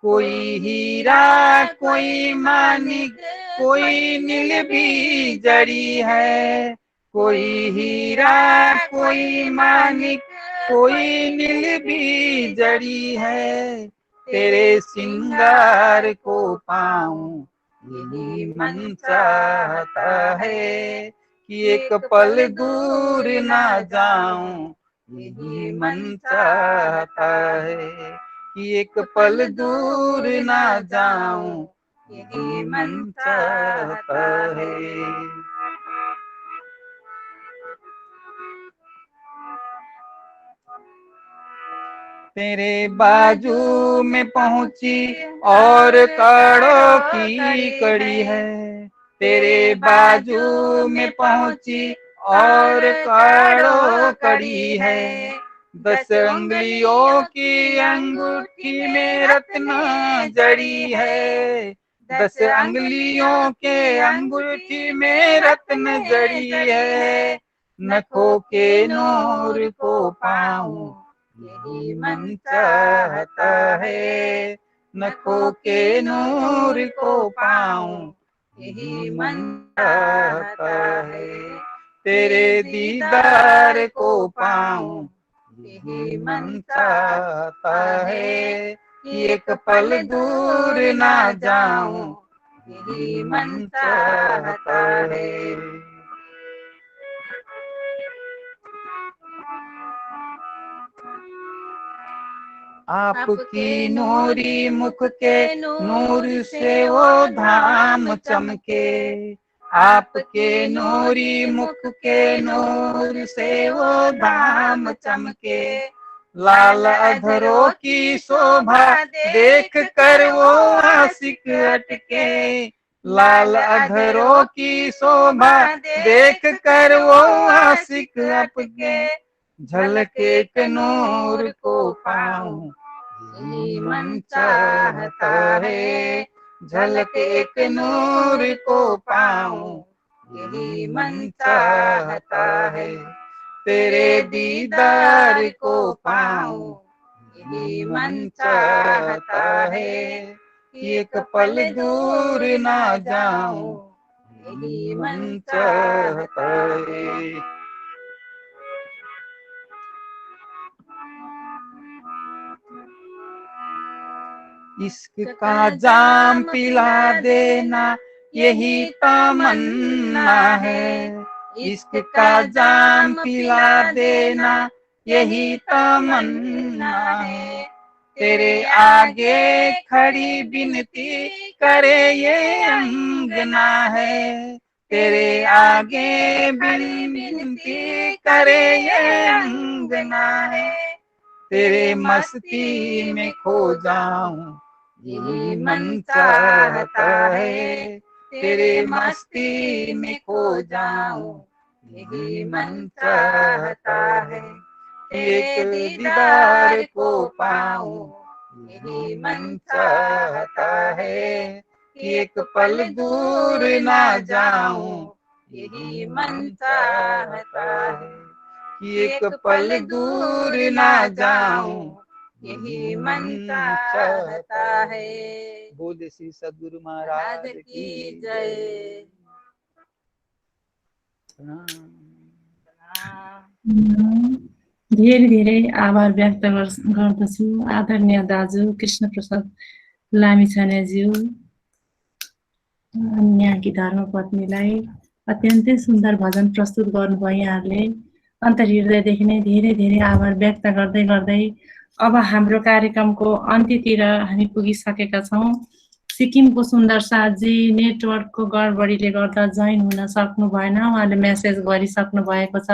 कोई हीरा कोई मानिक कोई नील भी जड़ी है, कोई हीरा कोई मानिक कोई नील भी जड़ी है, तेरे सिंगार को पाऊं यही मन चाहता है, कि एक पल दूर ना जाऊं यही मन चाहता है, कि एक पल दूर ना जाऊं यही मन चाहता है। तेरे बाजू में पहुंची और कड़ों की कड़ी है, तेरे बाजू में पहुंची और कड़ों कड़ी है, 10 अंगुलियों की अंगूठी में रत्न जड़ी है, 10 अंगुलियों के अंगूठी में रत्न जड़ी है, नखों के नूर को पाऊं यही मन चाहता है, नखों के नूर को पाऊं यही मन चाहता है, तेरे दीदार को पाऊं यही मन चाहता है, एक पल दूर ना जाऊं यही मन चाहता है। आपकी नूरी मुख के नूर से वो धाम चमके, आपके नूरी मुख के नूर से वो धाम चमके, लाल अधरों की शोभा देख कर वो आशिक अटके, लाल अधरों की शोभा देख कर वो आशिक अटके, झलके के नूर को पाऊं यही मन चाहता है, झलके के नूर को पाऊं यही मन चाहता है, तेरे दीदार को पाऊं यही मन चाहता है, एक पल दूर ना जाऊं यही मन चाहता है। इश्क का जाम पिला देना यही तमन्ना है, इश्क का जाम पिला देना यही तमन्ना है, तेरे आगे खड़ी विनती करे ये अंगना है, तेरे आगे विनती करे ये अंगना है, तेरे मस्ती में खो जाऊं यही मन चाहता है, तेरे मस्ती में खो जाऊं यही मन चाहता है, एक दीदार को पाऊं यही मन चाहता है, एक पल दूर ना जाऊं यही मन चाहता है, एक पल दूर ना जाऊं यही मन चाहता है। बोले श्री सद्गुरु महाराज की जय। धेरै धेरै आभार व्यक्त गर्दछु आदरणीय दाजु कृष्ण प्रसाद लामिछानेज्यू, यहाँकी धर्मपत्नीलाई अत्यन्तै सुन्दर भजन प्रस्तुत गर्नुभयो। यहाँहरूले अन्तर्हृदयदेखि नै धेरै धेरै आभार व्यक्त गर्दै गर्दै अब हाम्रो कार्यक्रमको अन्त्यतिर हामी पुगिसकेका छौँ। सिक्किमको सुन्दर साथजी नेटवर्कको गडबडीले गर्दा जोइन हुन सक्नु भएन, उहाँले मेसेज गरिसक्नु भएको छ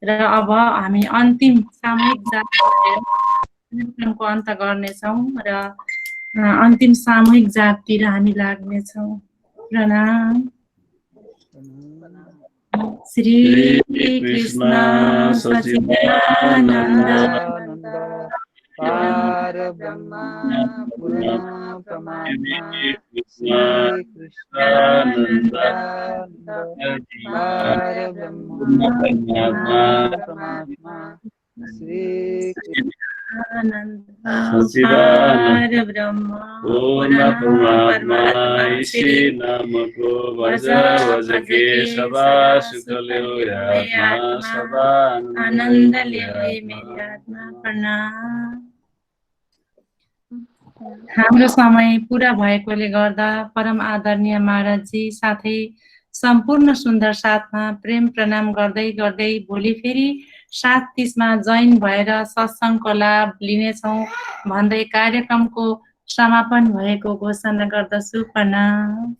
र अब हामी अन्तिम सामूहिक जाप गरेर कार्यक्रमको अन्त गर्नेछौँ र अन्तिम सामूहिक जापतिर हामी लाग्नेछौँ। प्रणाम। श्री कृष्ण सच्चिदानन्द पार ब्रह्म पूर्ण परमात्मा श्री कृष्णानंद पार ब्रह्म परमात्मा श्री सच्चिदानंद ब्रह्म पूर्ण परमात्मा इसी नाम को भज भज के सदा सुख ल्यो आत्मा, सदा आनंद ल्यो मेरी आत्मा। प्रणाम। हाम्रो समय पूरा भएकोले गर्दा परम आदरणीय महाराजजी साथै सम्पूर्ण सुन्दर साथमा प्रेम प्रणाम गर्दै गर्दै भोलि फेरि 7:30 जोइन भएर सत्सङ्गको लाभ लिनेछौँ भन्दै कार्यक्रमको समापन भएको घोषणा गर्दछु। प्रणाम।